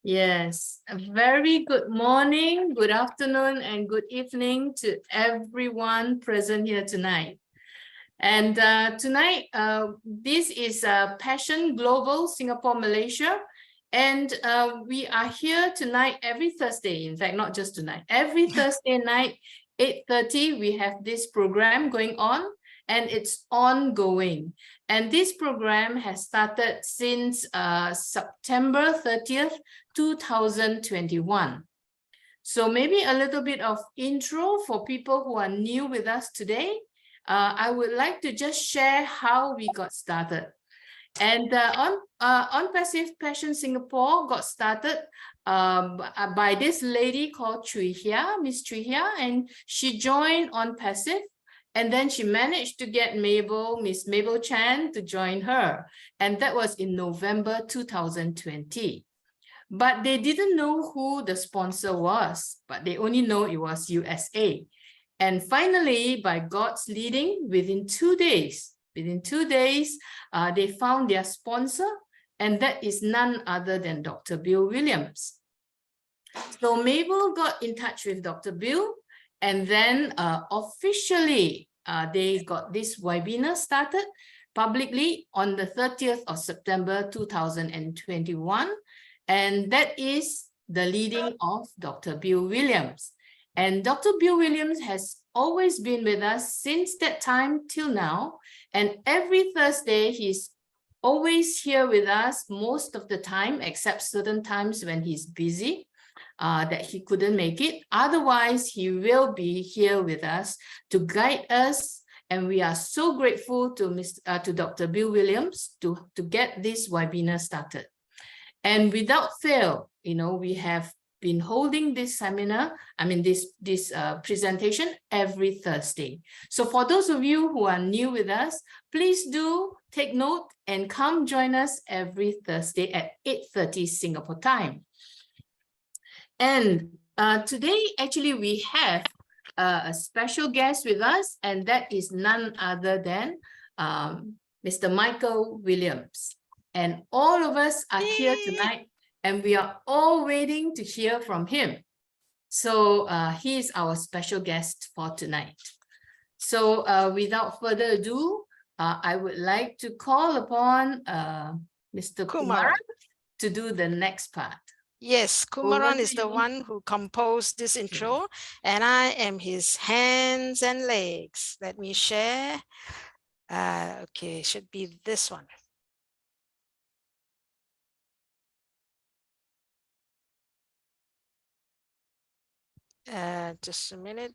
Yes, a very good morning, good afternoon, and good evening to everyone present here tonight. And tonight, this is Passion Global Singapore, Malaysia. And we are here tonight every Thursday. In fact, not just tonight, every Thursday night, 8:30, we have this program going on. And it's ongoing. And this program has started since September 30th, 2021. So maybe a little bit of intro for people who are new with us today. I would like to just share how we got started. And ONPASSIVE Passion Singapore got started by this lady called Chui Hia, Miss Chui Hia, and she joined ONPASSIVE. And then she managed to get Miss Mabel Chan to join her. And that was in November 2020. But they didn't know who the sponsor was, but they only know it was USA. And finally, by God's leading, within 2 days, they found their sponsor, and that is none other than Dr. Bill Williams. So Mabel got in touch with Dr. Bill, and then officially, they got this webinar started publicly on the 30th of September 2021. And that is the leading of Dr. Bill Williams. And Dr. Bill Williams has always been with us since that time till now. And every Thursday, he's always here with us most of the time, except certain times when he's busy. That he couldn't make it. Otherwise, he will be here with us to guide us. And we are so grateful to Dr. Bill Williams to get this webinar started. And without fail, we have been holding this seminar, this presentation every Thursday. So for those of you who are new with us, please do take note and come join us every Thursday at 8:30 Singapore time. And today, actually, we have a special guest with us, and that is none other than Mr. Michael Williams. And all of us are here tonight, and we are all waiting to hear from him. So he is our special guest for tonight. So without further ado, I would like to call upon Mr. Kumaran to do the next part. Yes, Kumaran is the one who composed this intro, and I am his hands and legs. Let me share. Okay, should be this one. Just a minute.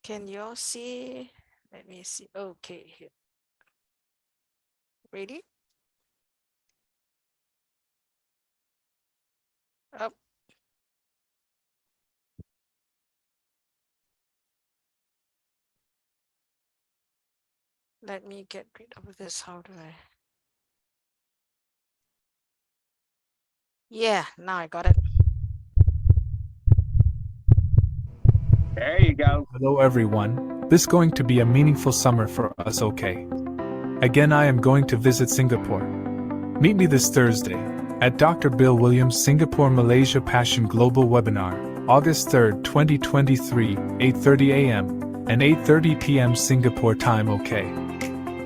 Can you all see? Let me see. Okay, here. Ready? Up. Let me get rid of this. How do I? Yeah, now I got it. There you go. Hello everyone. This is going to be a meaningful summer for us, okay? Again, I am going to visit Singapore. Meet me this Thursday at Dr. Bill Williams Singapore Malaysia Passion Global Webinar, August 3rd, 2023, 8:30 a.m. and 8:30 p.m. Singapore time, okay?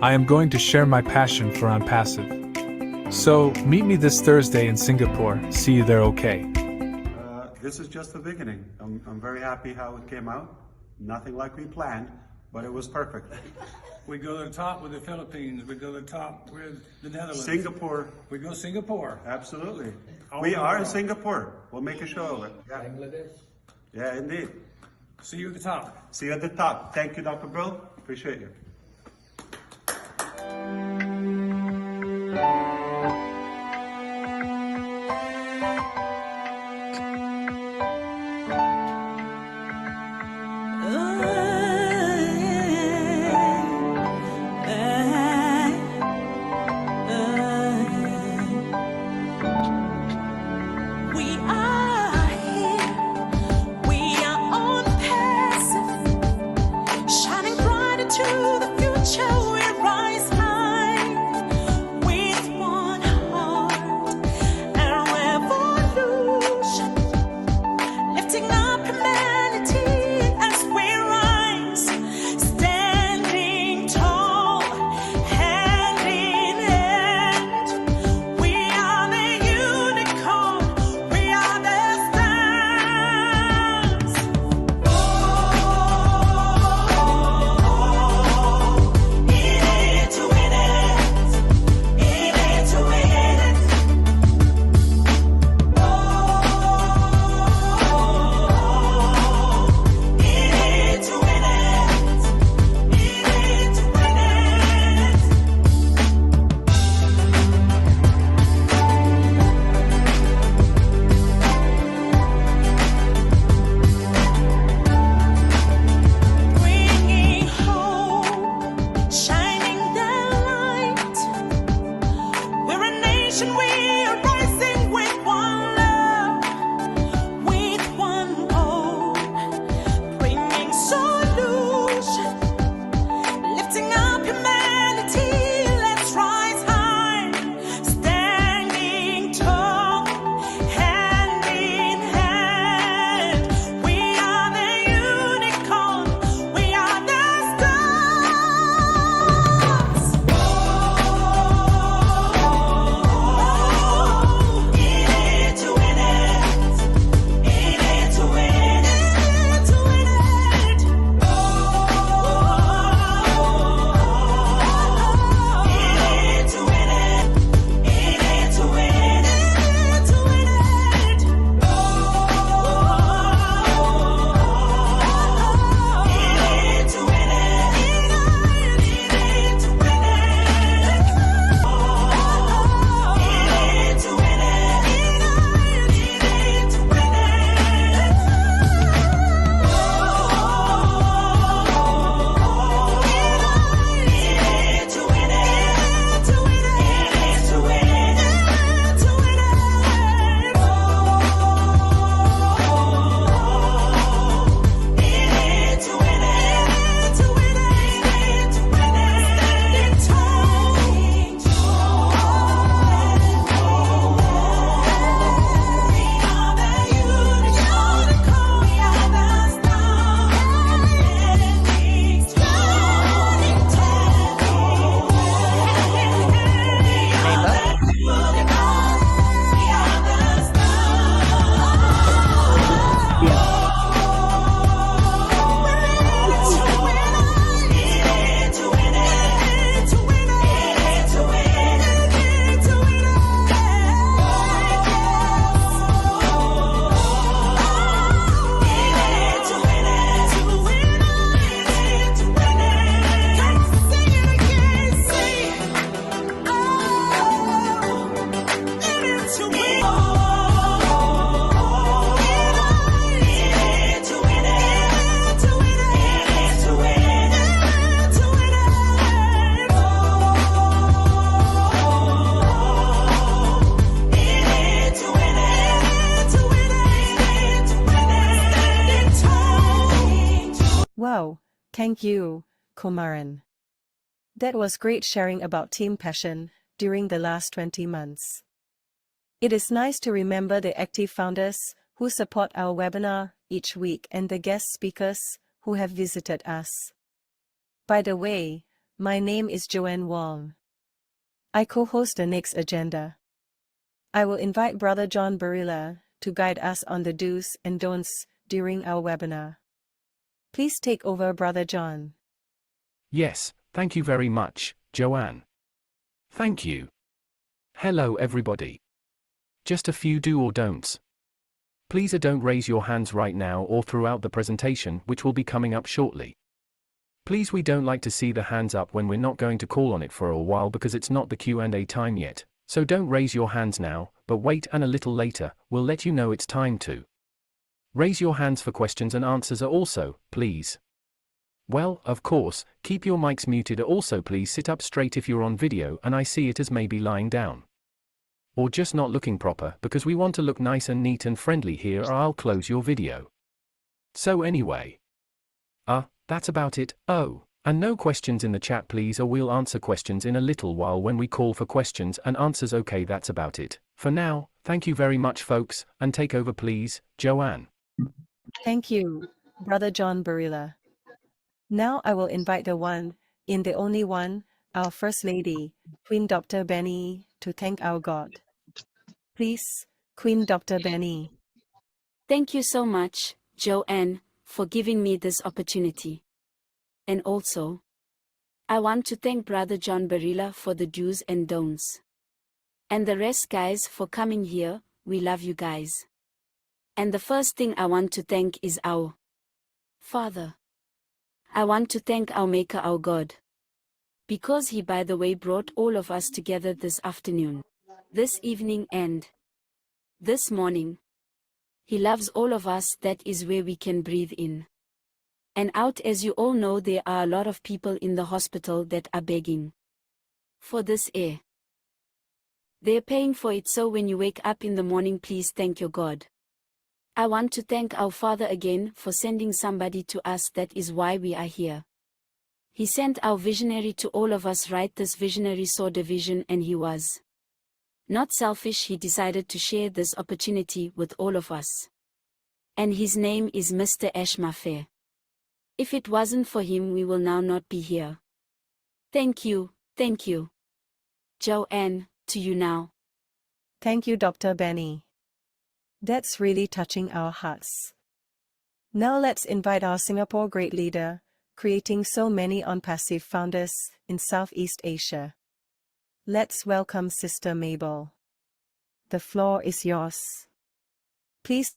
I am going to share my passion for ONPASSIVE. So, meet me this Thursday in Singapore. See you there, okay? This is just the beginning. I'm very happy how it came out. Nothing like we planned, but it was perfect. We go to the top with the Philippines. We go to the top with the Netherlands. Singapore. We go Singapore. Absolutely. We are in Singapore. We'll make a show of it. Yeah. Bangladesh. Yeah, indeed. See you at the top. See you at the top. Thank you, Dr. Bill. Appreciate you. Shining bright Wow, thank you, Kumaran. That was great sharing about team passion during the last 20 months. It is nice to remember the active founders who support our webinar each week and the guest speakers who have visited us. By the way, my name is Joanne Wong. I co-host the next agenda. I will invite Brother John Barilla to guide us on the do's and don'ts during our webinar. Please take over, Brother John. Yes, thank you very much, Joanne. Thank you. Hello everybody. Just a few do or don'ts. Please don't raise your hands right now or throughout the presentation, which will be coming up shortly. Please, we don't like to see the hands up when we're not going to call on it for a while because it's not the Q&A time yet, so don't raise your hands now, but wait, and a little later, we'll let you know it's time to raise your hands for questions and answers also, please. Well, of course, keep your mics muted. Also, please sit up straight if you're on video and I see it as maybe lying down. Or just not looking proper, because we want to look nice and neat and friendly here, or I'll close your video. So anyway. That's about it. Oh, and no questions in the chat please, or we'll answer questions in a little while when we call for questions and answers. Okay, that's about it. For now, thank you very much folks, and take over please, Joanne. Thank you, Brother John Barilla. Now I will invite the one, in the only one, our First Lady, Queen Dr. Benny, to thank our God. Please, Queen Dr. Benny. Thank you so much, Joanne, for giving me this opportunity. And also, I want to thank Brother John Barilla for the do's and don'ts. And the rest guys for coming here, we love you guys. And the first thing I want to thank is our Father. I want to thank our Maker, our God. Because He, by the way, brought all of us together this afternoon, this evening and this morning. He loves all of us. That is where we can breathe in and out. As you all know, there are a lot of people in the hospital that are begging for this air. They're paying for it, so when you wake up in the morning, please thank your God. I want to thank our Father again for sending somebody to us. That is why we are here. He sent our visionary to all of us, right? This visionary saw the vision and he was not selfish. He decided to share this opportunity with all of us. And his name is Mr. Ashmafair. If it wasn't for him, we will now not be here. Thank you, thank you. Joanne, to you now. Thank you, Dr. Benny. That's really touching our hearts. Now let's invite our Singapore great leader, creating so many ONPASSIVE founders in Southeast Asia. Let's welcome Sister Mabel. The floor is yours. Please.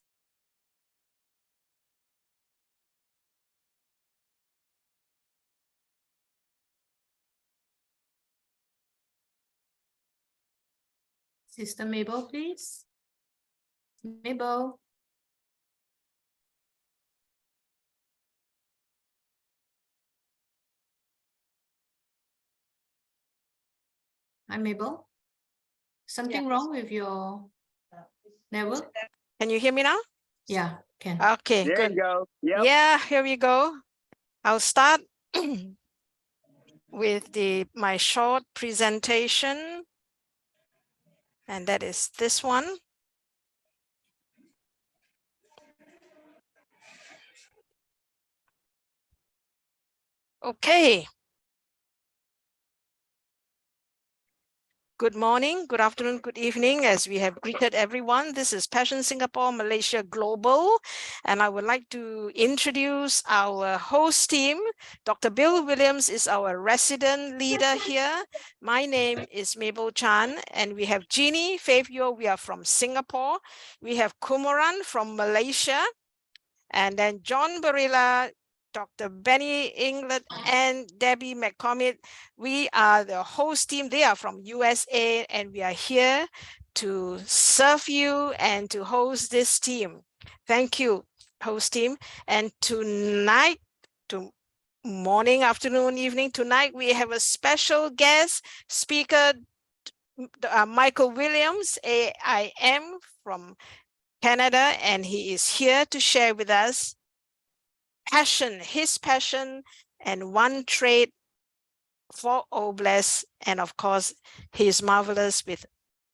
Sister Mabel, please. Mabel. Hi, Mabel. Something wrong with your network? Can you hear me now? Yeah, can. Okay, There good. you go. Yep. Yeah, here we go. I'll start with my short presentation, and that is this one. Okay. Good morning, good afternoon, good evening, as we have greeted everyone. This is Passion Singapore, Malaysia Global, and I would like to introduce our host team. Dr. Bill Williams is our resident leader here. My name is Mabel Chan, and we have Jeannie Fabio, we are from Singapore. We have Kumaran from Malaysia, and then John Barilla, Dr. Benny England, and Debbie McCormick. We are the host team. They are from USA, and we are here to serve you and to host this team. Thank you, host team. And tonight, morning, afternoon, evening, tonight we have a special guest speaker, Michael Williams, AIM from Canada, and he is here to share with us passion, his passion, and one trait for Obless. And of course, he is marvelous with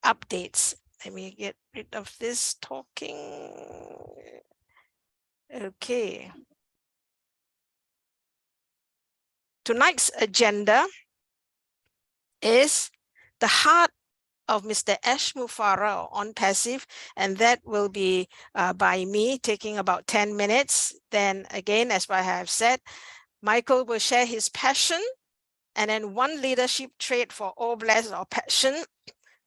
updates. Let me get rid of this talking. Okay. Tonight's agenda is the heart of Mr. Ash Mufarah on passive, and that will be by me taking about 10 minutes. Then again, as I have said, Michael will share his passion, and then one leadership trait for Obless or passion,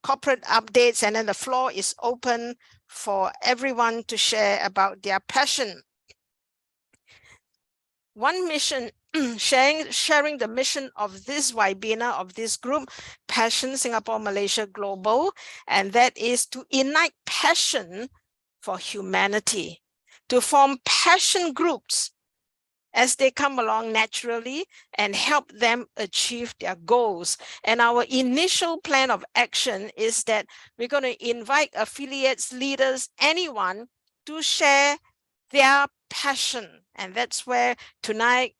corporate updates, and then the floor is open for everyone to share about their passion. One mission, sharing the mission of this webinar, of this group, Passion Singapore Malaysia Global, and that is to ignite passion for humanity, to form passion groups as they come along naturally and help them achieve their goals. And our initial plan of action is that we're going to invite affiliates, leaders, anyone to share their passion. And that's where tonight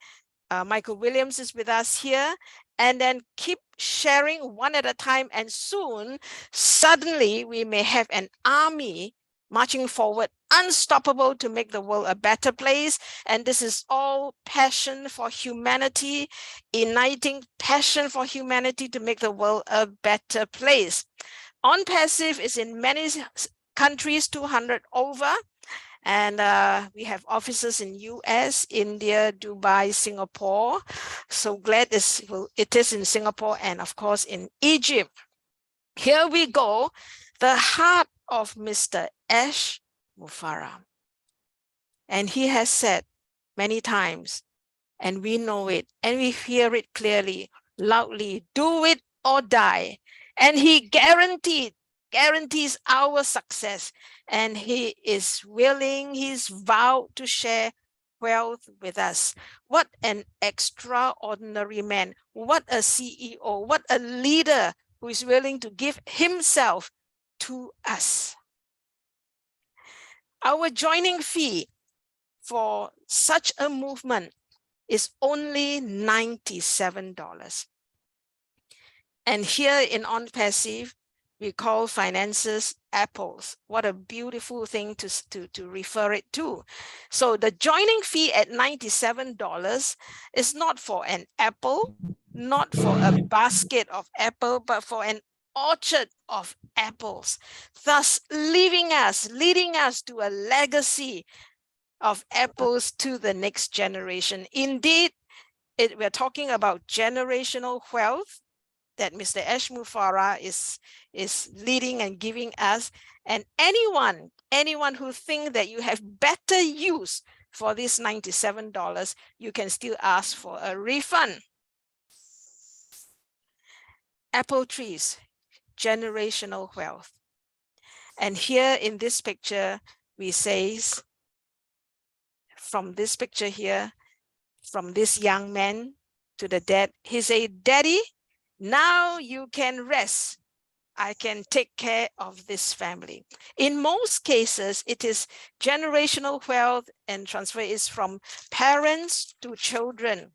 Michael Williams is with us here, and then keep sharing one at a time, and soon, suddenly, we may have an army marching forward, unstoppable, to make the world a better place. And this is all passion for humanity, igniting passion for humanity to make the world a better place. ONPASSIVE is in many countries, 200 over. And we have offices in US, India, Dubai, Singapore. So glad it is in Singapore, and of course in Egypt. Here we go, the heart of Mr. Ash Mufarah. And he has said many times, and we know it, and we hear it clearly, loudly, do it or die. And he guarantees our success, and he is willing, he's vowed to share wealth with us. What an extraordinary man, what a CEO, what a leader who is willing to give himself to us. Our joining fee for such a movement is only $97. And here in ONPASSIVE, we call finances apples. What a beautiful thing to refer it to. So the joining fee at $97 is not for an apple, not for a basket of apple, but for an orchard of apples, thus leading us to a legacy of apples to the next generation. Indeed, we're talking about generational wealth that Mr. Ash Mufarah is leading and giving us. And anyone who think that you have better use for this $97, you can still ask for a refund. Apple trees, generational wealth. And here in this picture, we say, from this picture here, from this young man to the dad, he said, "Daddy, now you can rest. I can take care of this family." In most cases, it is generational wealth, and transfer is from parents to children.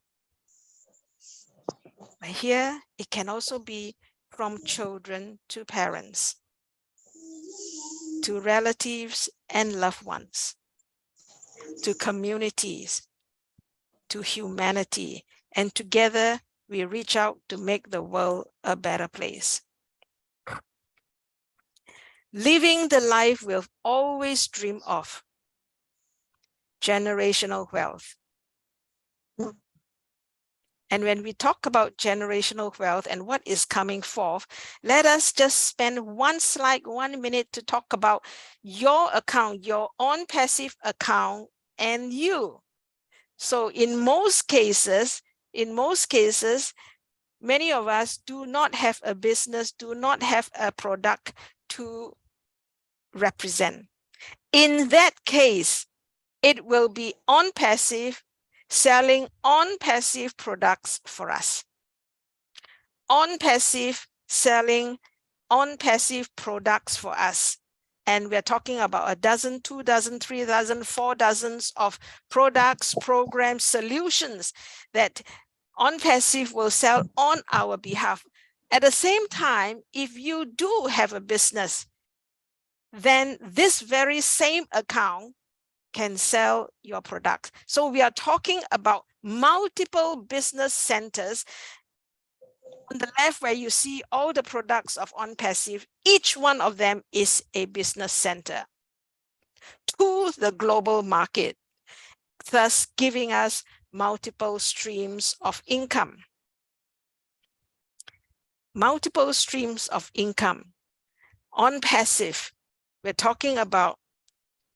But here, it can also be from children to parents, to relatives and loved ones, to communities, to humanity, and together we reach out to make the world a better place. Living the life we've always dreamed of. Generational wealth. And when we talk about generational wealth and what is coming forth, let us just spend one slide, 1 minute to talk about your account, your ONPASSIVE account, and you. So in most cases, many of us do not have a business, do not have a product to represent. In that case, it will be ONPASSIVE selling ONPASSIVE products for us. ONPASSIVE selling ONPASSIVE products for us. And we're talking about a dozen, 2 dozen, 3 dozen, 4 dozens of products, programs, solutions that ONPASSIVE will sell on our behalf. At the same time, if you do have a business, then this very same account can sell your products. So we are talking about multiple business centers. On the left, where you see all the products of ONPASSIVE, each one of them is a business center to the global market, thus giving us multiple streams of income. Multiple streams of income. ONPASSIVE, we're talking about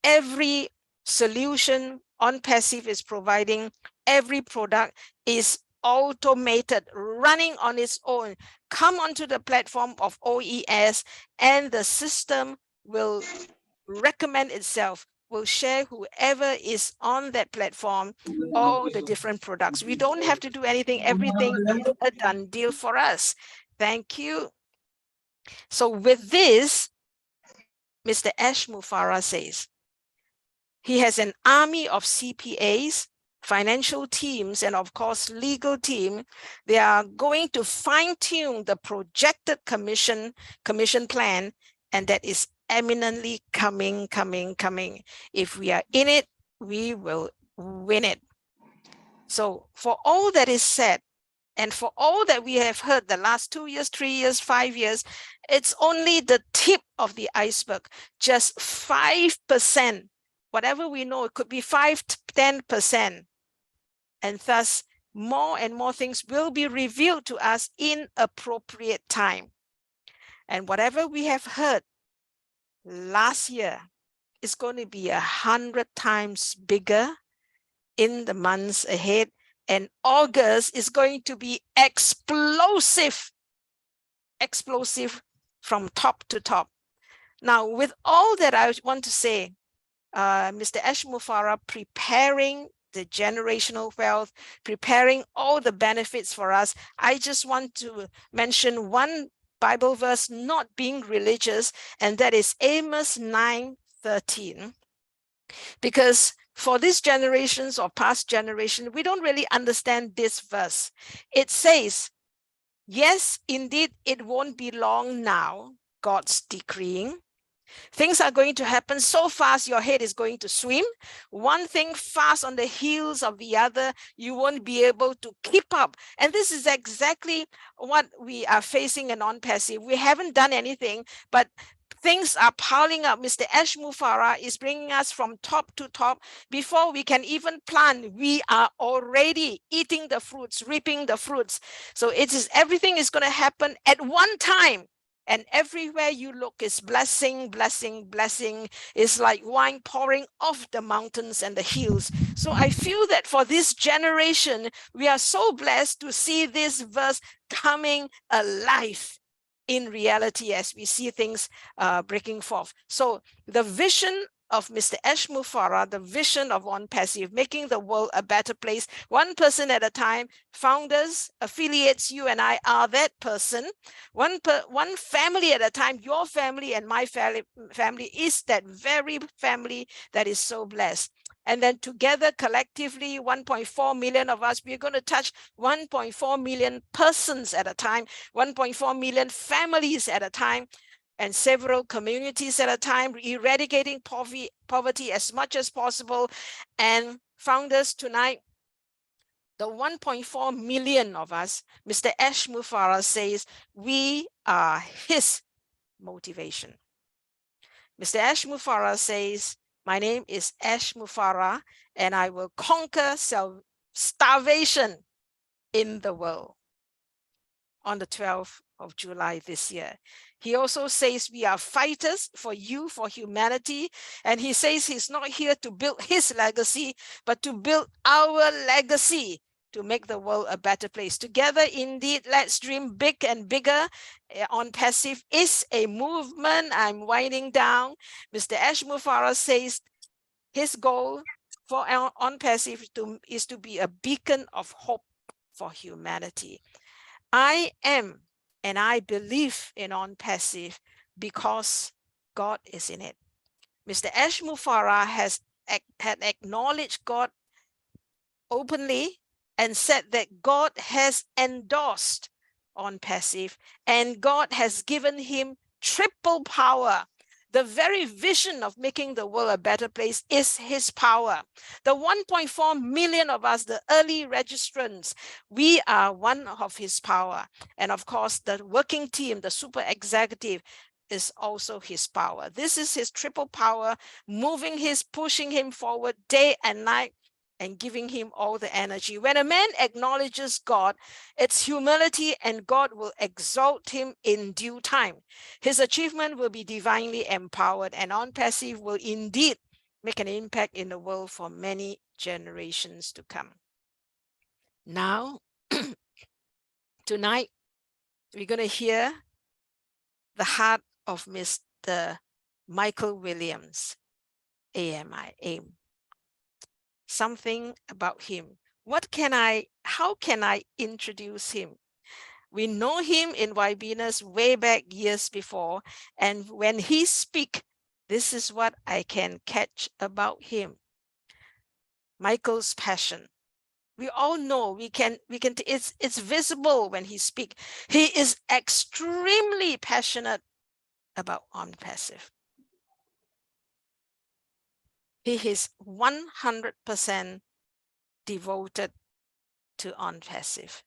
every solution ONPASSIVE is providing, every product is automated, running on its own. Come onto the platform of OES and the system will recommend itself, will share whoever is on that platform, all the different products. We don't have to do anything. Everything is a done deal for us. Thank you. So with this, Mr. Ash Mufarah says, he has an army of CPAs, financial teams, and of course, legal team. They are going to fine-tune the projected commission plan, and that is eminently coming. If we are in it, we will win it. So for all that is said, and for all that we have heard the last 2 years, 3 years, 5 years, it's only the tip of the iceberg. Just 5%, whatever we know, it could be 5 to 10%. And thus, more and more things will be revealed to us in appropriate time. And whatever we have heard last year is going to be 100 times bigger in the months ahead. And August is going to be explosive from top to top. Now, with all that I want to say, Mr. Ash Mufarah preparing the generational wealth, preparing all the benefits for us, I just want to mention one Bible verse, not being religious, and that is Amos 9:13. Because for these generations or past generation, we don't really understand this verse. It says, yes, indeed, it won't be long now, God's decreeing. Things are going to happen so fast, your head is going to swim. One thing fast on the heels of the other, you won't be able to keep up. And this is exactly what we are facing in ONPASSIVE. We haven't done anything, but things are piling up. Mr. Ash Mufarah is bringing us from top to top. Before we can even plant, we are already eating the fruits, reaping the fruits. So everything is going to happen at one time. And everywhere you look is blessing, blessing, blessing. It's like wine pouring off the mountains and the hills. So I feel that for this generation, we are so blessed to see this verse coming alive in reality as we see things breaking forth. So the vision of Mr. Ash Mufarah, the vision of ONPASSIVE, making the world a better place, one person at a time, founders, affiliates, you and I are that person, one family at a time. Your family and my family is that very family that is so blessed. And then together, collectively, 1.4 million of us, we're going to touch 1.4 million persons at a time, 1.4 million families at a time, and several communities at a time, eradicating poverty as much as possible. And founders, tonight, the 1.4 million of us, Mr. Ash Mufarah says, we are his motivation. Mr. Ash Mufarah says, my name is Ash Mufarah, and I will conquer starvation in the world on the 12th of July this year. He also says we are fighters for you, for humanity. And he says he's not here to build his legacy, but to build our legacy to make the world a better place. Together, indeed, let's dream big and bigger. ONPASSIVE is a movement. I'm winding down. Mr. Ash Mufarah says his goal for ONPASSIVE is to be a beacon of hope for humanity. I am and I believe in ONPASSIVE because God is in it. Mr. Ash Mufarah had acknowledged God openly and said that God has endorsed ONPASSIVE and God has given him triple power. The very vision of making the world a better place is his power. The 1.4 million of us, the early registrants, we are one of his power. And of course, the working team, the super executive, is also his power. This is his triple power, pushing him forward day and night, and giving him all the energy. When a man acknowledges God, it's humility, and God will exalt him in due time. His achievement will be divinely empowered, and ONPASSIVE will indeed make an impact in the world for many generations to come. Now, tonight, we're going to hear the heart of Mr. Michael Williams, AIM. Something about him. How can I introduce him? We know him in Webinars way back years before, and when he speaks, this is what I can catch about him. Michael's passion. We all know it's visible when he speaks. He is extremely passionate about ONPASSIVE. He is 100% devoted to ONPASSIVE.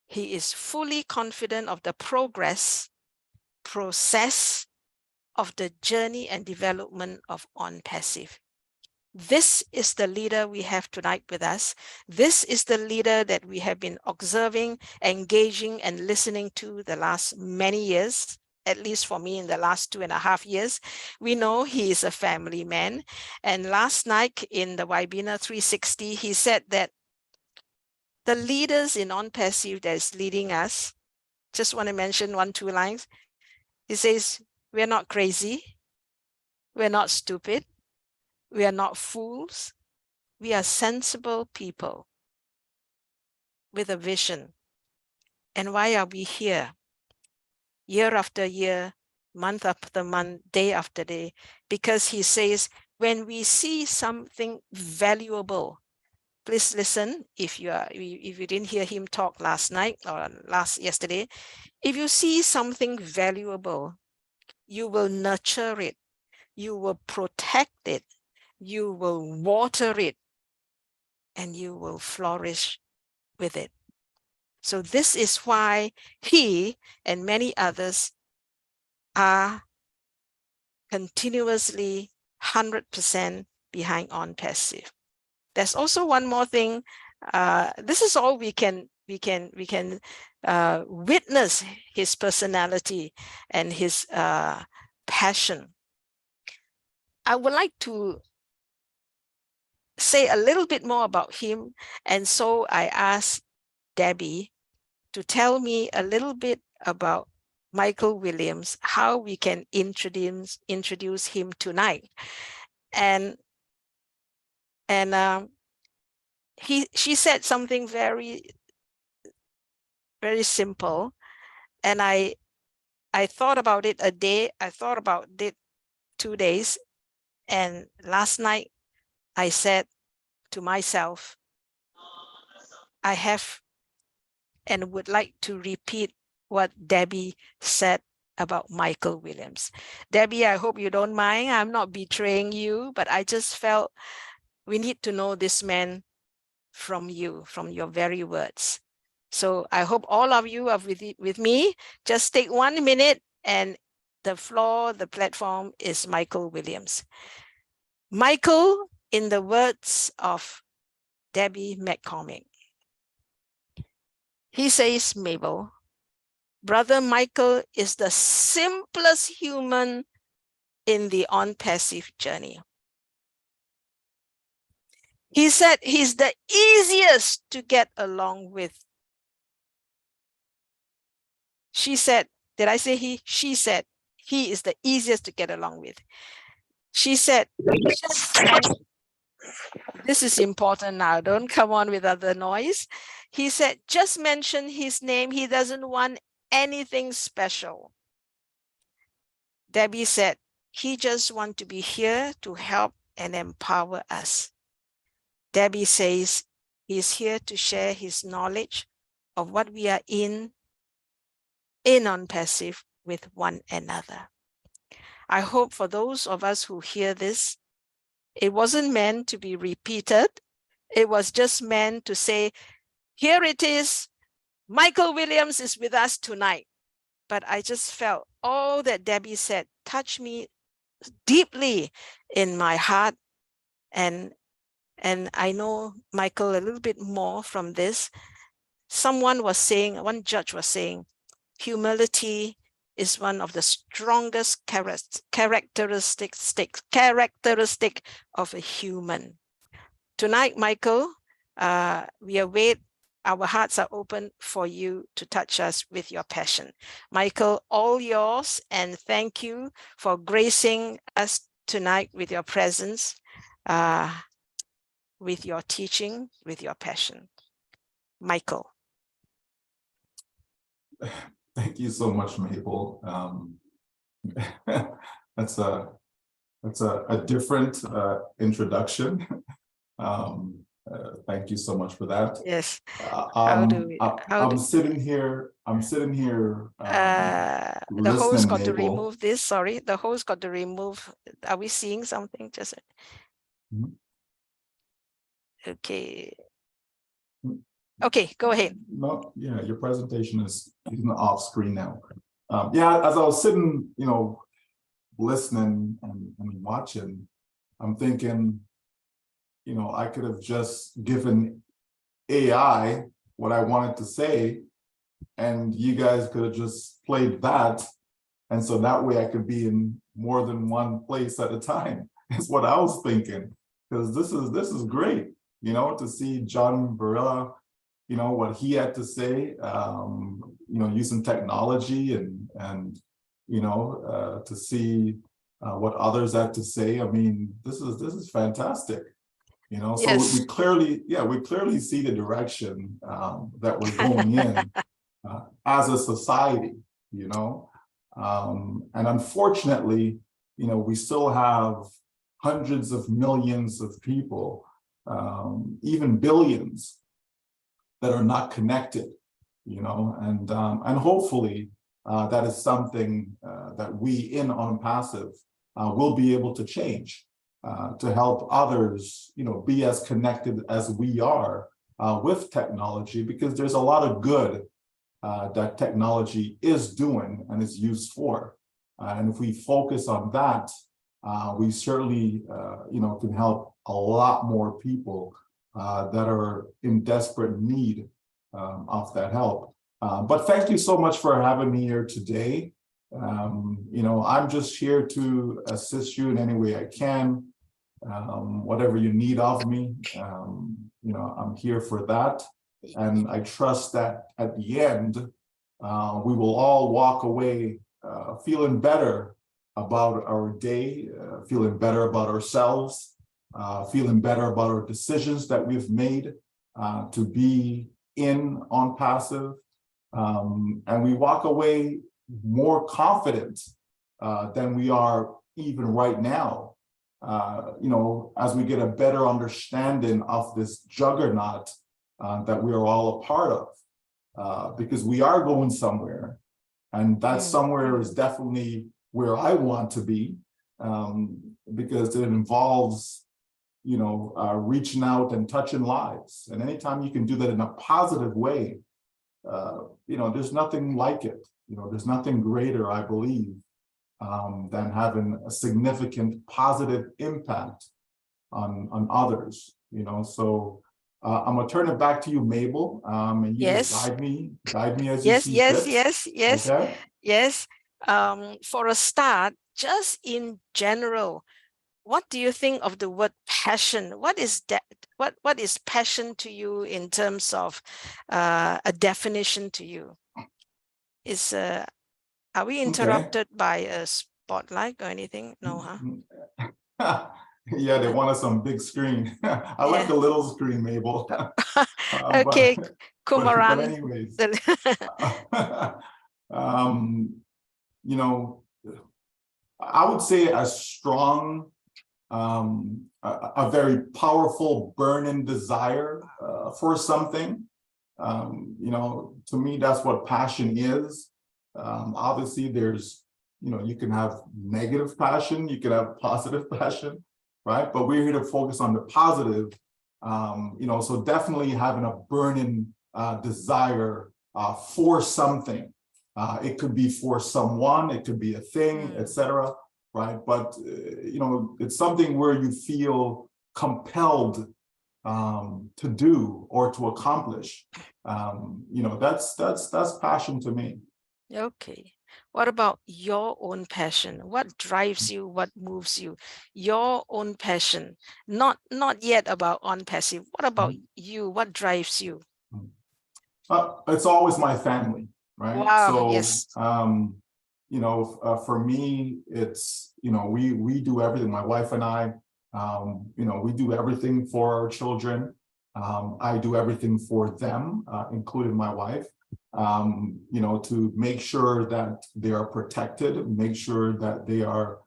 He is fully confident of the process of the journey and development of ONPASSIVE. This is the leader we have tonight with us. This is the leader that we have been observing, engaging, and listening to the last many years, at least for me in the last 2.5 years. We know he is a family man. And last night in the webinar 360, he said that the leaders in ONPASSIVE that is leading us, just want to mention 1-2 lines. He says, we're not crazy. We're not stupid. We are not fools. We are sensible people with a vision. And why are we here? Year after year, month after month, day after day, because he says, when we see something valuable, please listen if you didn't hear him talk last night or yesterday. If you see something valuable, you will nurture it, you will protect it, you will water it, and you will flourish with it. So this is why he and many others are continuously 100% behind ONPASSIVE. There's also one more thing. This is all we can witness his personality and his passion. I would like to say a little bit more about him, and so I asked Debbie to tell me a little bit about Michael Williams, how we can introduce him tonight. And she said something very, very simple, and I thought about it a day, I thought about it 2 days, and last night I said to myself, I have and would like to repeat what Debbie said about Michael Williams. Debbie, I hope you don't mind. I'm not betraying you, but I just felt we need to know this man from you, from your very words. So I hope all of you are with me. Just take 1 minute, and the platform is Michael Williams. Michael, in the words of Debbie McCormick, he says, Mabel, Brother Michael is the simplest human in the ONPASSIVE journey. He said he's the easiest to get along with. She said, did I say he? She said, he is the easiest to get along with. She said, this is important now, don't come on with other noise. He said, just mention his name. He doesn't want anything special. Debbie said, He just wants to be here to help and empower us. Debbie says he's here to share his knowledge of what we are in ONPASSIVE with one another. I hope for those of us who hear this, it wasn't meant to be repeated. It was just meant to say, here it is. Michael Williams is with us tonight. But I just felt all that Debbie said touched me deeply in my heart. And I know Michael a little bit more from this. Someone was saying, one judge was saying, humility is one of the strongest characteristic of a human. Tonight, Michael, we await, our hearts are open for you to touch us with your passion. Michael, all yours, and thank you for gracing us tonight with your presence, with your teaching, with your passion. Michael. Thank you so much, Mabel. That's a different introduction. Thank you so much for that. Yes. I'm sitting here. The host got to Mabel. remove this. Sorry, the host got to remove. Are we seeing something? Just okay. Okay, go ahead. No, yeah, your presentation is off screen now. Yeah, as I was sitting, listening and watching, I'm thinking, I could have just given AI what I wanted to say, and you guys could have just played that. And so that way I could be in more than one place at a time. Is what I was thinking. Because this is great, to see John Barilla, what he had to say, using technology and to see what others had to say. I mean, this is fantastic. So Yes. we clearly see the direction that we're going in as a society, and unfortunately, we still have hundreds of millions of people, even billions, that are not connected, and hopefully that is something that we in ONPASSIVE will be able to change. To help others, be as connected as we are with technology, because there's a lot of good that technology is doing and is used for. And if we focus on that, we certainly, can help a lot more people that are in desperate need of that help. But thank you so much for having me here today. I'm just here to assist you in any way I can. Whatever you need of me, I'm here for that. And I trust that at the end, we will all walk away feeling better about our day, feeling better about ourselves, feeling better about our decisions that we've made to be in ONPASSIVE. And we walk away more confident than we are even right now. As we get a better understanding of this juggernaut that we are all a part of, because we are going somewhere, and that somewhere is definitely where I want to be, because it involves, reaching out and touching lives. And anytime you can do that in a positive way, there's nothing like it. There's nothing greater, I believe, than having a significant positive impact on others, So I'm gonna turn it back to you, Mabel, and you just guide me as you see fit. Okay? Yes. For a start, just in general, what do you think of the word passion? What is that? What is passion to you in terms of a definition to you? Are we interrupted by a spotlight or anything? No, huh? Yeah, they wanted some big screen. I like the little screen, Mabel. Okay, Kumaran. But anyways, I would say a strong, a very powerful burning desire for something. To me, that's what passion is. Obviously, there's, you can have negative passion, you can have positive passion, right? But we're here to focus on the positive. So definitely having a burning desire for something. It could be for someone, it could be a thing, etc. Right? But it's something where you feel compelled to do or to accomplish. That's passion to me. Okay. What about your own passion? What drives you? What moves you? Your own passion, not yet about ONPASSIVE. What about you? What drives you? It's always my family, right? Wow, So, yes. for me, it's, we do everything. My wife and I, we do everything for our children. I do everything for them, including my wife, to make sure that they are protected, make sure that they are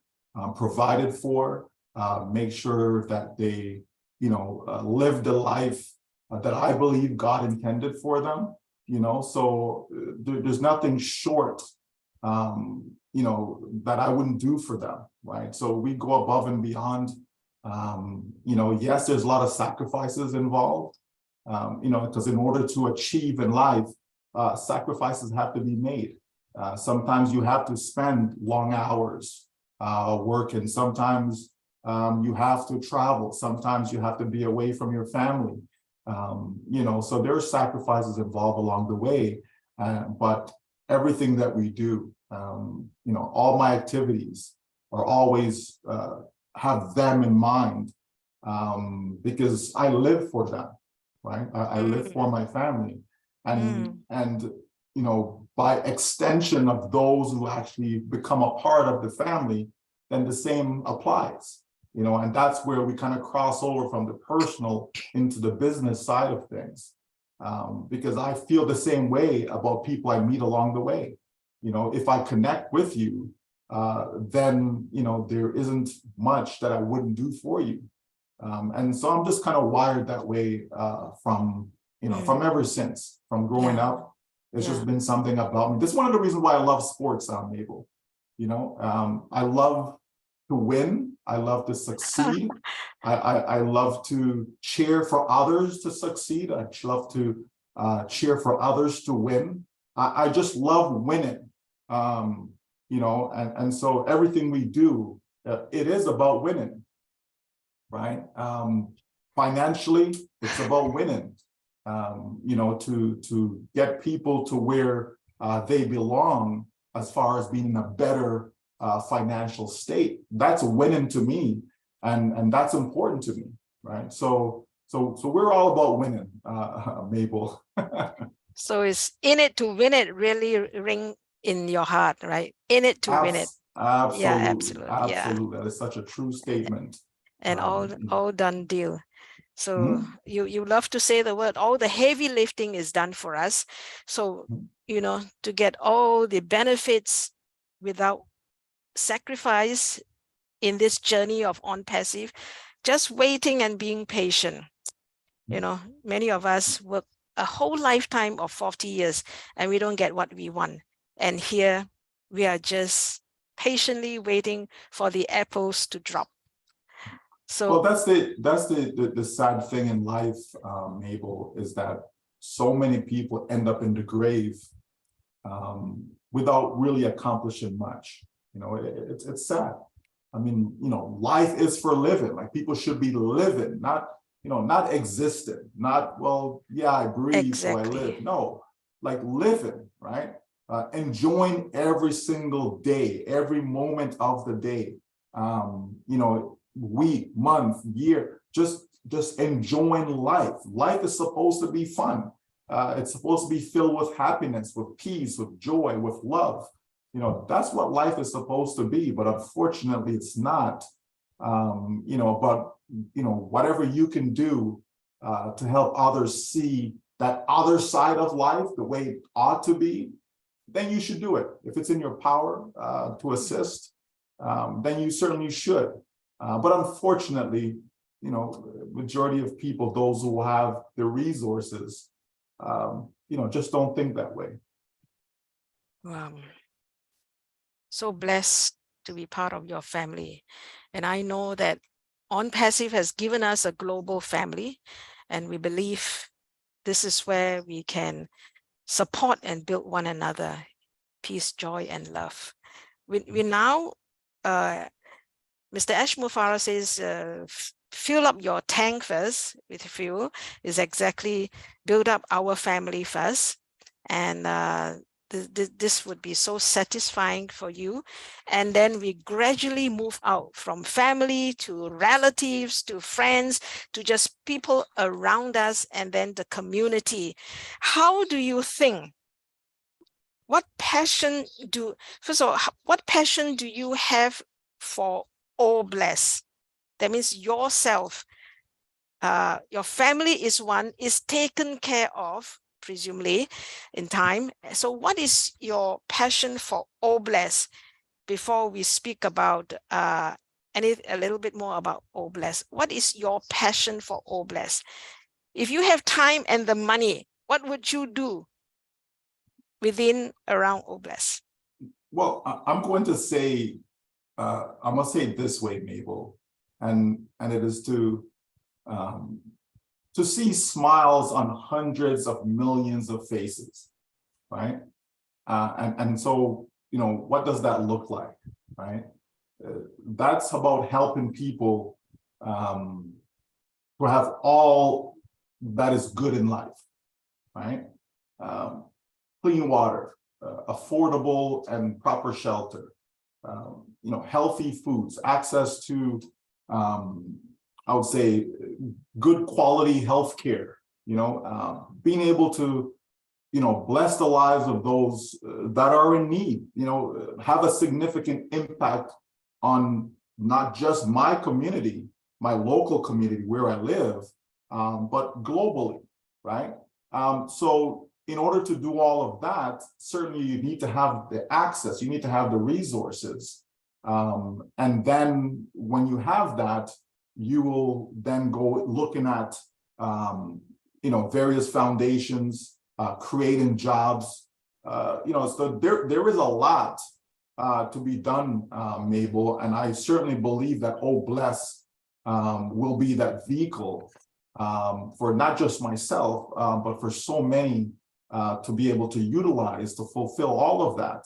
provided for, make sure that they, live the life that I believe God intended for them, so there's nothing short, that I wouldn't do for them, right? So we go above and beyond. Yes, there's a lot of sacrifices involved, because in order to achieve in life, sacrifices have to be made. Sometimes you have to spend long hours working. Sometimes you have to travel. Sometimes you have to be away from your family. So there are sacrifices involved along the way, but everything that we do, all my activities are always have them in mind, because I live for them, right? I live for my family, and by extension of those who actually become a part of the family, then the same applies. And that's where we kind of cross over from the personal into the business side of things, because I feel the same way about people I meet along the way. If I connect with you, then, there isn't much that I wouldn't do for you. And so I'm just kind of wired that way from ever since, from growing up. It's just been something about me. This is one of the reasons why I love sports, Mabel. I love to win. I love to succeed. I love to cheer for others to succeed. I love to cheer for others to win. I just love winning. And so everything we do, it is about winning, right? Financially, it's about winning. To get people to where they belong as far as being in a better financial state. That's winning to me, and that's important to me, right? So we're all about winning, Mabel. So it's in it to win it really ring in your heart, right? In it to win it. Absolutely, Yeah, absolutely. absolutely. That is such a true statement. And all done deal. So you love to say the word, all the heavy lifting is done for us. So, to get all the benefits without sacrifice in this journey of ONPASSIVE, just waiting and being patient. Many of us work a whole lifetime of 40 years and we don't get what we want. And here we are just patiently waiting for the apples to drop. So, well, that's the sad thing in life, Mabel, is that so many people end up in the grave without really accomplishing much. It's sad. I mean, life is for living. Like, people should be living, not existing. Not, well, yeah, I breathe, so I live. No, like living, right? Enjoying every single day, every moment of the day. Week, month, year, just enjoying life. Life is supposed to be fun. It's supposed to be filled with happiness, with peace, with joy, with love. That's what life is supposed to be, but unfortunately it's not. But whatever you can do to help others see that other side of life the way it ought to be, then you should do it. If it's in your power to assist, then you certainly should. But unfortunately, you know, majority of people, those who have the resources, you know, just don't think that way. Wow. So blessed to be part of your family. And I know that ONPASSIVE has given us a global family, and we believe this is where we can support and build one another, peace, joy, and love. We now, Mr. Ashmufara says, fill up your tank first with fuel, is exactly build up our family first. And this would be so satisfying for you. And then we gradually move out from family to relatives, to friends, to just people around us, and then the community. How do you think? What passion first of all, what passion do you have for all blessed? That means yourself, your family is one, is taken care of, presumably, in time. So what is your passion for all blessed before we speak about a little bit more about all blessed? What is your passion for all blessed? If you have time and the money, what would you do around all blessed? Well, I'm going to say, I'm going to say it this way, Mabel, and it is to see smiles on hundreds of millions of faces, right? And so, you know, what does that look like, right? That's about helping people who have all that is good in life, right? Clean water, affordable and proper shelter, you know, healthy foods, access to, I would say, good quality healthcare, you know, being able to, you know, bless the lives of those that are in need, you know, have a significant impact on not just my community, my local community where I live, but globally, right? So in order to do all of that, certainly you need to have the access, you need to have the resources. And then when you have that, you will then go looking at, you know, various foundations, creating jobs, you know, so there is a lot to be done, Mabel, and I certainly believe that Oh Bless will be that vehicle for not just myself, but for so many to be able to utilize to fulfill all of that.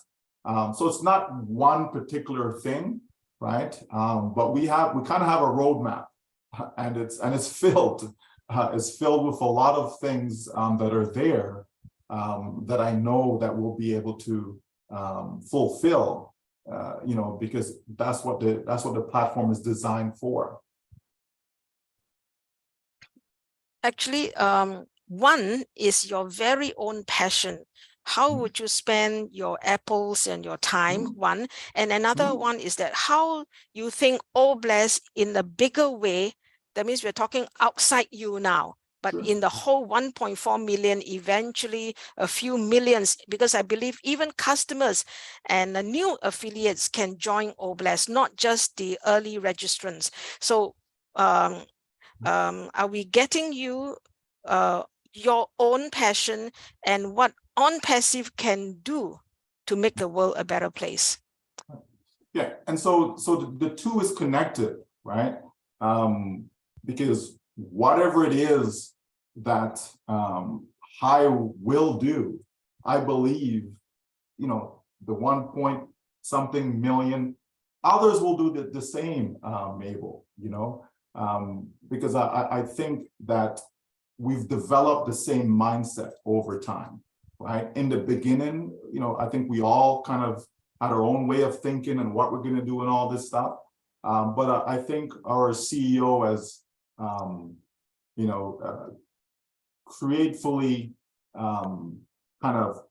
So it's not one particular thing, right? But we kind of have a roadmap, and it's filled with a lot of things that are there that I know that we'll be able to fulfill, you know, because that's what the platform is designed for. Actually, one is your very own passion. How would you spend your apples and your time? One. And another one is that how you think All Blessed in a bigger way. That means we're talking outside you now, but in the whole 1.4 million, eventually a few millions, because I believe even customers and the new affiliates can join All Blessed, not just the early registrants. So are we getting you your own passion and what ONPASSIVE can do to make the world a better place? Yeah, and so the two is connected, right? Because whatever it is that I will do, I believe, you know, the 1-point-something million, others will do the same, Mabel, you know, because I think that we've developed the same mindset over time, right? In the beginning, you know, I think we all kind of had our own way of thinking and what we're going to do and all this stuff. But I think our CEO has, you know, creatively kind of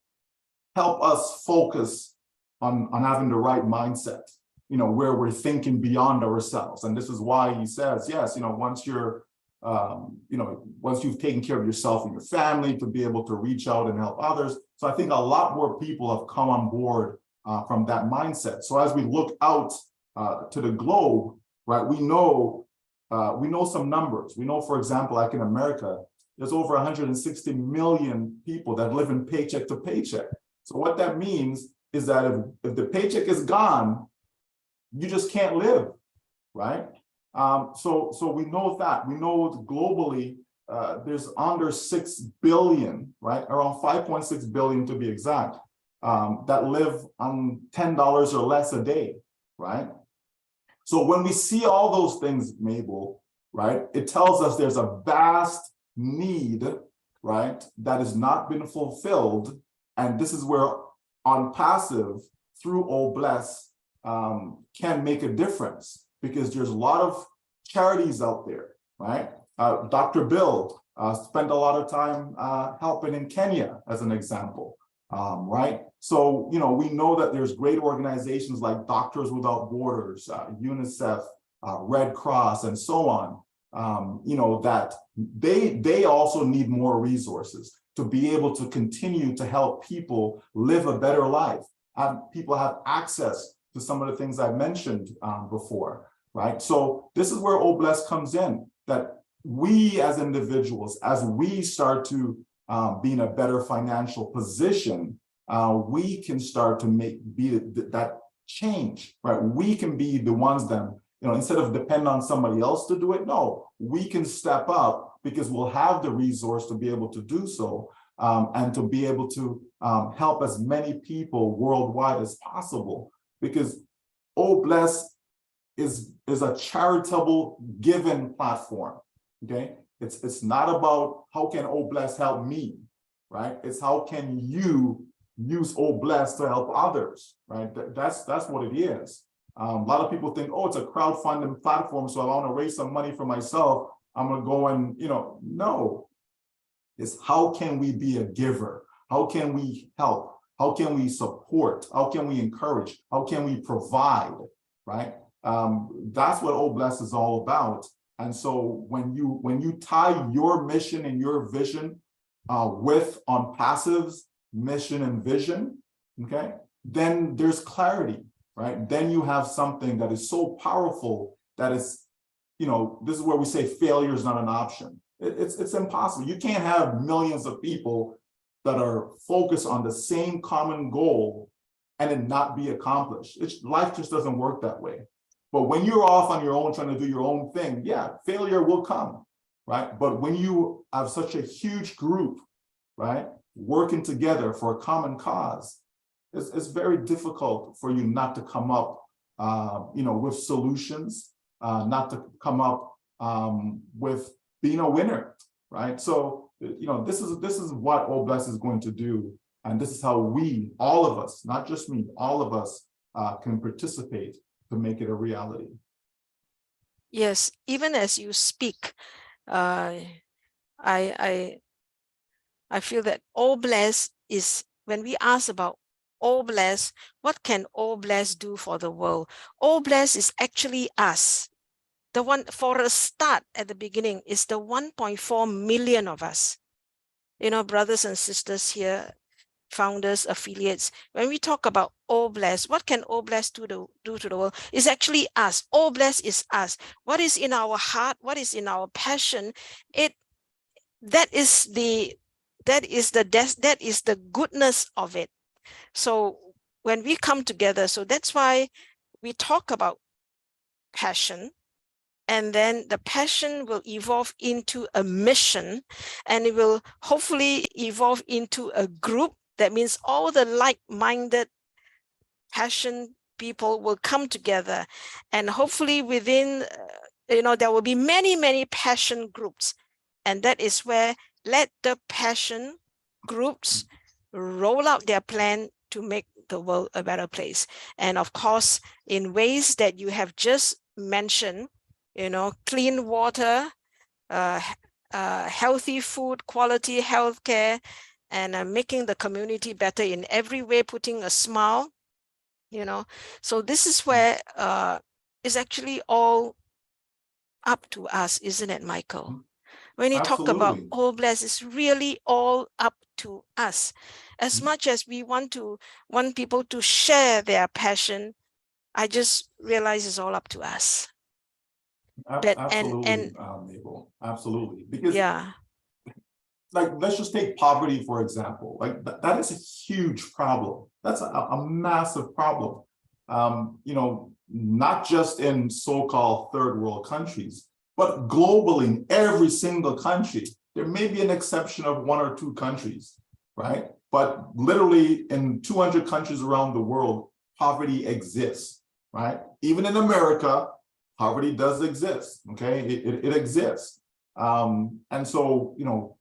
help us focus on having the right mindset, you know, where we're thinking beyond ourselves. And this is why he says, yes, you know, once you're, you know, once you've taken care of yourself and your family, to be able to reach out and help others. So I think a lot more people have come on board from that mindset. So as we look out to the globe, right? We know some numbers. We know, for example, like in America, there's over 160 million people that live in paycheck to paycheck. So what that means is that if the paycheck is gone, you just can't live, right? So we know that. We know globally there's under 6 billion, right? Around 5.6 billion to be exact, that live on $10 or less a day, right? So when we see all those things, Mabel, right, it tells us there's a vast need, right, that has not been fulfilled. And this is where ONPASSIVE through OBLESS can make a difference, because there's a lot of charities out there, right? Dr. Bill spent a lot of time helping in Kenya, as an example, right? So, you know, we know that there's great organizations like Doctors Without Borders, UNICEF, Red Cross, and so on, you know, that they also need more resources to be able to continue to help people live a better life, have people have access to some of the things I mentioned before, right? So this is where OBLESS comes in, that we as individuals, as we start to be in a better financial position, we can start to be that change, right? We can be the ones that, you know, instead of depend on somebody else to do it, no, we can step up because we'll have the resource to be able to do so, and to be able to help as many people worldwide as possible. Because OBLESS is a charitable giving platform, okay? It's not about how can OBLESS help me, right? It's how can you use OBLESS to help others, right? That's what it is. A lot of people think, oh, it's a crowdfunding platform, so I want to raise some money for myself, I'm gonna go and, you know, no. It's how can we be a giver? How can we help? How can we support? How can we encourage? How can we provide, right? That's what OBLESS is all about. And so when you tie your mission and your vision with ONPASSIVE's mission and vision, okay, then there's clarity, right? Then you have something that is so powerful that is, you know, this is where we say failure is not an option. It's impossible. You can't have millions of people that are focused on the same common goal and it not be accomplished. Life just doesn't work that way. But when you're off on your own, trying to do your own thing, yeah, failure will come, right? But when you have such a huge group, right, working together for a common cause, it's very difficult for you not to come up, you know, with solutions, not to come up with being a winner, right? So, you know, this is what OBLESS is going to do, and this is how we, all of us, not just me, all of us can participate to make it a reality. Yes, even as you speak, I feel that OBLESS is, when we ask about OBLESS, what can OBLESS do for the world? OBLESS is actually us. The one, for a start at the beginning, is the 1.4 million of us. You know, brothers and sisters here, founders, affiliates. When we talk about OBLESS, what can OBLESS do to the world? It's actually us. OBLESS is us. What is in our heart? What is in our passion? That is the goodness of it. So when we come together, so that's why we talk about passion, and then the passion will evolve into a mission, and it will hopefully evolve into a group. That means all the like-minded passion people will come together, and hopefully within, you know, there will be many passion groups, and that is where let the passion groups roll out their plan to make the world a better place. And of course, in ways that you have just mentioned, you know, clean water, healthy food, quality healthcare, and making the community better in every way, putting a smile, you know. So this is where it's actually all up to us, isn't it, Michael? When you talk about OBLESS, it's really all up to us. As much as we want people to share their passion, I just realize it's all up to us. Absolutely, Mabel, absolutely. Because yeah, like, let's just take poverty, for example. Like that is a huge problem. That's a massive problem. You know, not just in so-called third world countries, but globally in every single country. There may be an exception of 1 or 2 countries, right? But literally in 200 countries around the world, poverty exists, right? Even in America, poverty does exist, okay? It exists. And so, you know,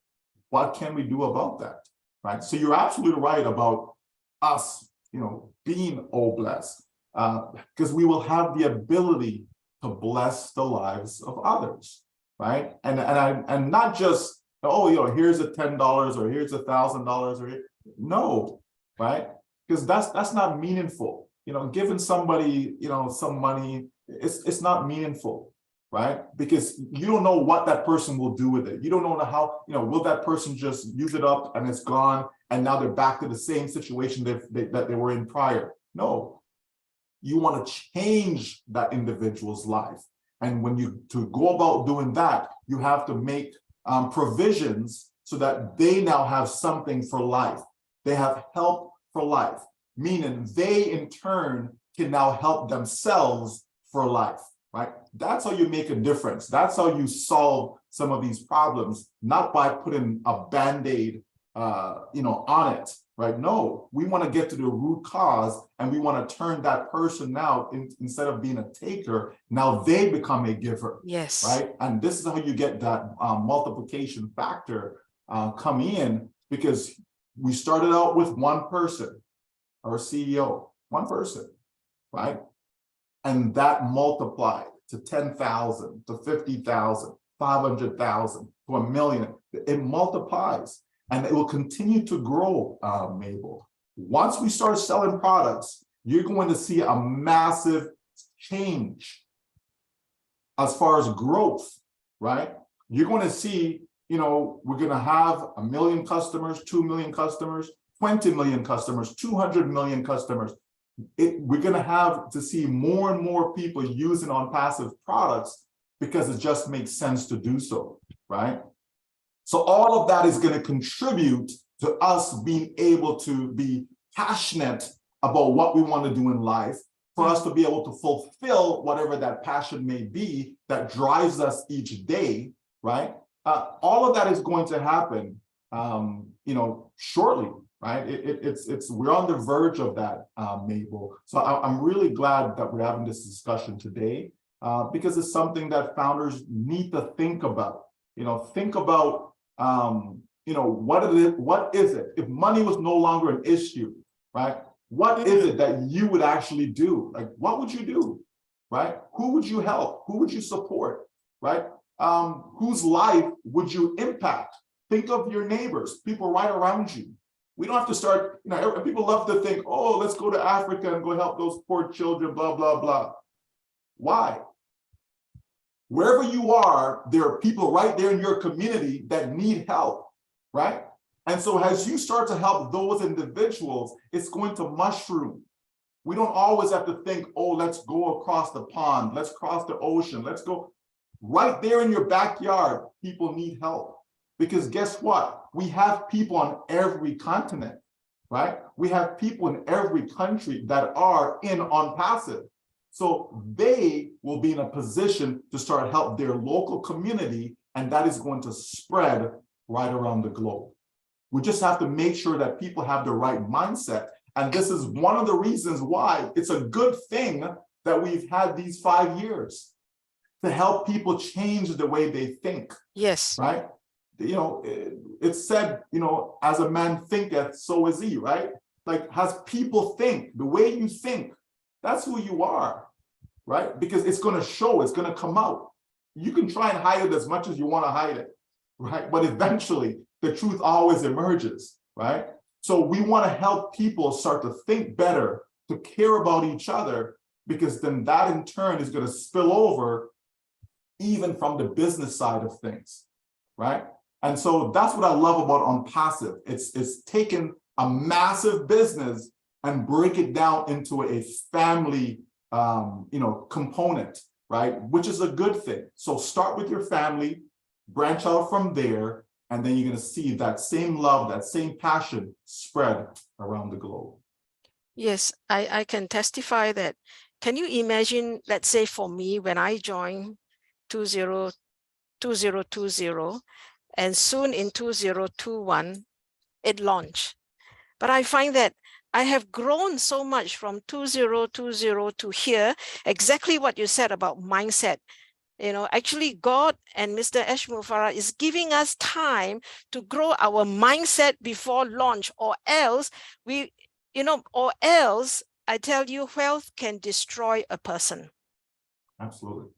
what can we do about that, right? So you're absolutely right about us, you know, being blessed, because we will have the ability to bless the lives of others, right? And not just, oh, you know, here's a $10 or here's $1,000 or no, right? Because that's not meaningful. You know, giving somebody, you know, some money, it's not meaningful, right? Because you don't know what that person will do with it. You don't know how, you know, will that person just use it up and it's gone and now they're back to the same situation that they were in prior? No, you want to change that individual's life. And when to go about doing that, you have to make provisions so that they now have something for life. They have help for life, meaning they in turn can now help themselves for life, right? That's how you make a difference. That's how you solve some of these problems, not by putting a Band-Aid, you know, on it, right? No, we want to get to the root cause, and we want to turn that person now, instead of being a taker, now they become a giver. Yes. Right. And this is how you get that multiplication factor come in, because we started out with one person, our CEO, one person, right? And that multiplied to 10,000, to 50,000, 500,000, to 1 million. It multiplies, and it will continue to grow, Mabel. Once we start selling products, you're going to see a massive change as far as growth, right? You're going to see, you know, we're going to have 1 million customers, 2 million customers, 20 million customers, 200 million customers. We're going to have to see more and more people using ONPASSIVE products because it just makes sense to do so, right? So all of that is going to contribute to us being able to be passionate about what we want to do in life, for us to be able to fulfill whatever that passion may be that drives us each day, right? All of that is going to happen, you know, shortly, right? We're on the verge of that, Mabel. So I'm really glad that we're having this discussion today, because it's something that founders need to think about. You know, think about, you know, what is it? If money was no longer an issue, right? What is it that you would actually do? Like, what would you do, right? Who would you help? Who would you support, right? Whose life would you impact? Think of your neighbors, people right around you. We don't have to start, you know, people love to think, oh, let's go to Africa and go help those poor children, blah, blah, blah. Why? Wherever you are, there are people right there in your community that need help, right? And so as you start to help those individuals, it's going to mushroom. We don't always have to think, oh, let's go across the pond, let's cross the ocean, let's go. Right there in your backyard, people need help. Because guess what? We have people on every continent, right? We have people in every country that are in ONPASSIVE. So they will be in a position to start help their local community, and that is going to spread right around the globe. We just have to make sure that people have the right mindset. And this is one of the reasons why it's a good thing that we've had these 5 years, to help people change the way they think. Yes. Right? You know, it's said, you know, as a man thinketh, so is he, right? Like, as people think, the way you think, that's who you are, right? Because it's going to show, it's going to come out. You can try and hide it as much as you want to hide it, right? But eventually, the truth always emerges, right? So we want to help people start to think better, to care about each other, because then that in turn is going to spill over even from the business side of things, right? And so that's what I love about ONPASSIVE. It's taken a massive business and break it down into a family component, right? Which is a good thing. So start with your family, branch out from there, and then you're going to see that same love, that same passion spread around the globe. Yes, I can testify that. Can you imagine, let's say for me, when I joined 2020, and soon in 2021, it launched. But I find that I have grown so much from 2020 to here, exactly what you said about mindset. Actually God and Mr. Ashmufara is giving us time to grow our mindset before launch, or else I tell you, wealth can destroy a person. Absolutely.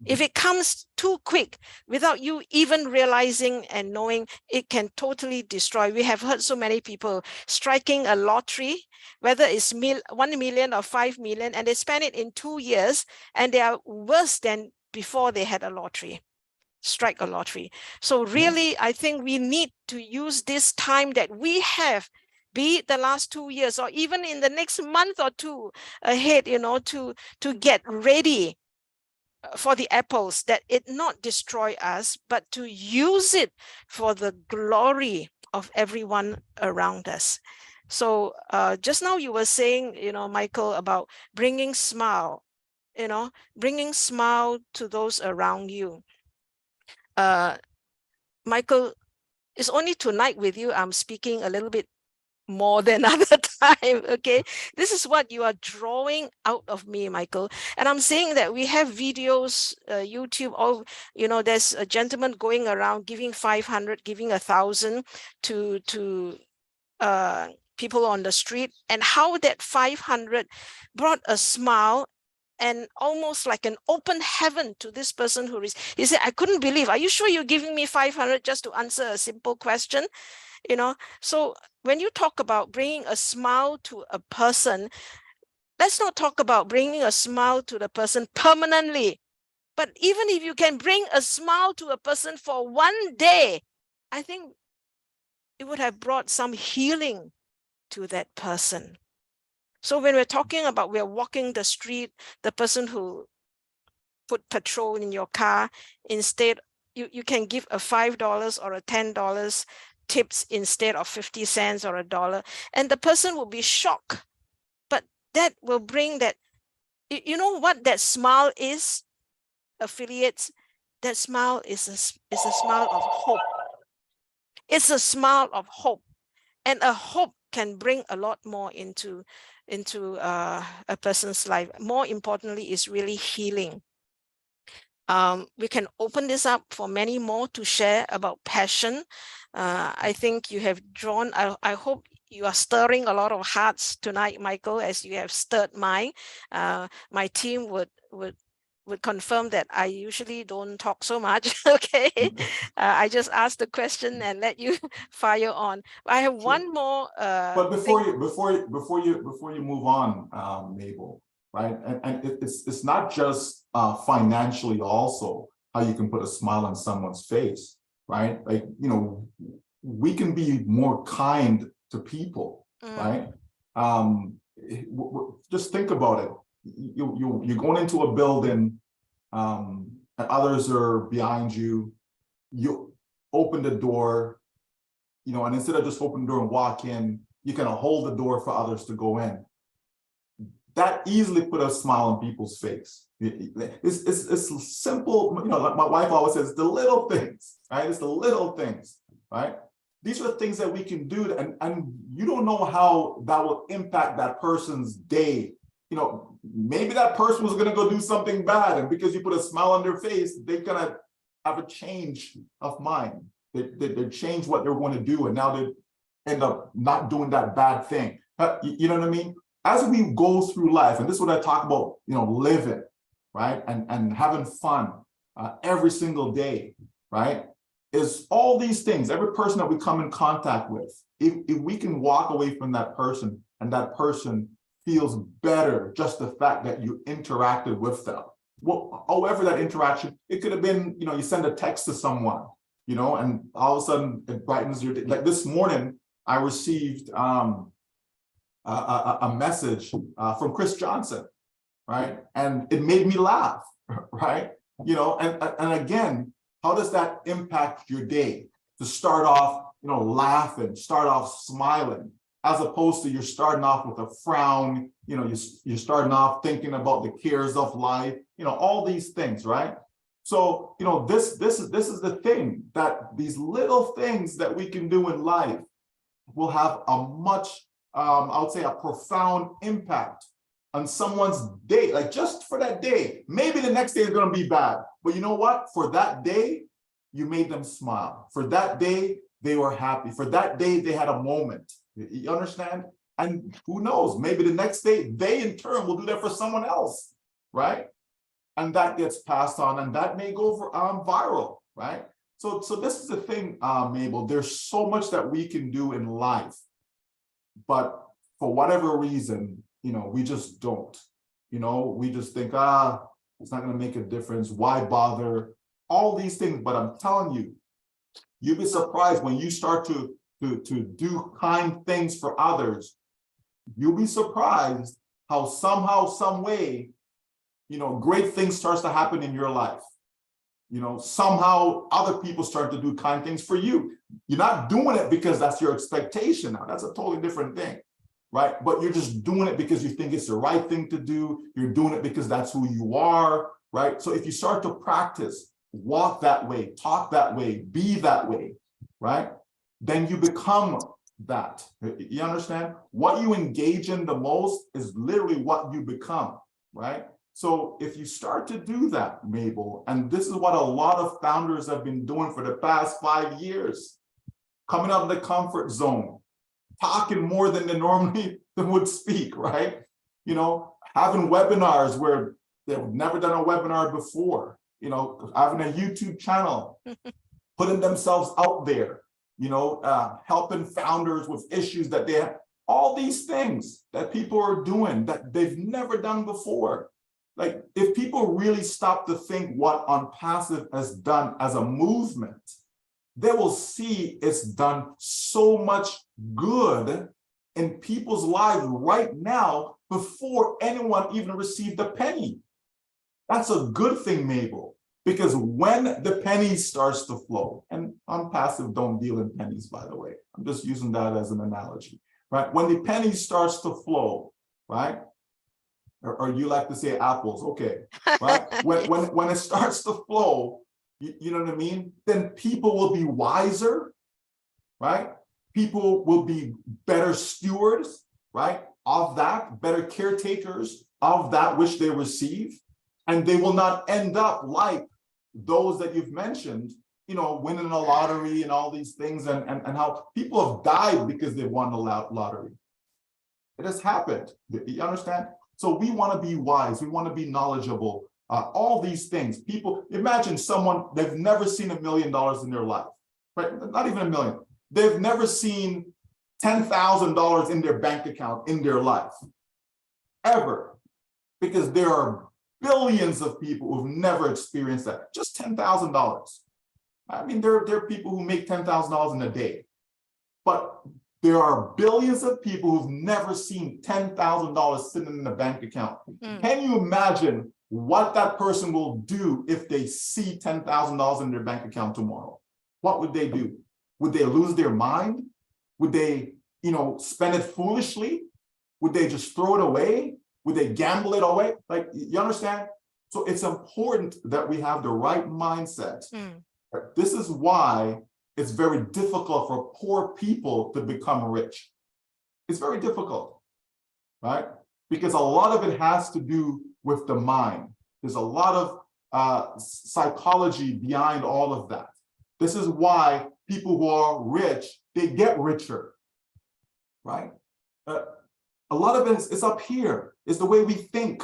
If it comes too quick without you even realizing and knowing, it can totally destroy. We have heard so many people striking a lottery, whether it's 1 million or 5 million, and they spend it in 2 years, and they are worse than before they had a lottery, strike a lottery. So really, I think we need to use this time that we have, be it the last 2 years or even in the next month or two ahead, to get ready for the apples, that it not destroy us, but to use it for the glory of everyone around us. So just now you were saying, Michael, about bringing smile, bringing smile to those around you. Michael, it's only tonight with you I'm speaking a little bit more than other time. Okay, this is what you are drawing out of me, Michael. And I'm saying that we have videos, YouTube, all, there's a gentleman going around giving 500, giving 1,000 to people on the street, and how that 500 brought a smile and almost like an open heaven to this person who is. He said, I couldn't believe, are you sure you're giving me 500 just to answer a simple question? So when you talk about bringing a smile to a person, let's not talk about bringing a smile to the person permanently, but even if you can bring a smile to a person for 1 day, I think it would have brought some healing to that person. So when we're talking about, we're walking the street, the person who put petrol in your car, instead you can give a $5 or a $10 tips instead of 50 cents or $1, and the person will be shocked. But that will bring that, you know what that smile is, affiliates? That smile is a smile of hope. It's a smile of hope, and a hope can bring a lot more into a person's life. More importantly, is really healing. We can open this up for many more to share about passion. I think you have drawn, I hope you are stirring a lot of hearts tonight, Michael, as you have stirred mine. My team would confirm that I usually don't talk so much. Okay, I just ask the question and let you fire on. I have one more. But before you move on, Mabel, right? And it's not just financially also how you can put a smile on someone's face, right? Like, we can be more kind to people, right? Just think about it. You're going into a building, and others are behind you. You open the door, and instead of just open the door and walk in, you kind of hold the door for others to go in. That easily put a smile on people's face. It's simple, like my wife always says, the little things, right? It's the little things, right? These are the things that we can do, and you don't know how that will impact that person's day. Maybe that person was gonna go do something bad, and because you put a smile on their face, they're gonna have a change of mind. They change what they're going to do, and now they end up not doing that bad thing. You know what I mean? As we go through life, and this is what I talk about, living, right? And having fun every single day, right? Is all these things, every person that we come in contact with, if we can walk away from that person and that person feels better, just the fact that you interacted with them. Well, however that interaction, it could have been, you send a text to someone, and all of a sudden it brightens your day. Like this morning, I received a message from Chris Johnson, right? And it made me laugh, right? You know, and again, how does that impact your day? To start off, you know, laughing, start off smiling, as opposed to you're starting off with a frown, you know, you're starting off thinking about the cares of life, you know, all these things, right? So, you know, this is the thing, that these little things that we can do in life will have a much, I would say, a profound impact on someone's day, like just for that day. Maybe the next day is going to be bad, but you know what? For that day, you made them smile. For that day, they were happy. For that day, they had a moment. You understand? And who knows? Maybe the next day, they in turn will do that for someone else, right? And that gets passed on, and that may go viral, right? So this is the thing, Mabel. There's so much that we can do in life, but for whatever reason, you know, we just don't. You know, we just think, it's not going to make a difference. Why bother? All these things. But I'm telling you, you'll be surprised when you start to do kind things for others. You'll be surprised how somehow, some way, you know, great things starts to happen in your life. You know, somehow other people start to do kind things for you. You're not doing it because that's your expectation now. That's a totally different thing, right? But you're just doing it because you think it's the right thing to do. You're doing it because that's who you are, right? So if you start to practice, walk that way, talk that way, be that way, right? Then you become that. You understand? What you engage in the most is literally what you become, right? So if you start to do that, Mabel, and this is what a lot of founders have been doing for the past 5 years, coming out of the comfort zone, talking more than they normally would speak, right? You know, having webinars where they've never done a webinar before, you know, having a YouTube channel, putting themselves out there, you know, helping founders with issues that they have, all these things that people are doing that they've never done before. Like, if people really stop to think what ONPASSIVE has done as a movement, they will see it's done so much good in people's lives right now before anyone even received a penny. That's a good thing, Mabel, because when the penny starts to flow, and ONPASSIVE don't deal in pennies, by the way, I'm just using that as an analogy, right? When the penny starts to flow, right? Or you like to say apples, okay, right? When it starts to flow, you know what I mean? Then people will be wiser, right? People will be better stewards, right? Of that, better caretakers of that which they receive. And they will not end up like those that you've mentioned, you know, winning a lottery and all these things, and how people have died because they won the lottery. It has happened. You understand? So we want to be wise. We want to be knowledgeable. All these things. People, imagine someone, they've never seen $1 million in their life, right? Not even $1 million. They've never seen $10,000 in their bank account in their life, ever, because there are billions of people who've never experienced that. Just $10,000. I mean, there are people who make $10,000 in a day, but there are billions of people who've never seen $10,000 sitting in the bank account. Can you imagine what that person will do if they see $10,000 in their bank account tomorrow? What would they do? Would they lose their mind? Would they, you know, spend it foolishly? Would they just throw it away? Would they gamble it away? Like, you understand? So it's important that we have the right mindset. This is why it's very difficult for poor people to become rich. It's very difficult, right? Because a lot of it has to do with the mind. There's a lot of psychology behind all of that. This is why people who are rich, they get richer, right? A lot of it is up here. It's the way we think,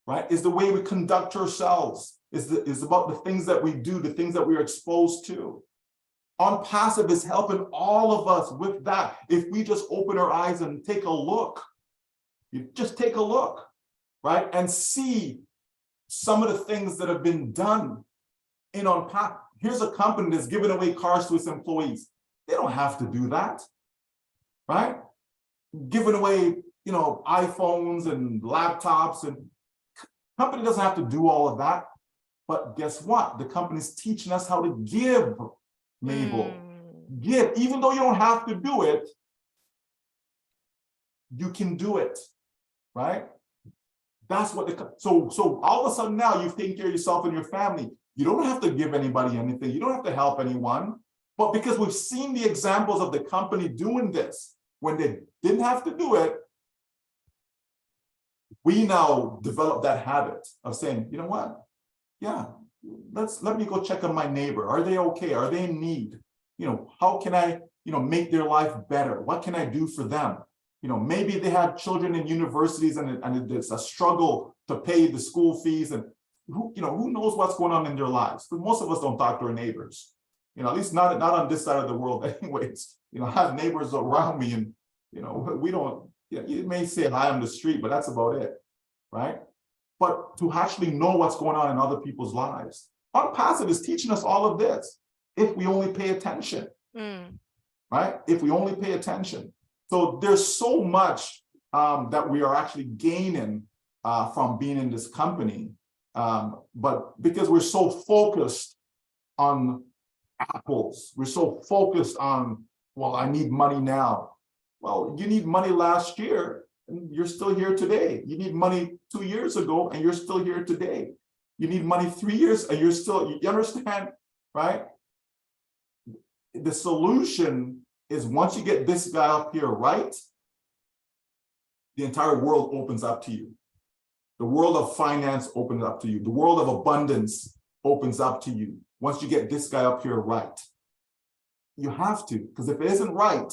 right? It's the way we conduct ourselves. It's about the things that we do, the things that we are exposed to. ONPASSIVE is helping all of us with that. If we just open our eyes and take a look, you just take a look, right? And see some of the things that have been done in ONPASSIVE. Here's a company that's giving away cars to its employees. They don't have to do that, right? Giving away, you know, iPhones and laptops, and Company doesn't have to do all of that, but guess what? The company's teaching us how to give, Mabel. Give, even though you don't have to do it, you can do it, right? That's what so all of a sudden now you've taken care of yourself and your family. You don't have to give anybody anything. You don't have to help anyone. But because we've seen the examples of the company doing this, when they didn't have to do it, we now develop that habit of saying, you know what? Yeah, let me go check on my neighbor. Are they okay? Are they in need? You know, how can I, make their life better? What can I do for them? Maybe they have children in universities and it's a struggle to pay the school fees, and who knows what's going on in their lives. But most of us don't talk to our neighbors. At least not on this side of the world anyways. I have neighbors around me and, we don't, you may say hi on the street, but that's about it, right? But to actually know what's going on in other people's lives. ONPASSIVE is teaching us all of this if we only pay attention, right? If we only pay attention. So there's so much that we are actually gaining from being in this company. But because we're so focused on apples, we're so focused on, well, I need money now. Well, you need money last year and you're still here today. You need money 2 years ago and you're still here today. You need money 3 years and you're still, you understand, right? The solution is once you get this guy up here right, the entire world opens up to you. The world of finance opens up to you. The world of abundance opens up to you. Once you get this guy up here right, you have to, because if it isn't right,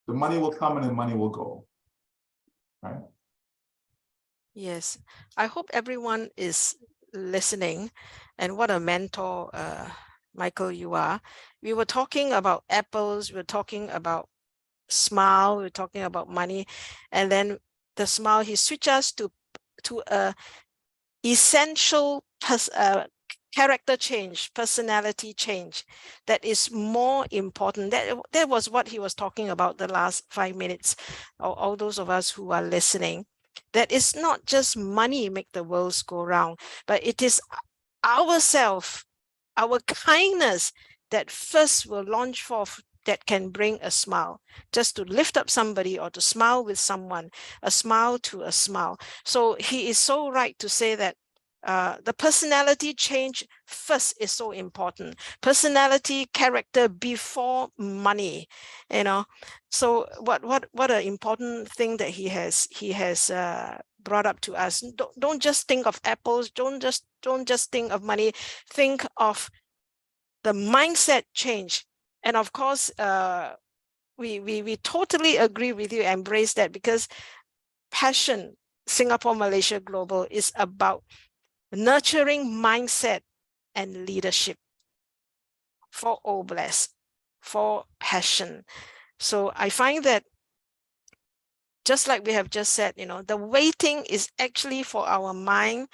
the money will come and the money will go, right? Yes, I hope everyone is listening, and what a mentor, Michael, you are. We were talking about apples, we were talking about smile, we were talking about money, and then the smile, he switched us to a essential character change, personality change that is more important. That was what he was talking about the last 5 minutes, or all those of us who are listening. That is not just money make the world go round, but it is ourselves, our kindness that first will launch forth, that can bring a smile, just to lift up somebody or to smile with someone, a smile to a smile. So he is so right to say that the personality change first is so important. Personality, character before money, So what an important thing that he has brought up to us. Don't just think of apples. Don't just think of money. Think of the mindset change. And of course, we totally agree with you. Embrace that, because passion, Singapore, Malaysia, Global is about nurturing mindset and leadership for OBLES, for passion. So I find that, just like we have just said, the waiting is actually for our mind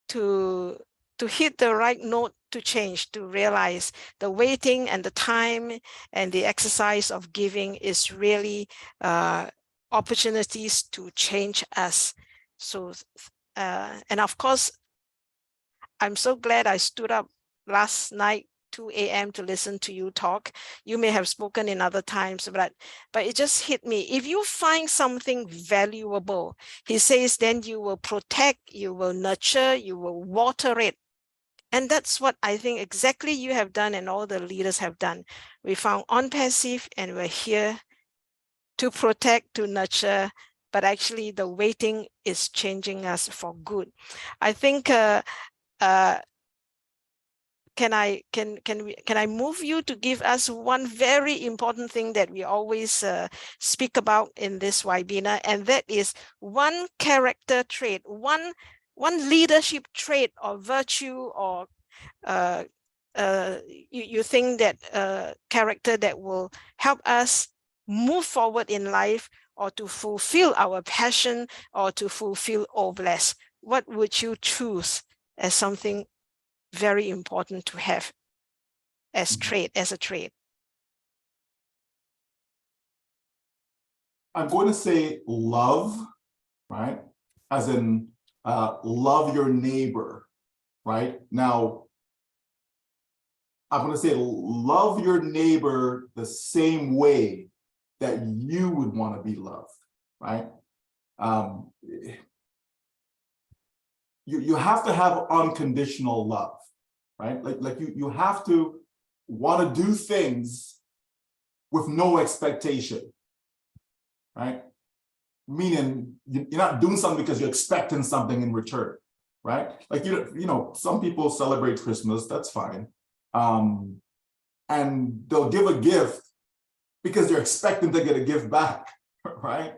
to hit the right note, to change, to realize the waiting and the time and the exercise of giving is really opportunities to change us. So, and of course, I'm so glad I stood up last night, 2 a.m. to listen to you talk. You may have spoken in other times, but it just hit me. If you find something valuable, he says, then you will protect, you will nurture, you will water it. And that's what I think exactly you have done and all the leaders have done. We found ONPASSIVE and we're here to protect, to nurture, but actually the waiting is changing us for good. I think can I move you to give us one very important thing that we always speak about in this webinar, and that is one character trait, one leadership trait or virtue, or you think that character that will help us move forward in life, or to fulfill our passion, or to fulfill OBLES. What would you choose as something very important to have as a trait? I'm going to say love, right? As in love your neighbor, right? Now, I'm going to say love your neighbor the same way that you would want to be loved, right? You have to have unconditional love, right? Like you have to want to do things with no expectation, right? Meaning you're not doing something because you're expecting something in return, right? Like, you know, some people celebrate Christmas, that's fine. And they'll give a gift because they're expecting to get a gift back, right?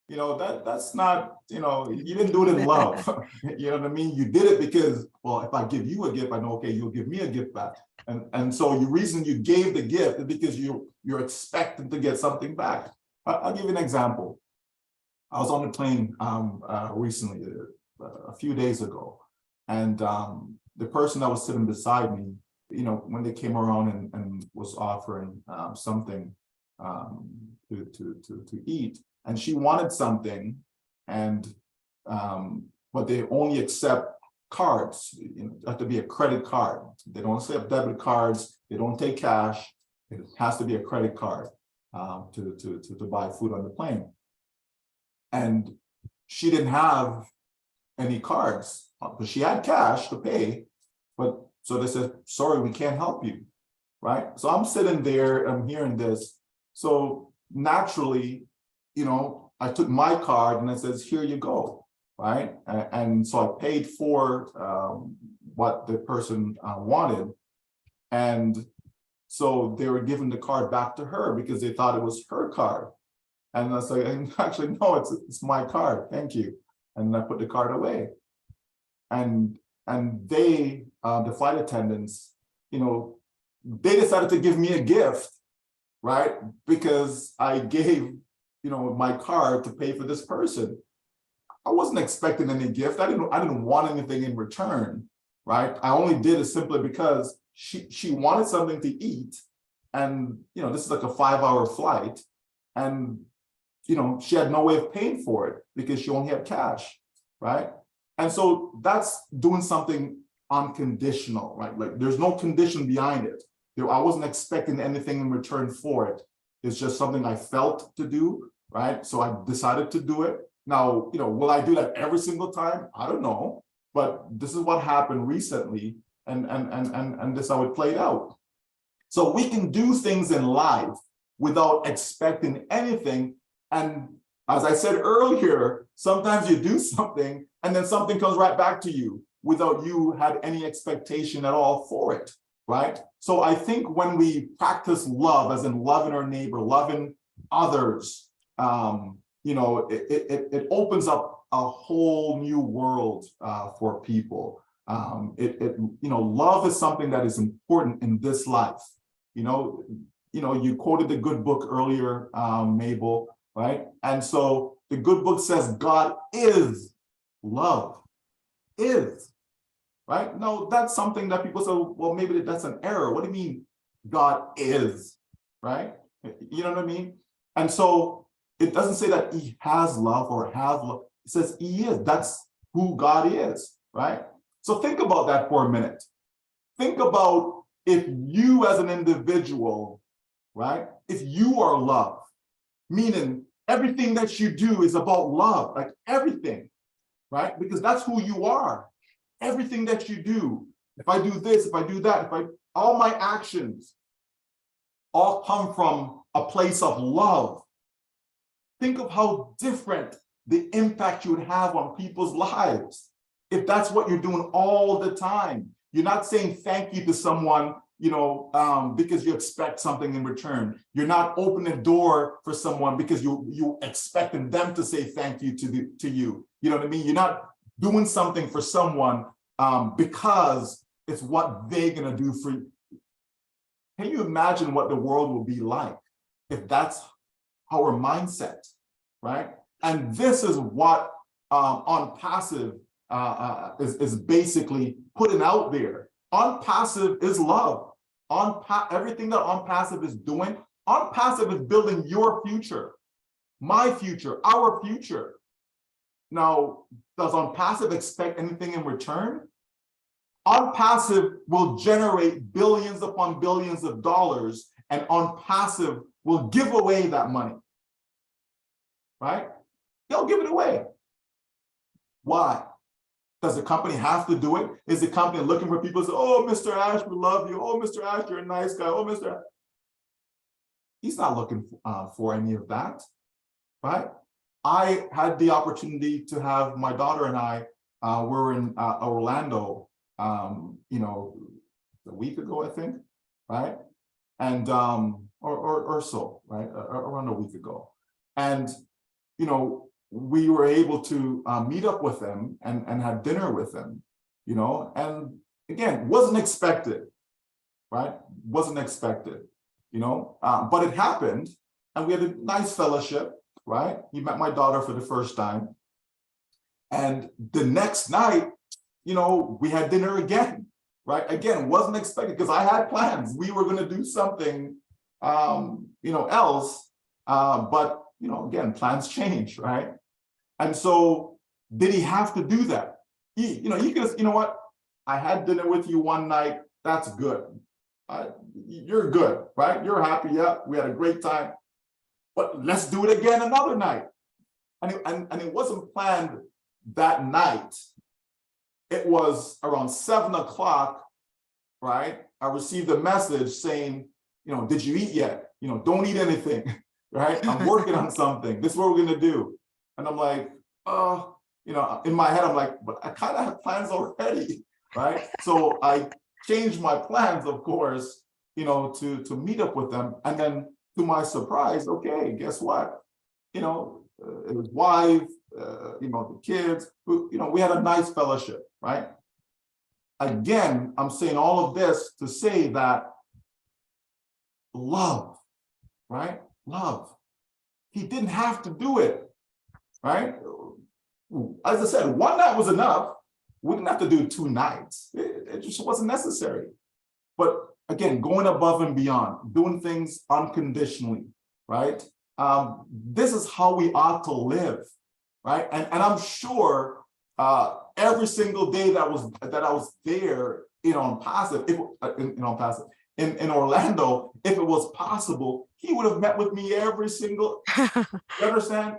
You know, that's not, you know, you didn't do it in love. You know what I mean? You did it because, well, if I give you a gift, I know, okay, you'll give me a gift back. And so the reason you gave the gift is because you're expecting to get something back. I'll give you an example. I was on the plane recently, a few days ago, and the person that was sitting beside me, you know, when they came around and was offering something to eat, and she wanted something, and but they only accept cards. You know, it has to be a credit card. They don't accept debit cards. They don't take cash. It has to be a credit card to buy food on the plane. And she didn't have any cards, but she had cash to pay. But so they said, sorry, we can't help you, right? So I'm sitting there, I'm hearing this. So naturally, you know, I took my card and it says, here you go, right? And so I paid for what the person wanted. And so they were giving the card back to her because they thought it was her card. And I was like, actually, no, it's my card, thank you. And I put the card away. And they, the flight attendants, you know, they decided to give me a gift, right? Because I gave, you know, my card to pay for this person. I wasn't expecting any gift. I didn't want anything in return, right? I only did it simply because she wanted something to eat. And, you know, this is like a 5-hour flight. And, you know, she had no way of paying for it because she only had cash, right? And so that's doing something unconditional, right? Like there's no condition behind it. I wasn't expecting anything in return for it. It's just something I felt to do, right? So I decided to do it. Now, you know, will I do that every single time? I don't know, but this is what happened recently, and this is how it played out. So we can do things in life without expecting anything. And as I said earlier, sometimes you do something and then something comes right back to you without you had any expectation at all for it, right? So I think when we practice love, as in loving our neighbor, loving others, you know, it opens up a whole new world for people. You know, love is something that is important in this life. You know, you quoted the good book earlier, Mabel, right? And so the good book says God is love, is, right? No, that's something that people say, well, maybe that's an error. What do you mean God is, right? You know what I mean? And so it doesn't say that he has love or have love. It says he is. That's who God is, right? So think about that for a minute. Think about if you as an individual, right? If you are love, meaning everything that you do is about love, like everything, right? Because that's who you are. Everything that you do, if I do this, if I do that, all my actions all come from a place of love. Think of how different the impact you would have on people's lives if that's what you're doing all the time. You're not saying thank you to someone, you know, because you expect something in return. You're not opening a door for someone because you expecting them to say thank you to you. You know what I mean? You're not doing something for someone because it's what they're gonna do for you. Can you imagine what the world will be like if that's our mindset, right? And this is what ONPASSIVE is basically putting out there. ONPASSIVE is love. Everything that ONPASSIVE is doing, ONPASSIVE is building your future, my future, our future. Now, does ONPASSIVE expect anything in return? ONPASSIVE will generate billions upon billions of dollars, and ONPASSIVE will give away that money, right? They'll give it away. Why? Does the company have to do it? Is the company looking for people to say, oh, Mr. Ash, we love you. Oh, Mr. Ash, you're a nice guy. Oh, Mr. Ash. He's not looking for any of that, right? I had the opportunity to have my daughter and I, were in Orlando, you know, a week ago, I think, right? And, or so, right? Around a week ago. And, you know, we were able to meet up with them and have dinner with them, you know, and again, wasn't expected, right? Wasn't expected, you know, but it happened, and we had a nice fellowship, right? He met my daughter for the first time. And the next night, you know, we had dinner again, right? Again, wasn't expected because I had plans. We were going to do something, you know, else, but, you know, again, plans change, right? And so did he have to do that? You know, you could, you know what? I had dinner with you one night. That's good. You're good, right? You're happy. Yeah, we had a great time. But let's do it again another night. And it wasn't planned that night. It was around 7 o'clock, right? I received a message saying, you know, did you eat yet? You know, don't eat anything, right? I'm working on something. This is what we're going to do. And I'm like, oh, you know, in my head, I'm like, but I kind of have plans already, right? So I changed my plans, of course, you know, to meet up with them. And then to my surprise, okay, guess what? You know, his wife, you know, the kids, you know, we had a nice fellowship, right? Again, I'm saying all of this to say that love, right? Love. He didn't have to do it. Right? As I said, one night was enough. We didn't have to do 2 nights. It just wasn't necessary. But again, going above and beyond, doing things unconditionally, right? This is how we ought to live, right? And I'm sure every single day that I was there in ONPASSIVE, in Orlando, if it was possible, he would have met with me every single. You understand?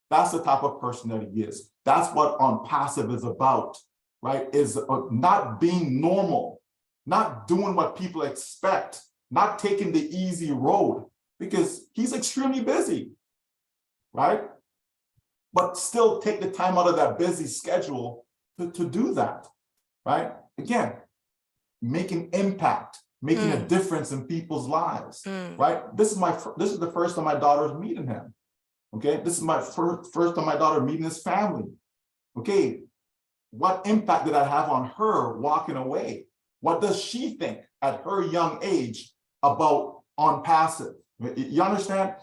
That's the type of person that he is. That's what ONPASSIVE is about, right? Is not being normal, not doing what people expect, not taking the easy road, because he's extremely busy, right? But still take the time out of that busy schedule to do that, right? Again, making impact, making a difference in people's lives, right? This is the first time my daughter's meeting him. Okay, this is my first time my daughter meeting his family. Okay, what impact did I have on her walking away? What does she think at her young age about ONPASSIVE? You understand?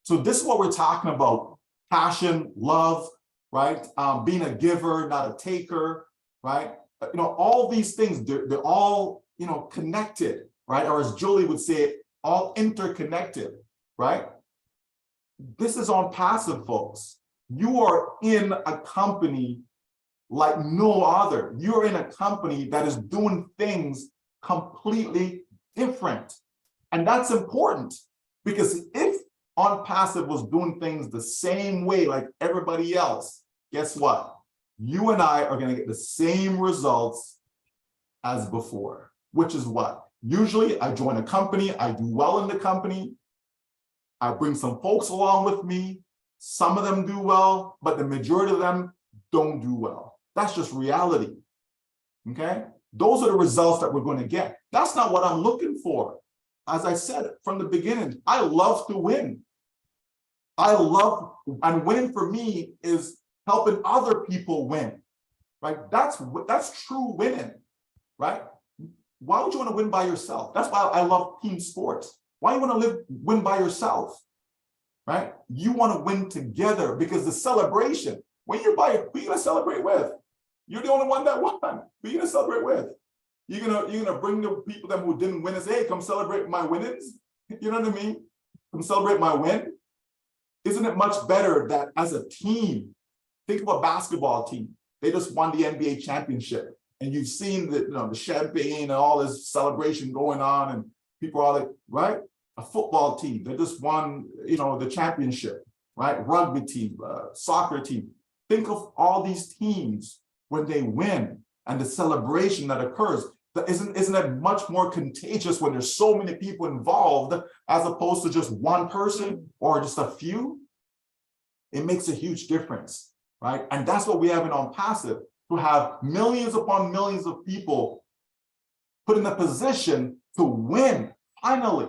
So this is what we're talking about: passion, love, right? Being a giver, not a taker, right? You know, all these things, they're all, you know, connected, right? Or as Julie would say, all interconnected, right? This is ONPASSIVE, folks. You are in a company like no other. You're in a company that is doing things completely different. And that's important, because if ONPASSIVE was doing things the same way like everybody else, guess what? You and I are going to get the same results as before, which is what? Usually I join a company, I do well in the company, I bring some folks along with me. Some of them do well, but the majority of them don't do well. That's just reality, okay? Those are the results that we're going to get. That's not what I'm looking for. As I said from the beginning, I love to win. And winning for me is helping other people win, right? That's true winning, right? Why would you want to win by yourself? That's why I love team sports. Why do you want to win by yourself, right? You want to win together, because the celebration, when you're who are you going to celebrate with? You're the only one that won. Who are you going to celebrate with? You're gonna bring the people that who didn't win and say, hey, come celebrate my winnings. You know what I mean? Come celebrate my win. Isn't it much better that as a team, think of a basketball team. they just won the NBA championship. And you've seen the, the champagne and all this celebration going on, and people are like, right? A football team, they just won, the championship, right? Rugby team, soccer team. Think of all these teams when they win and the celebration that occurs. Isn't that much more contagious when there's so many people involved as opposed to just one person or just a few? It makes a huge difference, right? And that's what we have in ONPASSIVE, to have millions upon millions of people put in a position to win finally.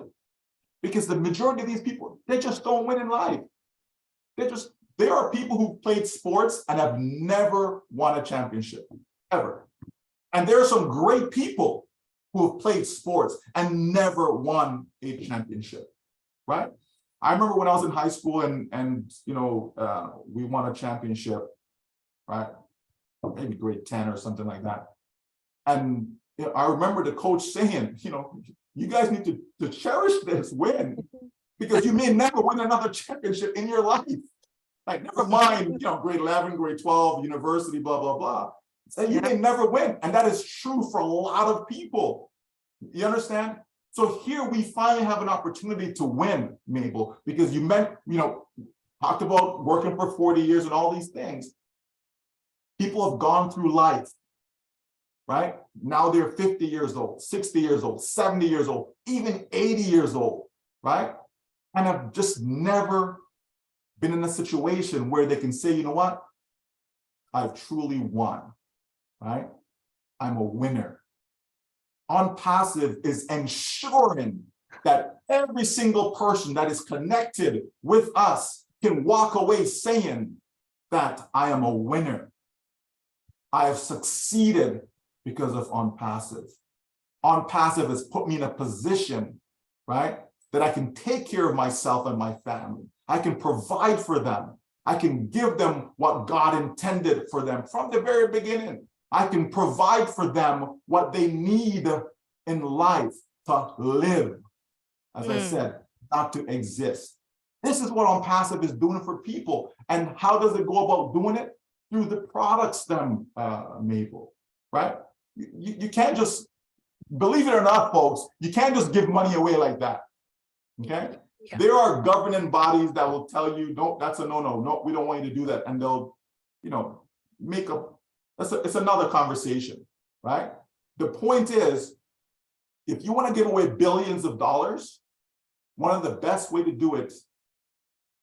Because the majority of these people, they just don't win in life. There are people who played sports and have never won a championship, ever. And there are some great people who have played sports and never won a championship, right? I remember when I was in high school and we won a championship, right? Maybe grade 10 or something like that. And I remember the coach saying, you guys need to cherish this win, because you may never win another championship in your life. Like, never mind, grade 11, grade 12, university, blah, blah, blah. So you may never win. And that is true for a lot of people. You understand? So here we finally have an opportunity to win, Mabel, because you talked about working for 40 years and all these things. People have gone through life, right? Now they're 50 years old, 60 years old, 70 years old, even 80 years old, right? And have just never been in a situation where they can say, you know what? I've truly won, right? I'm a winner. ONPASSIVE is ensuring that every single person that is connected with us can walk away saying that I am a winner. I have succeeded because of ONPASSIVE. ONPASSIVE has put me in a position, right, that I can take care of myself and my family. I can provide for them. I can give them what God intended for them from the very beginning. I can provide for them what they need in life to live. As I said, not to exist. This is what ONPASSIVE is doing for people. And how does it go about doing it? Through the products, Mabel, right? You can't just, believe it or not, folks, you can't just give money away like that, okay? Yeah. There are governing bodies that will tell you, no, that's a no-no, no, we don't want you to do that. And they'll, make up, it's another conversation, right? The point is, if you want to give away billions of dollars, one of the best way to do it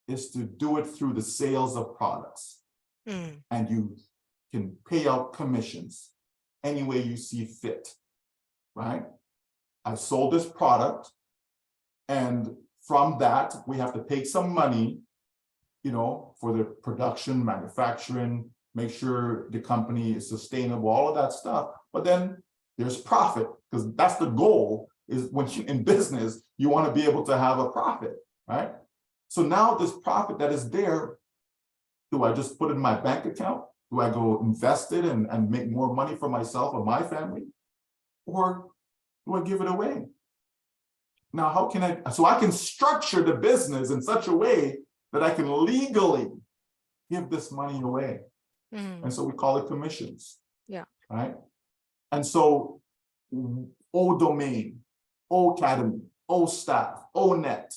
is to do it through the sales of products. And you can pay out commissions any way you see fit, right? I sold this product, and from that, we have to take some money, for the production, manufacturing, make sure the company is sustainable, all of that stuff. But then there's profit, because that's the goal, is when you're in business, you want to be able to have a profit, right? So now this profit that is there, do I just put it in my bank account? Do I go invest it and make more money for myself or my family? Or do I give it away? Now, how can I can structure the business in such a way that I can legally give this money away. And so we call it commissions. Yeah. Right. And so O Domain, O Academy, O Staff, O Net,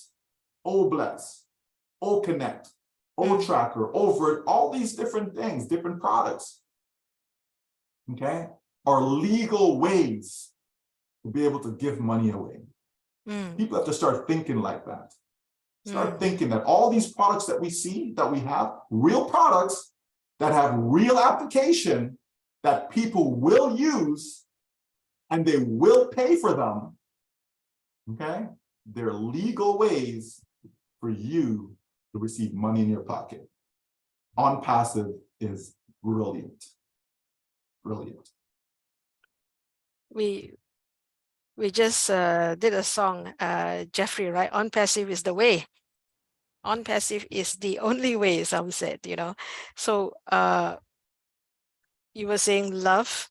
O Bless, O Connect, O Tracker, Overt, all these different things, different products, okay, are legal ways to be able to give money away. People have to start thinking like that. Start thinking that all these products that we see, that we have, real products that have real application that people will use and they will pay for them, okay? They're legal ways for you to receive money in your pocket. ONPASSIVE is brilliant. Brilliant. We just did a song, Jeffrey, right? ONPASSIVE is the way. ONPASSIVE is the only way, some said, So you were saying love.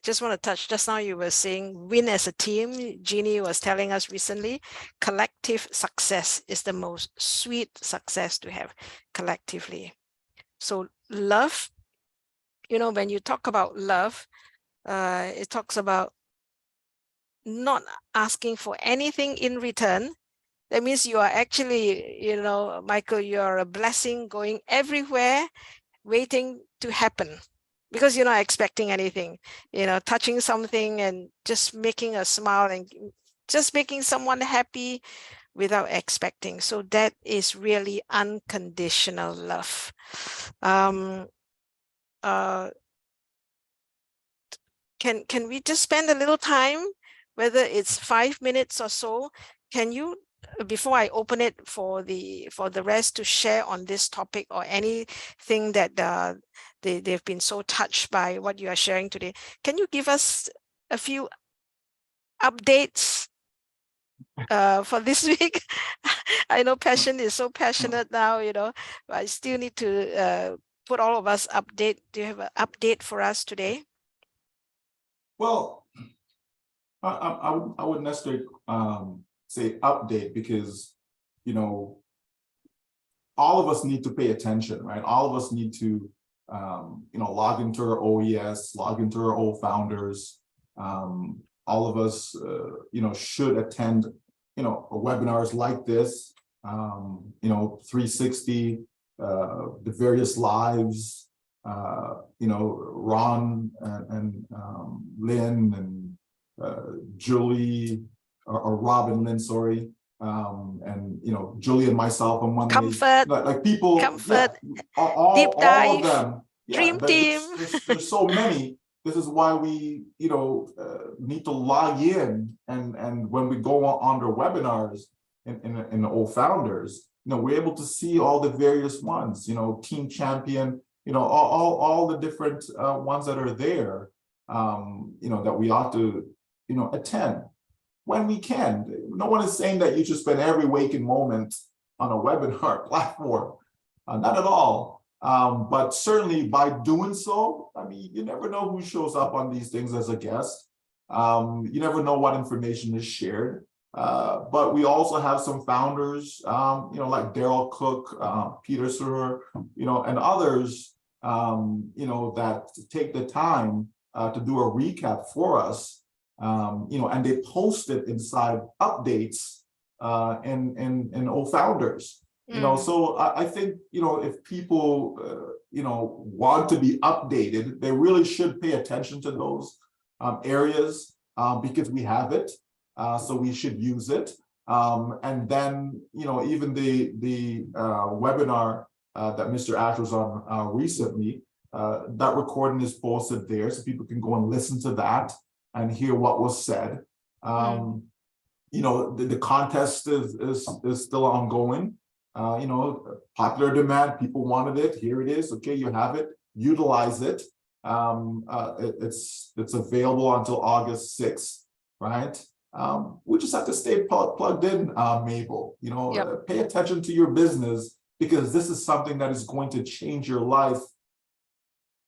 Just want to touch, just now you were saying win as a team. Jeannie was telling us recently, collective success is the most sweet success to have collectively. So love when you talk about love, it talks about not asking for anything in return. That means you are actually, Michael, you are a blessing going everywhere, waiting to happen, because you're not expecting anything, touching something and just making a smile and just making someone happy without expecting. So that is really unconditional love. Can we just spend a little time, whether it's 5 minutes or so? Can you, before I open it for the rest to share on this topic or anything that they've been so touched by what you are sharing today, can you give us a few updates for this week? I know Passion is so passionate now, but I still need to put all of us update. Do you have an update for us today? Well, I wouldn't necessarily say update, because all of us need to pay attention, right? All of us need to log into our OES, log into our old founders. All of us should attend webinars like this, 360, the various lives, Ron and Lynn and Julie, or Robin Lynn, sorry, and Julie and myself on Monday. Comfort, like people, Comfort, all, Deep Dive, all of them. Dream Team. There's so many. This is why we need to log in, and when we go on their webinars in the old founders, we're able to see all the various ones, Team Champion, all the different ones that are there, that we ought to attend when we can. No one is saying that you should spend every waking moment on a webinar platform, not at all. But certainly by doing so, I mean, you never know who shows up on these things as a guest. You never know what information is shared. But we also have some founders, like Daryl Cook, Peter Suhr, and others, that take the time to do a recap for us, and they post it inside updates in old founders. So I think, if people, want to be updated, they really should pay attention to those areas, because we have it. So we should use it. And then, even the webinar that Mr. Ash was on recently, that recording is posted there, so people can go and listen to that and hear what was said. The contest is still ongoing. Popular demand, people wanted it, here it is, okay, you have it, utilize it. It's available until August 6th, right? We just have to stay plugged in, Mabel, pay attention to your business, because this is something that is going to change your life,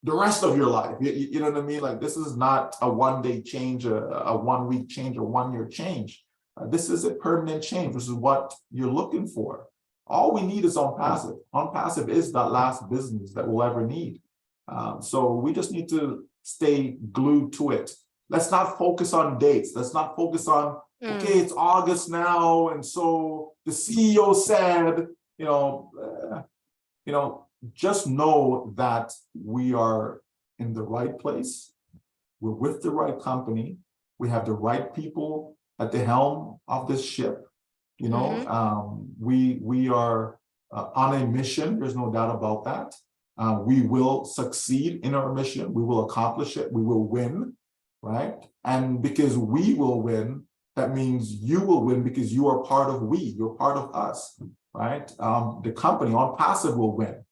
the rest of your life. You know what I mean? Like, this is not a one-day change, a one-week change, or one-year change. This is a permanent change. This is what you're looking for. All we need is ONPASSIVE. ONPASSIVE is that last business that we'll ever need. So we just need to stay glued to it. Let's not focus on dates. Let's not focus on, okay, it's August now, and so the CEO said, just know that we are in the right place. We're with the right company. We have the right people at the helm of this ship. We are on a mission. There's no doubt about that. We will succeed in our mission. We will accomplish it. We will win, right? And because we will win, that means you will win, because you are part of we. You're part of us, right? The company, ONPASSIVE, will win.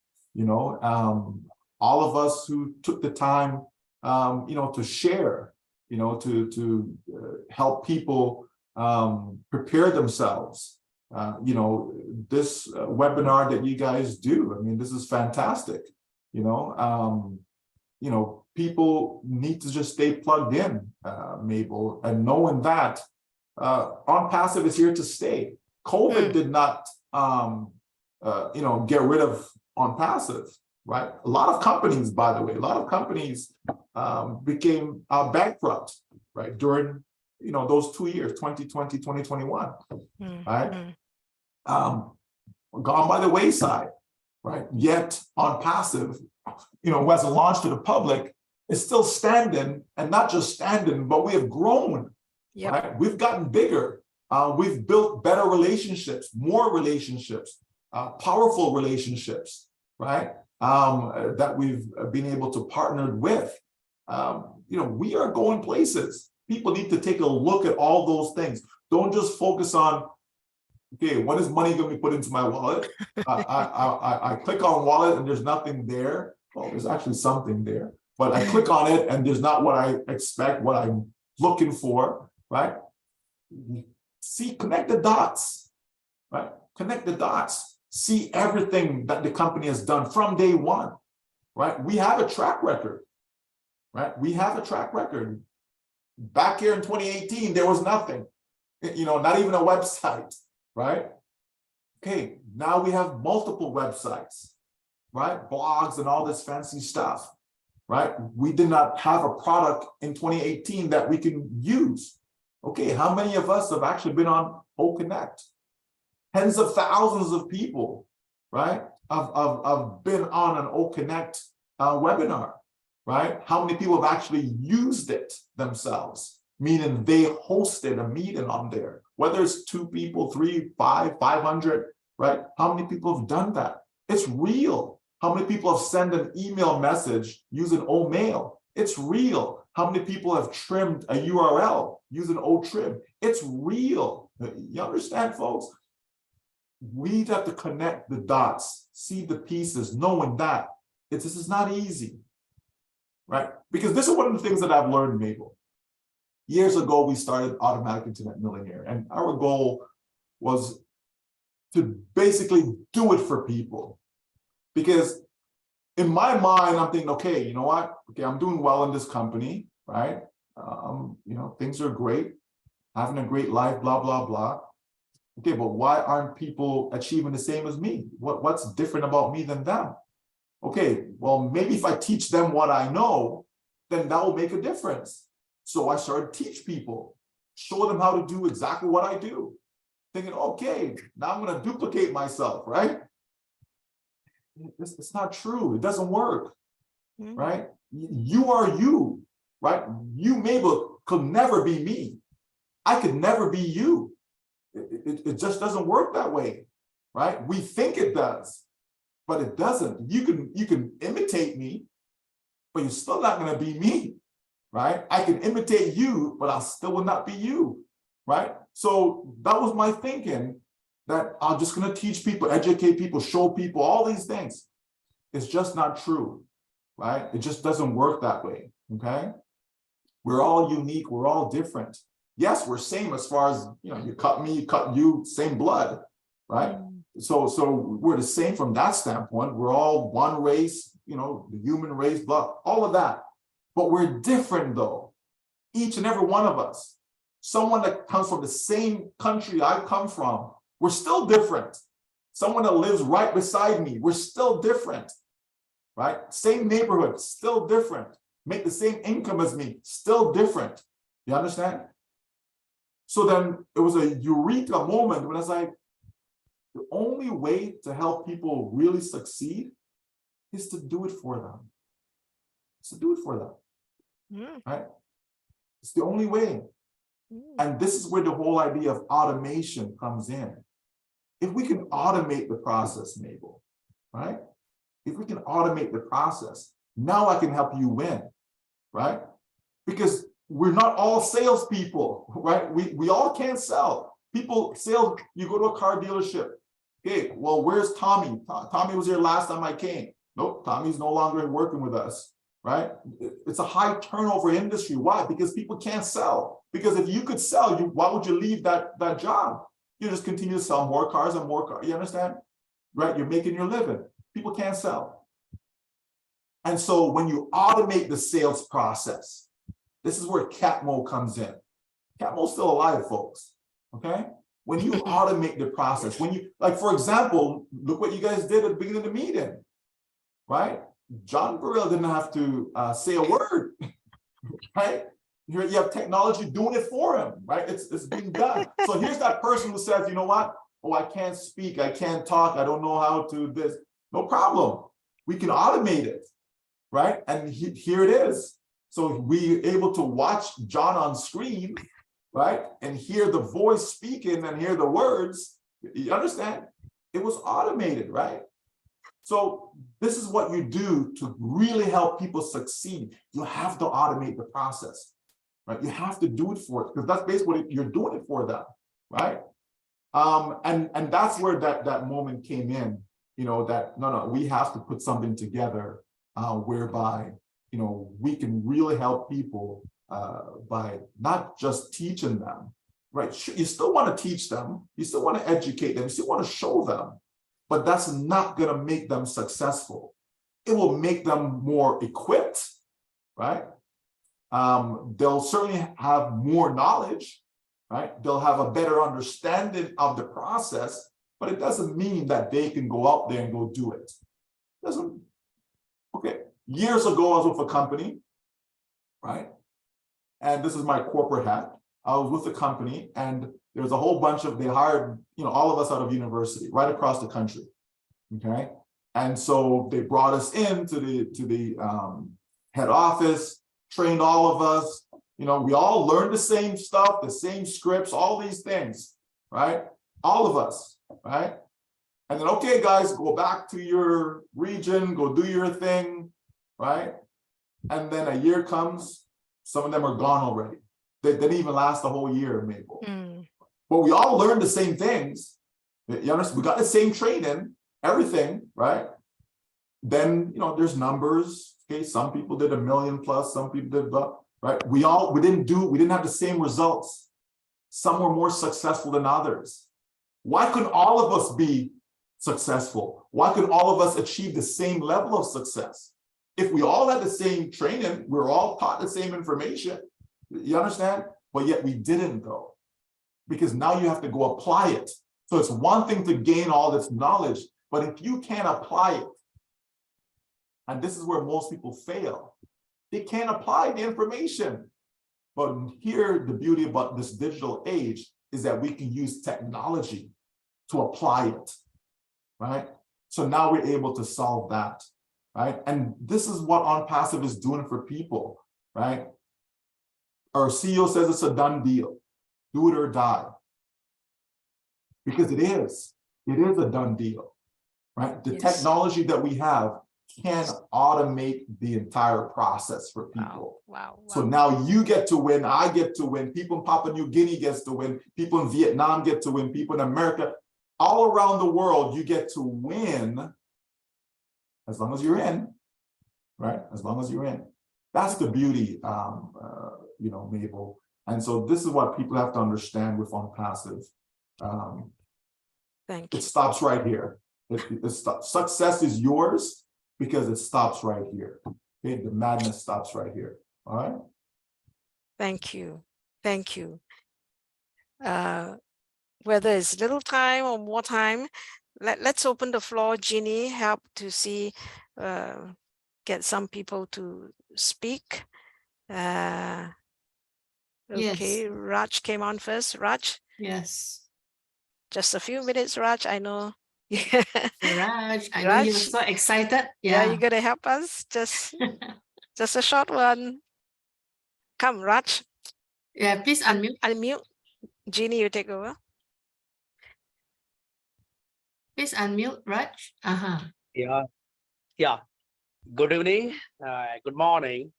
All of us who took the time, to share, to help people prepare themselves. This webinar that you guys do, I mean, this is fantastic. People need to just stay plugged in, Mabel, and knowing that ONPASSIVE is here to stay. COVID did not, get rid of ONPASSIVE. right? A lot of companies, by the way, a lot of companies became bankrupt, right? During, those 2 years, 2020, 2021, right? Gone by the wayside, right? Yet ONPASSIVE, who hasn't launched to the public, is still standing, and not just standing, but we have grown, right? We've gotten bigger. We've built better relationships, more relationships, powerful relationships, right? That we've been able to partner with. We are going places. People need to take a look at all those things. Don't just focus on, okay, when is money going to be put into my wallet? I click on wallet and there's nothing there. Well, there's actually something there, but I click on it and there's not what I expect, what I'm looking for, right? See, connect the dots, right? Connect the dots. See everything that the company has done from day one, right? We have a track record, right? We have a track record. Back here in 2018, there was nothing, not even a website, right? Okay, now we have multiple websites, right? Blogs and all this fancy stuff, right? We did not have a product in 2018 that we can use. Okay, how many of us have actually been on OConnect? Tens of thousands of people, right? Have been on an OConnect webinar, right? How many people have actually used it themselves? Meaning they hosted a meeting on there, whether it's 2 people, 3, 5, 500, right? How many people have done that? It's real. How many people have sent an email message using OMail? It's real. How many people have trimmed a URL using OTrim? It's real. You understand, folks? We have to connect the dots, see the pieces, knowing that this is not easy, right? Because this is one of the things that I've learned, Mabel. Years ago, we started Automatic Internet Millionaire, and our goal was to basically do it for people. Because in my mind, I'm thinking, okay, you know what? Okay, I'm doing well in this company, right? Things are great, having a great life, blah, blah, blah. Okay, but why aren't people achieving the same as me? What's different about me than them? Okay, well, maybe if I teach them what I know, then that will make a difference. So I started to teach people, show them how to do exactly what I do. Thinking, okay, now I'm going to duplicate myself, right? It's not true. It doesn't work, right? You are you, right? You, Mabel, could never be me. I could never be you. It just doesn't work that way, right? We think it does, but it doesn't. You can imitate me, but you're still not going to be me, right? I can imitate you, but I still will not be you, right? So that was my thinking, that I'm just going to teach people, educate people, show people all these things. It's just not true, right? It just doesn't work that way, okay? We're all unique. We're all different. Yes, we're same as far as, you cut me, cut you, same blood, right? So we're the same from that standpoint. We're all one race, the human race, blood, all of that. But we're different though, each and every one of us. Someone that comes from the same country I come from, we're still different. Someone that lives right beside me, we're still different, right? Same neighborhood, still different. Make the same income as me, still different. You understand? So then it was a eureka moment when I was like, the only way to help people really succeed is to do it for them. It's to do it for them, right? It's the only way. And this is where the whole idea of automation comes in. If we can automate the process, Mabel, right? If we can automate the process, now I can help you win, right? Because we're not all salespeople, right? We all can't sell. People sell, you go to a car dealership. Okay, well, where's Tommy? Tommy was here last time I came. Nope, Tommy's no longer working with us, right? It's a high turnover industry. Why? Because people can't sell. Because if you could sell, why would you leave that job? You just continue to sell more cars and more cars. You understand? Right? You're making your living. People can't sell. And so when you automate the sales process, this is where Catmo comes in. Catmo's still alive, folks. Okay? When you automate the process, when you, like, for example, look what you guys did at the beginning of the meeting, right? John Burrell didn't have to say a word, right? Here you have technology doing it for him, right? It's being done. So here's that person who says, you know what? Oh, I can't speak, I can't talk, I don't know how to this. No problem. We can automate it, right? And here it is. So we're able to watch John on screen, right? And hear the voice speaking and hear the words. You understand? It was automated, right? So this is what you do to really help people succeed. You have to automate the process, right? You have to do it for it because that's basically what you're doing it for them, right? And that's where that moment came in, you know, that no, we have to put something together whereby, you know, we can really help people by not just teaching them, right? You still want to teach them, you still want to educate them, you still want to show them, but that's not going to make them successful. It will make them more equipped, right? They'll certainly have more knowledge, right? They'll have a better understanding of the process, but it doesn't mean that they can go out there and go do it. Doesn't. Okay. Years ago, I was with a company, right? And this is my corporate hat. I was with a company, and there's a whole bunch of, they hired, you know, all of us out of university right across the country. Okay. And so they brought us into the head office, trained all of us. You know, we all learned the same stuff, the same scripts, all these things, right? All of us, right? And then, okay, guys, go back to your region, go do your thing, right? And then a year comes, some of them are gone already. They didn't even last the whole year, Mabel. But we all learned the same things. You understand? We got the same training, everything, right? Then, you know, there's numbers. Okay, some people did 1 million plus, some people did, right? We didn't have the same results. Some were more successful than others. Why couldn't all of us be successful? Why couldn't all of us achieve the same level of success? If we all had the same training, we were all taught the same information. You understand? But yet we didn't, though, because now you have to go apply it. So it's one thing to gain all this knowledge, but if you can't apply it, and this is where most people fail, they can't apply the information. But here, the beauty about this digital age is that we can use technology to apply it, right? So now we're able to solve that, right? And this is what ONPASSIVE is doing for people, right? Our CEO says it's a done deal, do it or die. Because it is a done deal, right? The technology that we have can automate the entire process for people. Wow. So now you get to win, I get to win, people in Papua New Guinea gets to win, people in Vietnam get to win, people in America, all around the world, you get to win as long as you're in, right? As long as you're in. That's the beauty, you know, Mabel. And so this is what people have to understand with ONPASSIVE. Thank you. It stops right here. Success is yours because it stops right here. Okay? The madness stops right here. All right. Thank you. Thank you. Whether it's little time or more time, let's open the floor. Jeannie, help to see, get some people to speak. Okay, Yes. Raj came on first. Raj? Yes. Just a few minutes, Raj, I know. Raj, I know you're so excited. Yeah, you're gonna help us. Just a short one. Come, Raj. Yeah, please unmute. Unmute. Jeannie, you take over. Please unmute, Raj. Yeah. Good evening. Good morning.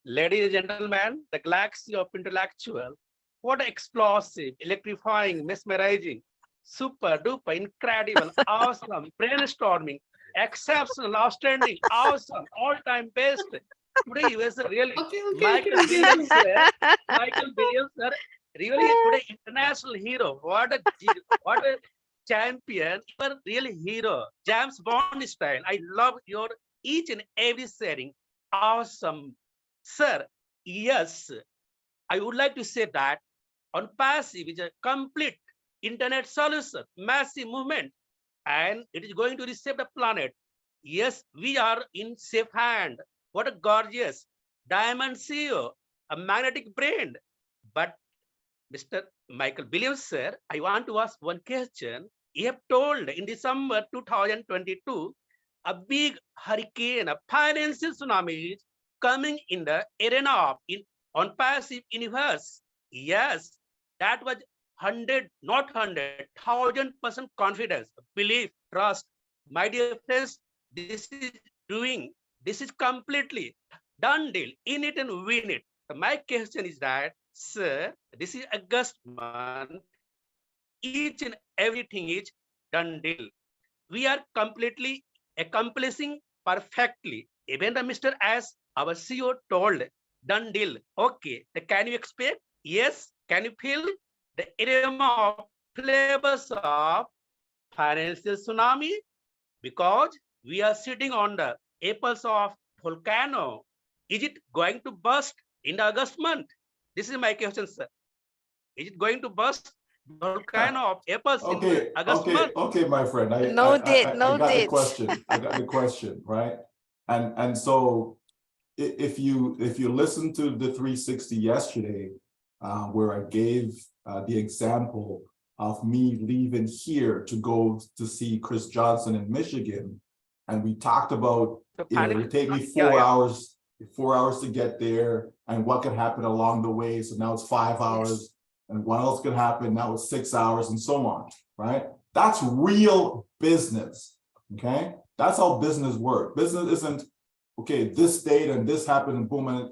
Ladies and gentlemen, the galaxy of intellectual. What explosive, electrifying, mesmerizing, super duper, incredible, awesome, brainstorming, exceptional, outstanding, awesome, all-time best. Today was really Michael Williams, sir. Michael Williams, sir. Really today international hero. What a champion. You are really hero. James Bond style. I love your each and every sharing. Awesome. Sir, yes, I would like to say that ONPASSIVE is a complete internet solution, massive movement, and it is going to reshape the planet. Yes, we are in safe hand. What a gorgeous diamond CEO, a magnetic brain. But Mr. Michael Williams, sir, I want to ask one question. You have told in December 2022, a big hurricane, a financial tsunami is coming in the arena of on passive universe. Yes, that was 100, not 100, 1000% confidence, belief, trust. My dear friends, this is completely done deal. In it and win it. So my question is that, sir, this is August month. Each and everything is done deal. We are completely accomplishing perfectly. Even the Mr. as our CEO told, done deal. Okay, can you expect? Yes. Can you feel the aroma of flavors of financial tsunami? Because we are sitting on the apples of volcano. Is it going to burst in the August month? This is my question, sir. Is it going to burst volcano of apples in the August month? Okay, my friend. I got the question. I got the question, right? And so if you listen to the 360 yesterday, where I gave the example of me leaving here to go to see Chris Johnson in Michigan, and we talked about it would take me 4 hours, 4 hours to get there, and what could happen along the way. So now it's 5 hours, and what else could happen? Now it's 6 hours, and so on. Right? That's real business. Okay, that's how business works. Business isn't okay. This date and this happened, and boom, and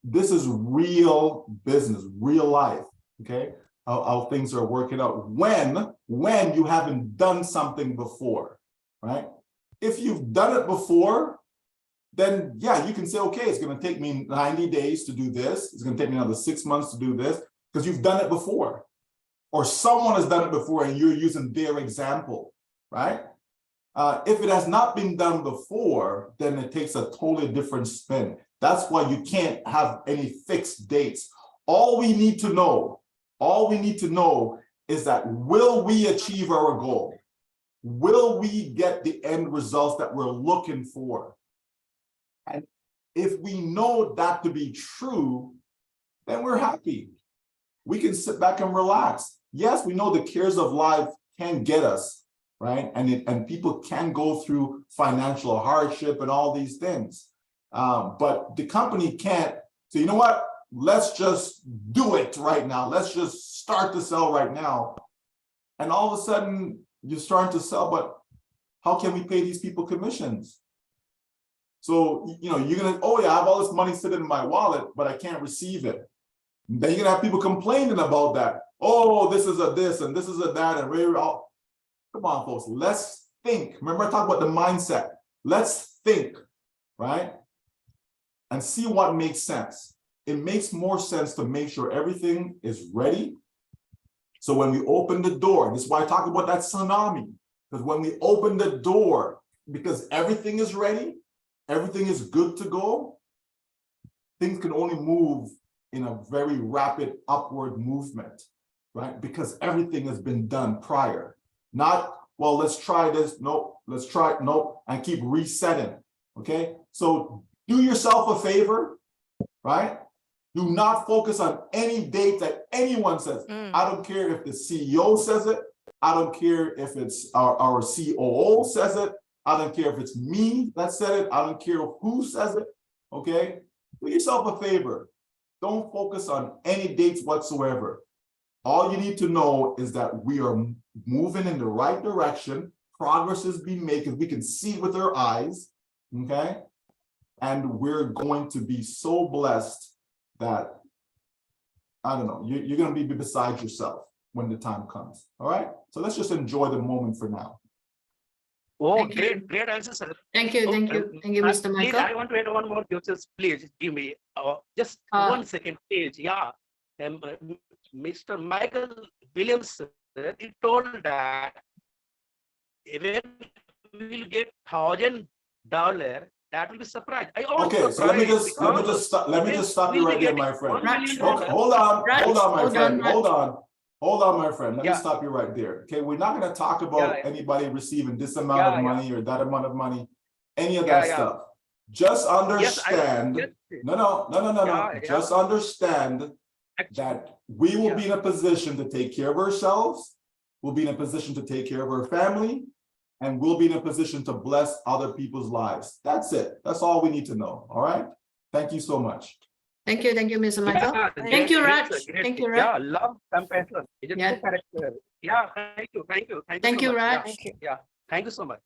this is real business, real life. Okay, how things are working out when you haven't done something before, right? If you've done it before, then yeah, you can say, okay, it's going to take me 90 days to do this. It's going to take me another 6 months to do this, because you've done it before, or someone has done it before and you're using their example, right? If it has not been done before, then it takes a totally different spin. That's why you can't have any fixed dates. All we need to know is that, will we achieve our goal? Will we get the end results that we're looking for? And if we know that to be true, then we're happy. We can sit back and relax. Yes, we know the cares of life can get us, right? And people can go through financial hardship and all these things. But the company can't say, you know what, let's just do it right now. Let's just start to sell right now. And all of a sudden you're starting to sell, but how can we pay these people commissions? So, you know, you're gonna, oh yeah, I have all this money sitting in my wallet, but I can't receive it. And then you're gonna have people complaining about that. Oh, this is a this and this is a that, and we're all, come on, folks, let's think. Remember, I talked about the mindset. Let's think, right? And see what makes sense. It makes more sense to make sure everything is ready. So when we open the door, this is why I talk about that tsunami. Because when we open the door, because everything is ready, everything is good to go, things can only move in a very rapid upward movement, right? Because everything has been done prior. Not, well, let's try this, nope, let's try, nope, and keep resetting, okay? So do yourself a favor, right? Do not focus on any date that anyone says. I don't care if the CEO says it. I don't care if it's our COO says it. I don't care if it's me that said it. I don't care who says it, okay? Do yourself a favor. Don't focus on any dates whatsoever. All you need to know is that we are moving in the right direction. Progress is being made because we can see with our eyes, okay? And we're going to be so blessed that, I don't know, you're going to be beside yourself when the time comes. All right. So let's just enjoy the moment for now. Oh, great answer, sir. Thank you, Mr. Michael. Please, I want to add one more question. Please give me just 1 second, please. Yeah. Mr. Michael Williams, he told that even we will get $1,000, that will be surprise. Okay, so let me just stop you right there, my friend. Raj, Hold on, my friend. Hold on. Hold on, my friend. Let me Yeah. stop you right there. Okay, we're not going to talk about Yeah. anybody receiving this amount of money or that amount of money, any of Yeah, that yeah. stuff. Just understand. Yes. No. Yeah. Just understand that we will be in a position to take care of ourselves. We'll be in a position to take care of our family, and we'll be in a position to bless other people's lives. That's it. That's all we need to know. All right. Thank you so much. Thank you, Mr. Michael. Thank you, Raj. Thank you, Raj. Yeah, love compassion. It is Yeah. true character. Yeah, thank you Thank you, so much. Raj. Yeah. Thank you. Yeah, thank you so much.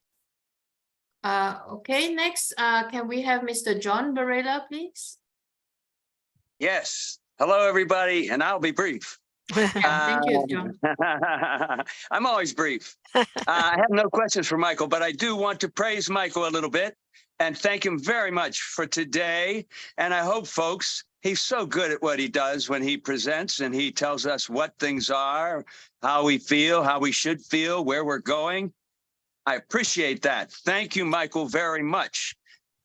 Okay, next, can we have Mr. John Barela, please? Yes. Hello, everybody, and I'll be brief. Thank you, John. I'm always brief. I have no questions for Michael, but I do want to praise Michael a little bit and thank him very much for today. And I hope, folks, he's so good at what he does when he presents and he tells us what things are, how we feel, how we should feel, where we're going. I appreciate that. Thank you, Michael, very much.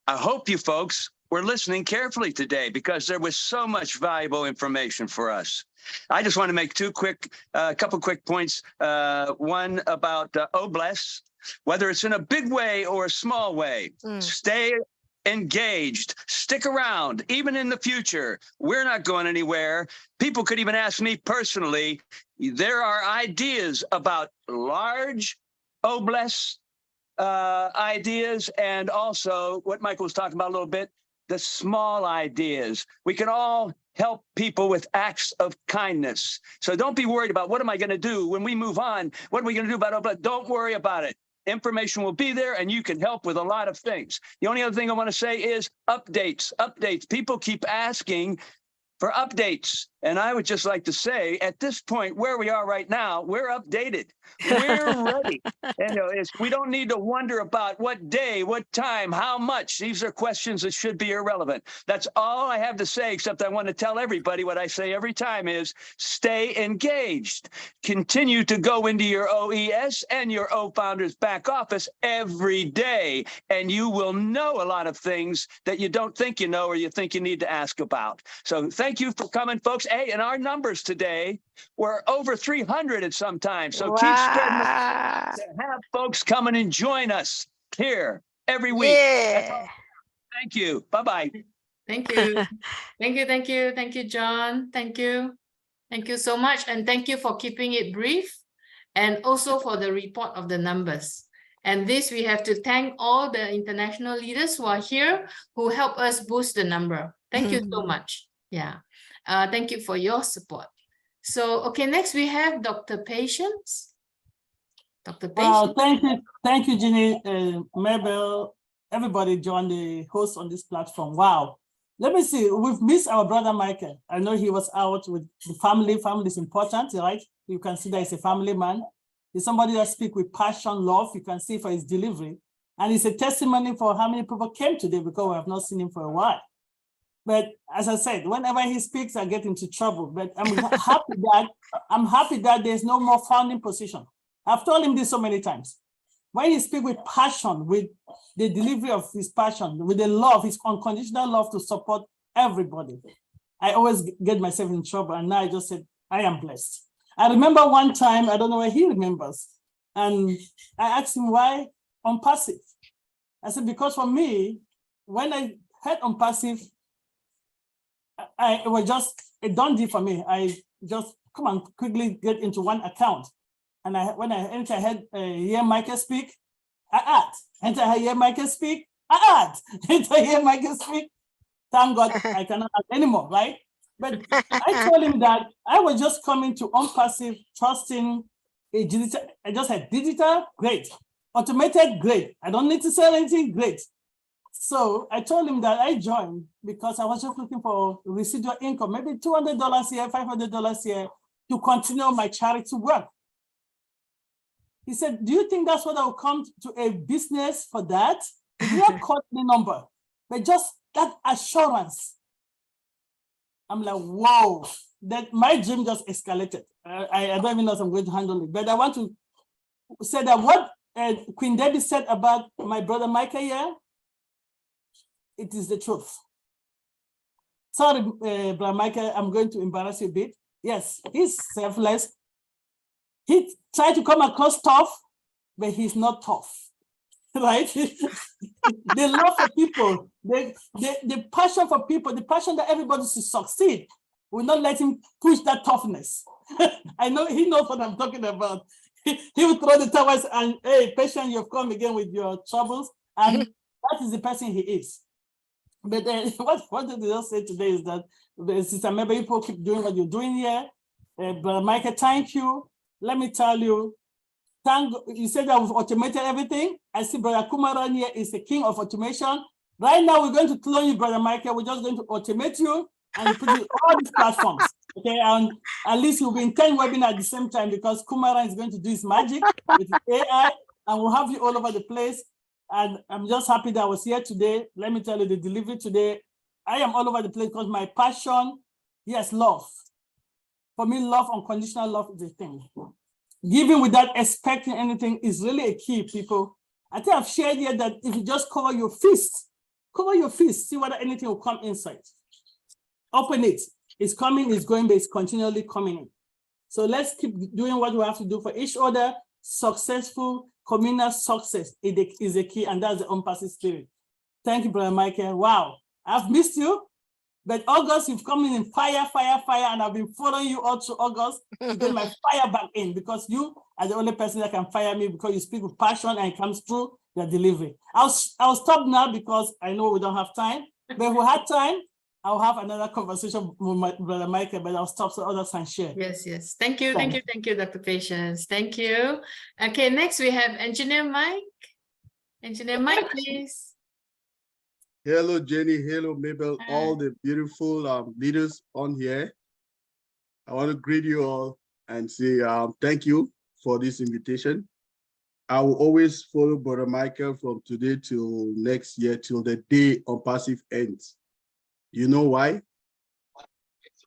I hope you folks were listening carefully today because there was so much valuable information for us. I just want to make a couple quick points. One about Obless, whether it's in a big way or a small way, stay engaged, stick around, even in the future. We're not going anywhere. People could even ask me personally, there are ideas about large Obless ideas and also what Michael was talking about a little bit, the small ideas. We can all help people with acts of kindness. So don't be worried about what am I going to do when we move on? What are we going to do about Obless? Don't worry about it. Information will be there and you can help with a lot of things. The only other thing I want to say is updates. People keep asking for updates. And I would just like to say, at this point, where we are right now, we're updated. We're ready. And we don't need to wonder about what day, what time, how much. These are questions that should be irrelevant. That's all I have to say, except I want to tell everybody what I say every time is stay engaged. Continue to go into your OES and your O-Founders back office every day, and you will know a lot of things that you don't think you know or you think you need to ask about. So thank you for coming, folks. Hey, and our numbers today were over 300 at some time. So keep spreading the word to have folks come and join us here every week. Yeah. Thank you. Bye-bye. Thank you. Thank you, John. Thank you. Thank you so much. And thank you for keeping it brief and also for the report of the numbers. And this, we have to thank all the international leaders who are here who help us boost the number. Thank you so much. Yeah. Thank you for your support. So, okay, next we have Dr. Patience. Dr. Patience. Thank you, Ginny, Mabel, everybody joined the host on this platform. Wow. Let me see, we've missed our brother Michael. I know he was out with the family. Family is important, right? You can see that he's a family man. He's somebody that speaks with passion, love. You can see for his delivery. And it's a testimony for how many people came today because we have not seen him for a while. But as I said, whenever he speaks, I get into trouble. But I'm happy that there's no more founding position. I've told him this so many times. When he speaks with passion, with the delivery of his passion, with the love, his unconditional love to support everybody, I always get myself in trouble. And now I just said, I am blessed. I remember one time, I don't know where he remembers, and I asked him why ONPASSIVE. I said, because for me, when I heard ONPASSIVE, it was just a done deal for me. I just come and quickly get into one account. And when I enter, I hear Michael speak, I add. Enter, I hear Michael speak, I add. Enter, I hear Michael speak. Thank God I cannot add anymore, right? But I told him that I was just coming to ONPASSIVE, trusting a digital. I just had digital, great. Automated, great. I don't need to sell anything, great. So I told him that I joined because I was just looking for residual income, maybe $200 here, $500 here to continue my charity work. He said, do you think that's what I will come to a business for that? He did not quote the number, but just that assurance. I'm like, whoa, that my dream just escalated. I don't even know if I'm going to handle it, but I want to say that what Queen Debbie said about my brother Michael here, it is the truth. Sorry, Brother Michael, I'm going to embarrass you a bit. Yes, he's selfless. He tried to come across tough, but he's not tough, right? The love for people, the passion for people, the passion that everybody should succeed will not let him push that toughness. I know he knows what I'm talking about. He will throw the towels and, hey, patient, you've come again with your troubles. And that is the person he is. But what did they say today is that, Sister Mebe, people keep doing what you're doing here. Brother Michael, thank you. Let me tell you, you said that we've automated everything. I see Brother Kumaran here is the king of automation. Right now, we're going to clone you, Brother Michael. We're just going to automate you and put you all these platforms. Okay, and at least you'll be in 10 webinars at the same time because Kumaran is going to do his magic with AI, and we'll have you all over the place. And I'm just happy that I was here today. Let me tell you, the delivery today, I am all over the place because my passion, yes, love. For me, love, unconditional love is a thing. Giving without expecting anything is really a key, people. I think I've shared here that if you just cover your fist, see whether anything will come inside. Open it. It's coming, it's going, but it's continually coming in. So let's keep doing what we have to do for each other. Successful communal success is a key, and that's the ONPASSIVE spirit. Thank you, Brother Michael. Wow, I've missed you. But August, you've come in fire, and I've been following you all through August to get my fire back in because you are the only person that can fire me because you speak with passion and it comes through your delivery. I'll stop now because I know we don't have time. But if we had time, I'll have another conversation with my brother Michael, but I'll stop so others can share. Yes. Thank you, Dr. Patience. Thank you. Okay, next we have Engineer Mike. Engineer Mike, please. Hello, Jenny. Hello, Mabel. All the beautiful leaders on here. I want to greet you all and say thank you for this invitation. I will always follow Brother Michael from today till next year, till the day ONPASSIVE ends. You know why?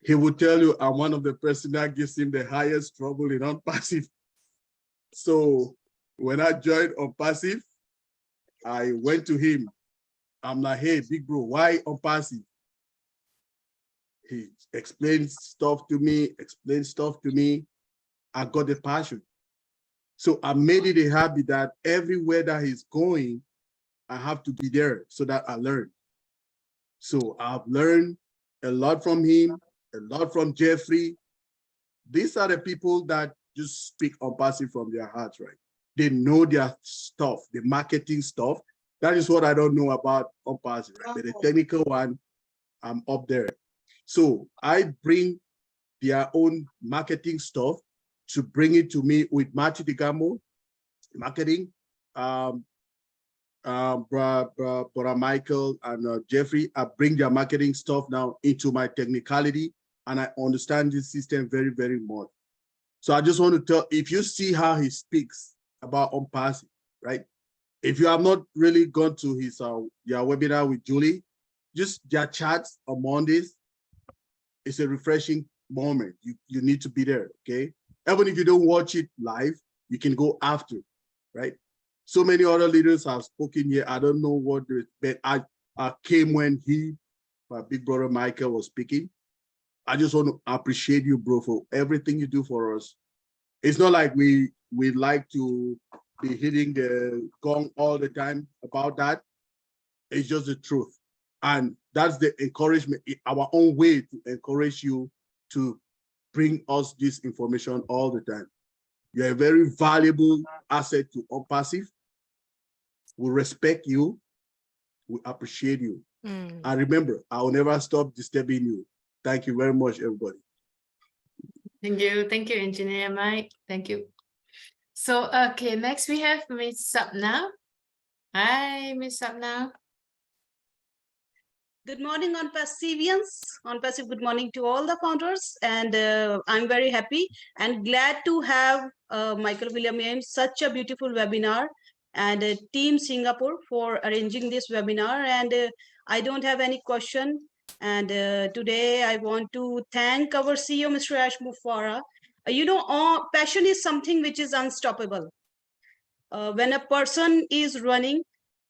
He will tell you I'm one of the person that gives him the highest trouble in ONPASSIVE. So when I joined ONPASSIVE, I went to him. I'm like, hey, big bro, why ONPASSIVE? He explained stuff to me. I got the passion. So I made it a habit that everywhere that he's going, I have to be there so that I learn. So I've learned a lot from him, a lot from Jeffrey. These are the people that just speak ONPASSIVE from their hearts, right? They know their stuff, the marketing stuff. That is what I don't know about ONPASSIVE, right? But the technical one, I'm up there. So I bring their own marketing stuff to bring it to me with Marty DeGamo, marketing, Brother Michael and Jeffrey. I bring their marketing stuff now into my technicality, and I understand this system very, very much. So I just want to tell, if you see how he speaks about ONPASSIVE, right? If you have not really gone to his your webinar with Julie, just their chats on Mondays, it's a refreshing moment. You need to be there, okay? Even if you don't watch it live, you can go after, right? So many other leaders have spoken here. I don't know what, but I came when my big brother Michael was speaking. I just want to appreciate you, bro, for everything you do for us. It's not like we like to be hitting the gong all the time about that. It's just the truth. And that's the encouragement, our own way to encourage you to bring us this information all the time. You're a very valuable asset to ONPASSIVE. We respect you. We appreciate you. And remember, I will never stop disturbing you. Thank you very much, everybody. Thank you, Engineer Mike. Thank you. So, okay, next we have Miss Sapna. Hi, Miss Sapna. Good morning, ONPASSIVians. ONPASSIVE, good morning to all the founders. And I'm very happy and glad to have Michael William, such a beautiful webinar, and Team Singapore for arranging this webinar. And I don't have any question. And today I want to thank our CEO, Mr. Ash Mufara. Passion is something which is unstoppable. When a person is running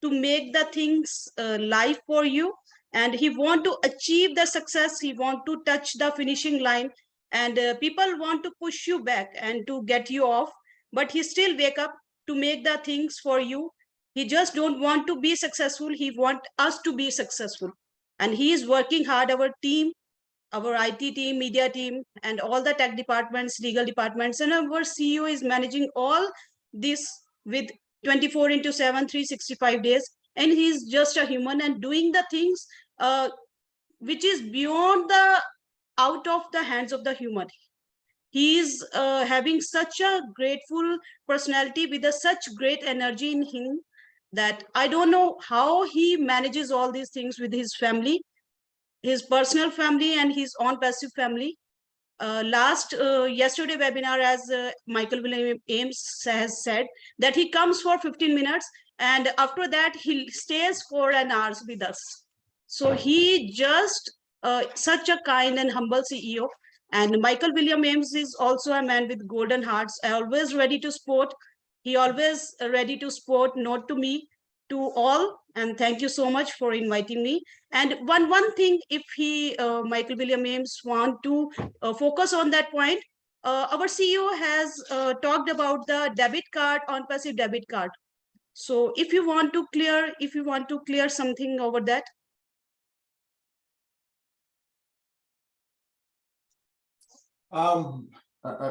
to make the things live for you, and he want to achieve the success, he want to touch the finishing line, and people want to push you back and to get you off, but he still wake up to make the things for you. He just don't want to be successful. He want us to be successful, and he is working hard. Our team, our IT team, media team, and all the tech departments, legal departments, and our CEO is managing all this with 24/7, 365 days. And he's just a human and doing the things which is beyond the out of the hands of the human. He is having such a grateful personality with such great energy in him that I don't know how he manages all these things with his family, his personal family and his own passive family. Yesterday webinar, as Michael William Ames has said, that he comes for 15 minutes and after that he stays for an hour with us. So he just such a kind and humble CEO. And Michael William Ames is also a man with golden hearts, always ready to support. He always ready to support, not to me, to all. And thank you so much for inviting me. And one thing, if he, Michael William Ames, want to focus on that point, our CEO has talked about the debit card, ONPASSIVE debit card. So if you want to clear something over that.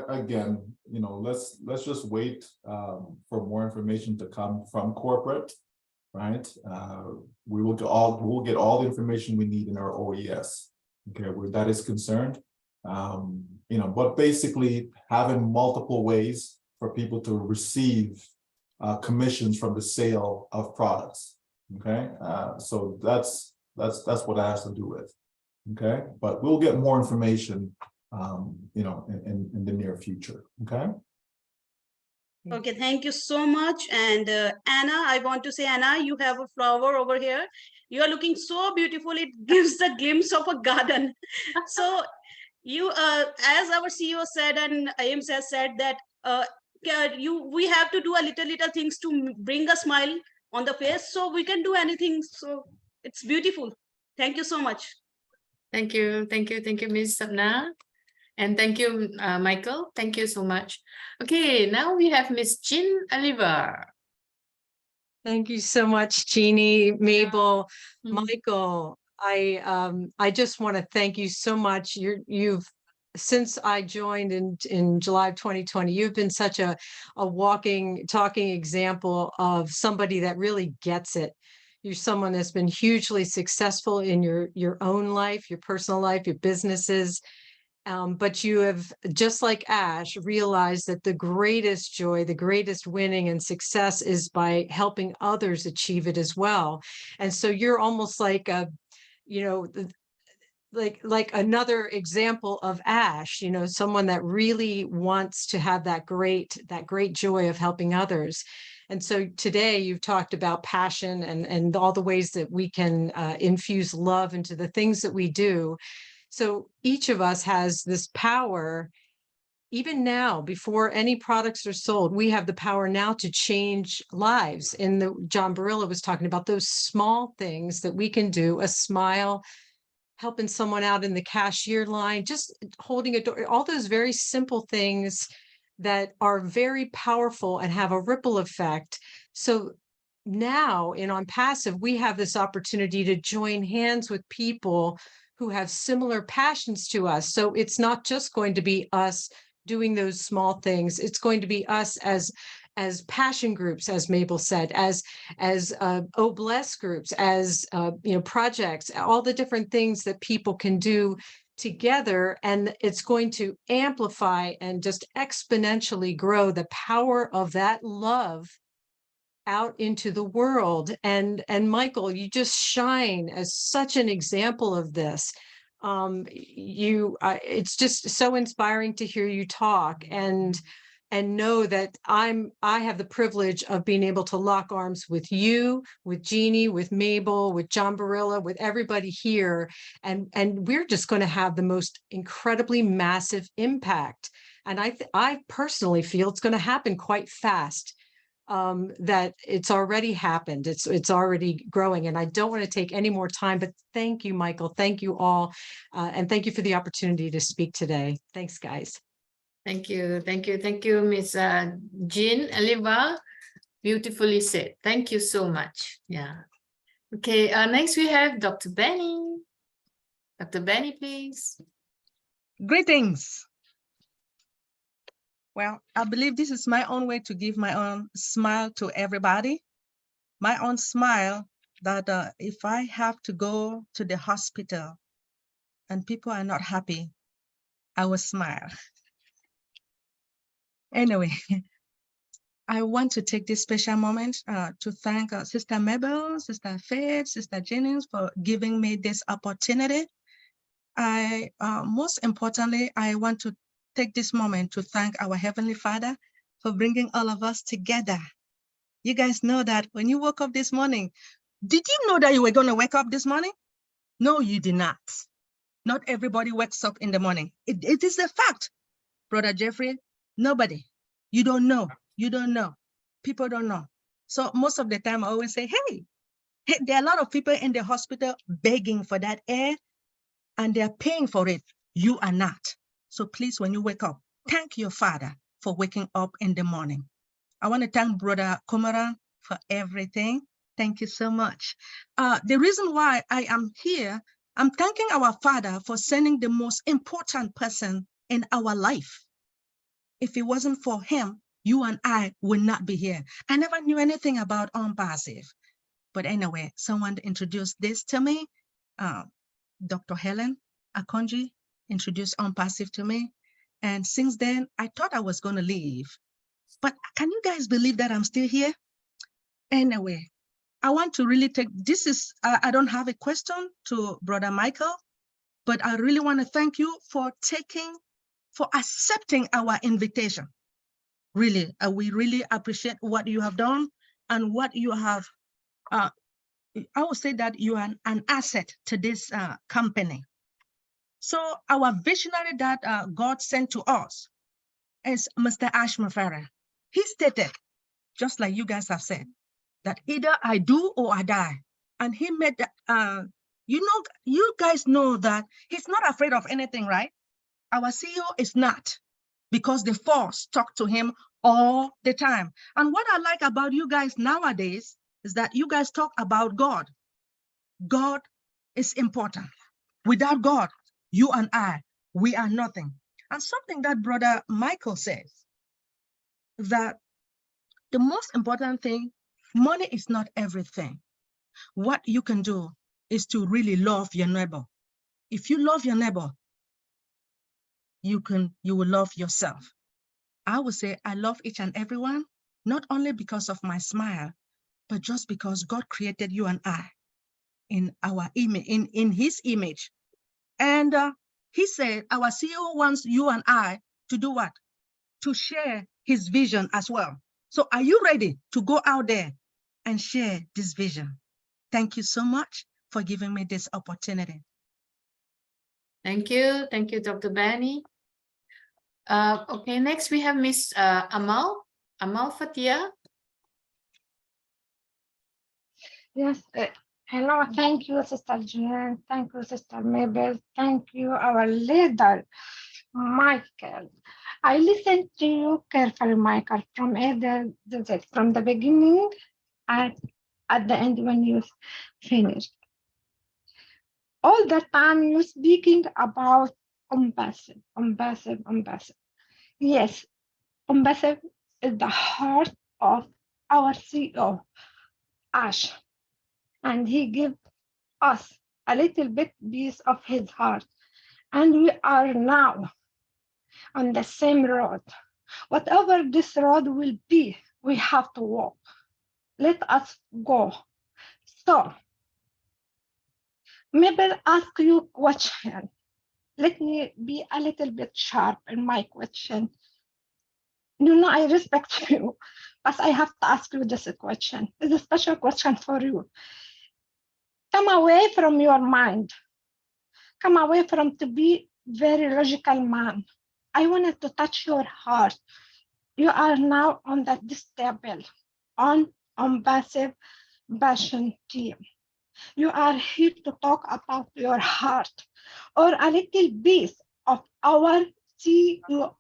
Again, let's just wait for more information to come from corporate, right? We'll get all the information we need in our OES, okay, where that is concerned. But basically having multiple ways for people to receive commissions from the sale of products, okay? So that's what it has to do with, okay? But we'll get more information in the near future. Okay. Okay, thank you so much. And Anna, I want to say, Anna, you have a flower over here. You are looking so beautiful. It gives the glimpse of a garden. So you, as our CEO said, and Ames has said that we have to do a little things to bring a smile on the face. So we can do anything. So it's beautiful. Thank you so much. Thank you, Ms. Sapna. And thank you, Michael. Thank you so much. Okay, now we have Miss Jean Oliver. Thank you so much, Jeannie, Mabel, Michael. I just want to thank you so much. You've since I joined in July of 2020, you've been such a walking, talking example of somebody that really gets it. You're someone that's been hugely successful in your own life, your personal life, your businesses. But you have, just like Ash, realized that the greatest joy, the greatest winning and success is by helping others achieve it as well. And so you're almost like like another example of Ash, someone that really wants to have that great joy of helping others. And so today you've talked about passion and all the ways that we can infuse love into the things that we do. So each of us has this power, even now, before any products are sold, we have the power now to change lives. John Barilla was talking about those small things that we can do, a smile, helping someone out in the cashier line, just holding a door, all those very simple things that are very powerful and have a ripple effect. So now in ONPASSIVE, we have this opportunity to join hands with people who have similar passions to us. So it's not just going to be us doing those small things. It's going to be us as passion groups, as Mabel said, as OBLESS groups, as projects, all the different things that people can do together. And it's going to amplify and just exponentially grow the power of that love out into the world. And Michael, you just shine as such an example of this. It's just so inspiring to hear you talk and know that I have the privilege of being able to lock arms with you, with Jeannie, with Mabel, with John Barilla, with everybody here. And we're just going to have the most incredibly massive impact. And I personally feel it's going to happen quite fast. that it's already happened. It's already growing, and I don't want to take any more time, but thank you, Michael. Thank you all. And thank you for the opportunity to speak today. Thanks, guys. Thank you. Thank you. Thank you, Ms. Jean Aliva. Beautifully said. Thank you so much. Yeah. Okay. Next we have Dr. Benny. Dr. Benny, please. Greetings. Well, I believe this is my own way to give my own smile to everybody. My own smile that if I have to go to the hospital and people are not happy, I will smile. Anyway, I want to take this special moment to thank Sister Mabel, Sister Faith, Sister Jennings for giving me this opportunity. Most importantly, I want to take this moment to thank our Heavenly Father for bringing all of us together. You guys know that when you woke up this morning, did you know that you were going to wake up this morning? No, you did not. Not everybody wakes up in the morning. It is a fact, Brother Jeffrey. Nobody. You don't know. You don't know. People don't know. So most of the time I always say, hey, there are a lot of people in the hospital begging for that air and they're paying for it. You are not. So please, when you wake up, thank your Father for waking up in the morning. I want to thank Brother Komaran for everything. Thank you so much. The reason why I am here, I'm thanking our Father for sending the most important person in our life. If it wasn't for him, you and I would not be here. I never knew anything about ONPASSIVE. But anyway, someone introduced this to me. Dr. Helen Akonji introduced ONPASSIVE to me. And since then, I thought I was going to leave. But can you guys believe that I'm still here? Anyway, I want to really take, this is, I don't have a question to Brother Michael, but I really want to thank you for accepting our invitation. Really, we really appreciate what you have done and what you have, I would say that you are an asset to this company. So our visionary that God sent to us is Mr. Ash Mafara. He stated, just like you guys have said, that either I do or I die. And he made that, you guys know that he's not afraid of anything, right? Our CEO is not, because the force talk to him all the time. And what I like about you guys nowadays is that you guys talk about God. God is important. Without God, you and I, we are nothing. And something that Brother Michael says, that the most important thing, money is not everything. What you can do is to really love your neighbor. If you love your neighbor, you will love yourself. I would say I love each and everyone, not only because of my smile, but just because God created you and I in our image, in his image. And he said, our CEO wants you and I to do what? To share his vision as well. So are you ready to go out there and share this vision? Thank you so much for giving me this opportunity. Thank you. Thank you, Dr. Benny. Okay, next we have Miss Amal Fatia. Yes, hello, thank you, Sister Jen. Thank you, Sister Mabel. Thank you, our leader, Michael. I listened to you carefully, Michael, from the beginning and at the end when you finished. All the time you're speaking about ONPASSIVE. Yes, ONPASSIVE is the heart of our CEO, Ash, and he gives us a little bit piece of his heart, and we are now on the same road. Whatever this road will be, we have to walk. Let us go. So, maybe ask you a question. Let me be a little bit sharp in my question. You know, I respect you, but I have to ask you this question. It's a special question for you. Come away from your mind. Come away from to be very logical man. I wanted to touch your heart. You are now on this table. ONPASSIVE Passion team. You are here to talk about your heart or a little piece of our CEO,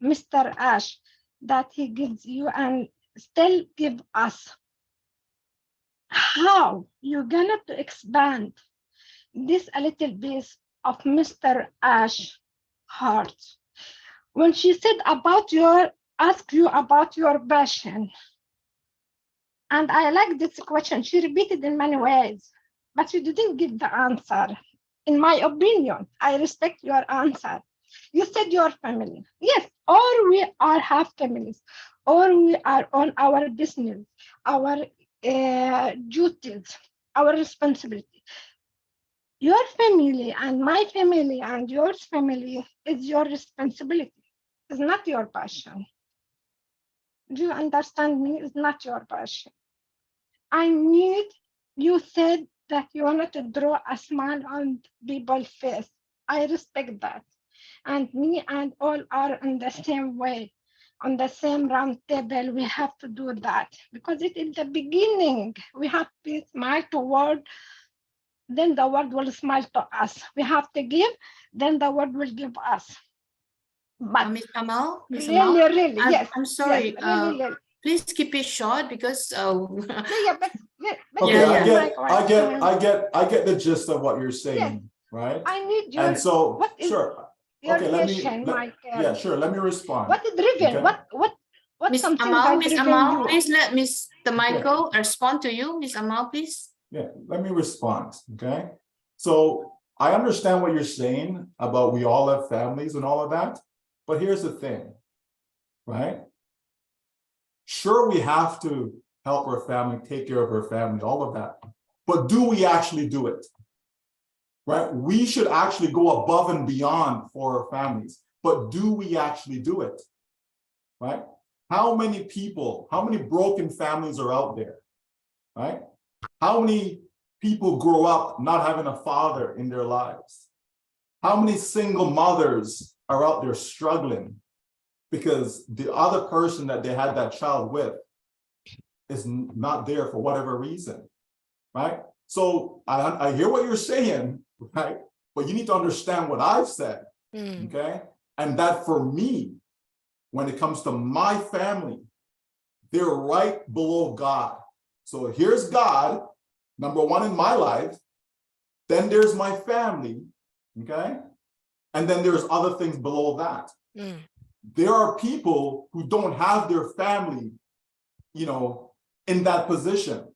Mr. Ash, that he gives you and still give us. How you gonna to expand this a little piece of Mr. Ash heart? When she said about ask you about your passion, and I like this question. She repeated in many ways, but you didn't give the answer. In my opinion, I respect your answer. You said your family. Yes, or we are have families, or we are on our business, our duties, our responsibility. Your family and my family and your family is your responsibility. It's not your passion. Do you understand me? It's not your passion. You said that you wanted to draw a smile on people's face. I respect that. And me and all are in the same way, on the same round table. We have to do that because it is the beginning. We have to smile to world, then the world will smile to us. We have to give, then the world will give us. But Miss Amal, really, yes. I'm sorry. Yes, really. Please keep it short because Okay, I get the gist of what you're saying, right? I need your. And so, what is sure. Your Okay, question, Michael. yeah, sure. Let me respond. What is driven? Okay? What Miss something Amal, that Miss driven Amal, you? please let Mr. Michael respond to you. Miss Amal, please. Yeah, let me respond, okay? So I understand what you're saying about we all have families and all of that, but here's the thing, right? Sure, we have to help our family, take care of our family, all of that, but do we actually do it? Right? We should actually go above and beyond for our families, but do we actually do it? Right? How many people, how many broken families are out there? Right? How many people grow up not having a father in their lives? How many single mothers are out there struggling because the other person that they had that child with is not there for whatever reason, right? So I hear what you're saying, right? But you need to understand what I've said, okay? And that for me, when it comes to my family, they're right below God. So here's God, number one in my life, then there's my family, okay? And then there's other things below that. There are people who don't have their family, you know, in that position,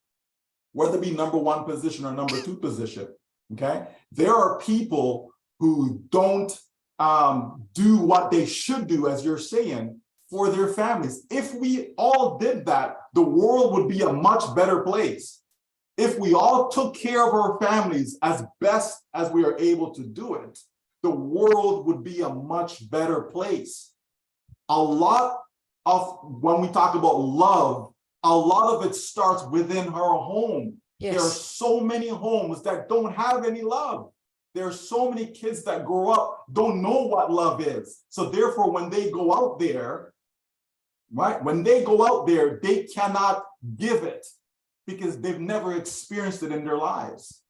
whether it be number one position or number two position, okay? There are people who don't do what they should do, as you're saying, for their families. If we all did that, the world would be a much better place. If we all took care of our families as best as we are able to do it, the world would be a much better place. A lot of, when we talk about love, a lot of it starts within her home. Yes. There are so many homes that don't have any love. There are so many kids that grow up, don't know what love is. So therefore, when they go out there, right, when they go out there, they cannot give it because they've never experienced it in their lives.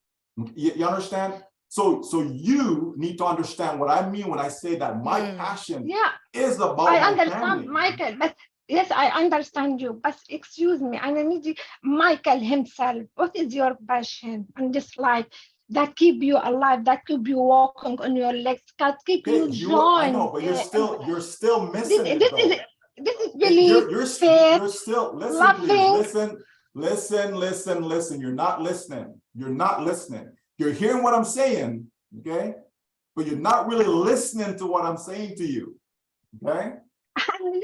You understand? So you need to understand what I mean when I say that my passion is about I my understand, family. Michael, but yes, I understand you, but excuse me, I need you, Michael himself, what is your passion in this life that keep you alive, that keep you walking on your legs, that keep you join? I know, but you're still missing it, though. This is belief, faith, you're still, listen, loving. Please, listen. You're not listening. You're not listening. You're hearing what I'm saying, okay? But you're not really listening to what I'm saying to you, okay?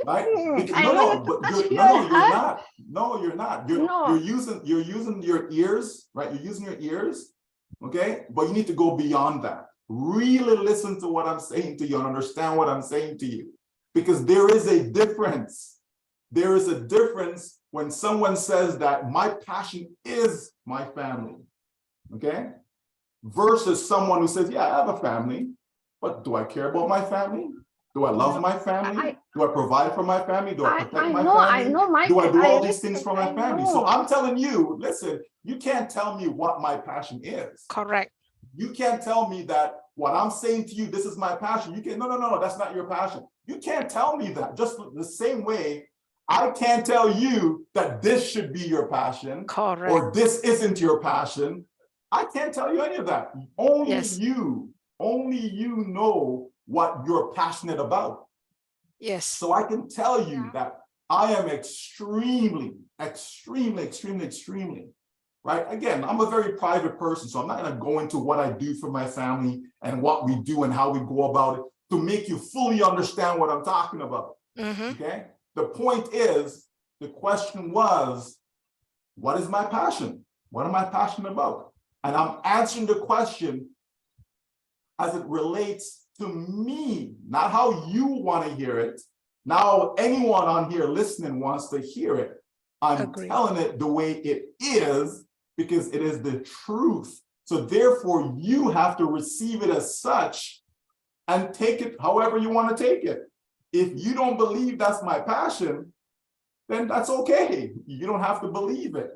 Right? You're not. No, you're not. You're using your ears, right? You're using your ears, okay? But you need to go beyond that. Really listen to what I'm saying to you and understand what I'm saying to you. Because there is a difference. There is a difference when someone says that my passion is my family, okay? Versus someone who says, yeah, I have a family, but do I care about my family? Do I love my family? Do I provide for my family? Do I protect my I family? know, Do I Michael. do I all these things respect, for my I family? So know. I'm telling you, listen, you can't tell me what my passion is. Correct. You can't tell me that what I'm saying to you, this is my passion. You can't, no, that's not your passion. You can't tell me that. Just the same way, I can't tell you that this should be your passion. Correct. Or this isn't your passion. I can't tell you any of that. Only you know what you're passionate about. Yes. So I can tell you that I am extremely, right? Again, I'm a very private person, so I'm not going to go into what I do for my family and what we do and how we go about it to make you fully understand what I'm talking about. Okay? The point is, the question was, what is my passion? What am I passionate about? And I'm answering the question as it relates to me, not how you want to hear it, not how anyone on here listening wants to hear it. I'm telling it the way it is because it is the truth. So therefore, you have to receive it as such and take it however you want to take it. If you don't believe that's my passion, then that's okay. You don't have to believe it.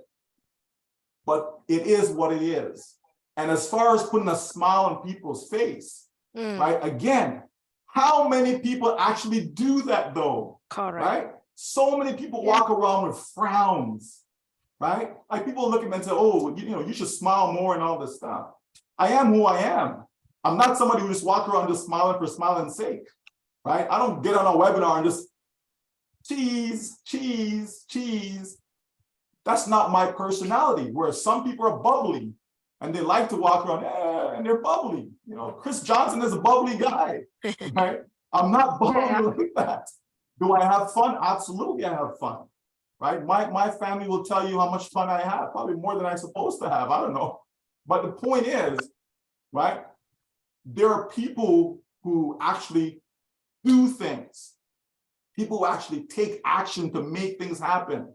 But it is what it is. And as far as putting a smile on people's face, right? Again, how many people actually do that though? Correct. Right? So many people walk around with frowns, right? Like people look at me and say, oh, you should smile more and all this stuff. I am who I am. I'm not somebody who just walk around just smiling for smiling's sake, right? I don't get on a webinar and just cheese. That's not my personality, where some people are bubbly and they like to walk around and they're bubbly. You know, Chris Johnson is a bubbly guy, right? I'm not bubbly like that. Do I have fun? Absolutely, I have fun, right? My family will tell you how much fun I have, probably more than I'm supposed to have, I don't know. But the point is, right? There are people who actually do things. People who actually take action to make things happen,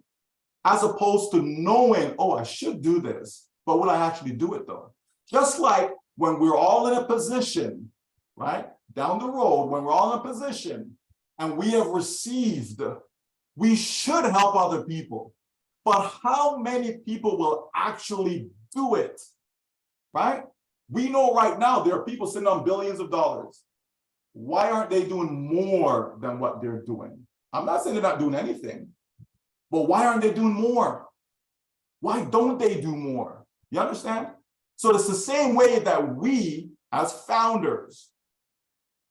as opposed to knowing, oh, I should do this, but will I actually do it though? Just like when we're all in a position, right, down the road, when we're all in a position and we have received, we should help other people. But how many people will actually do it, right? We know right now there are people sitting on billions of dollars. Why aren't they doing more than what they're doing? I'm not saying they're not doing anything, but why aren't they doing more? Why don't they do more? You understand? So it's the same way that we, as founders,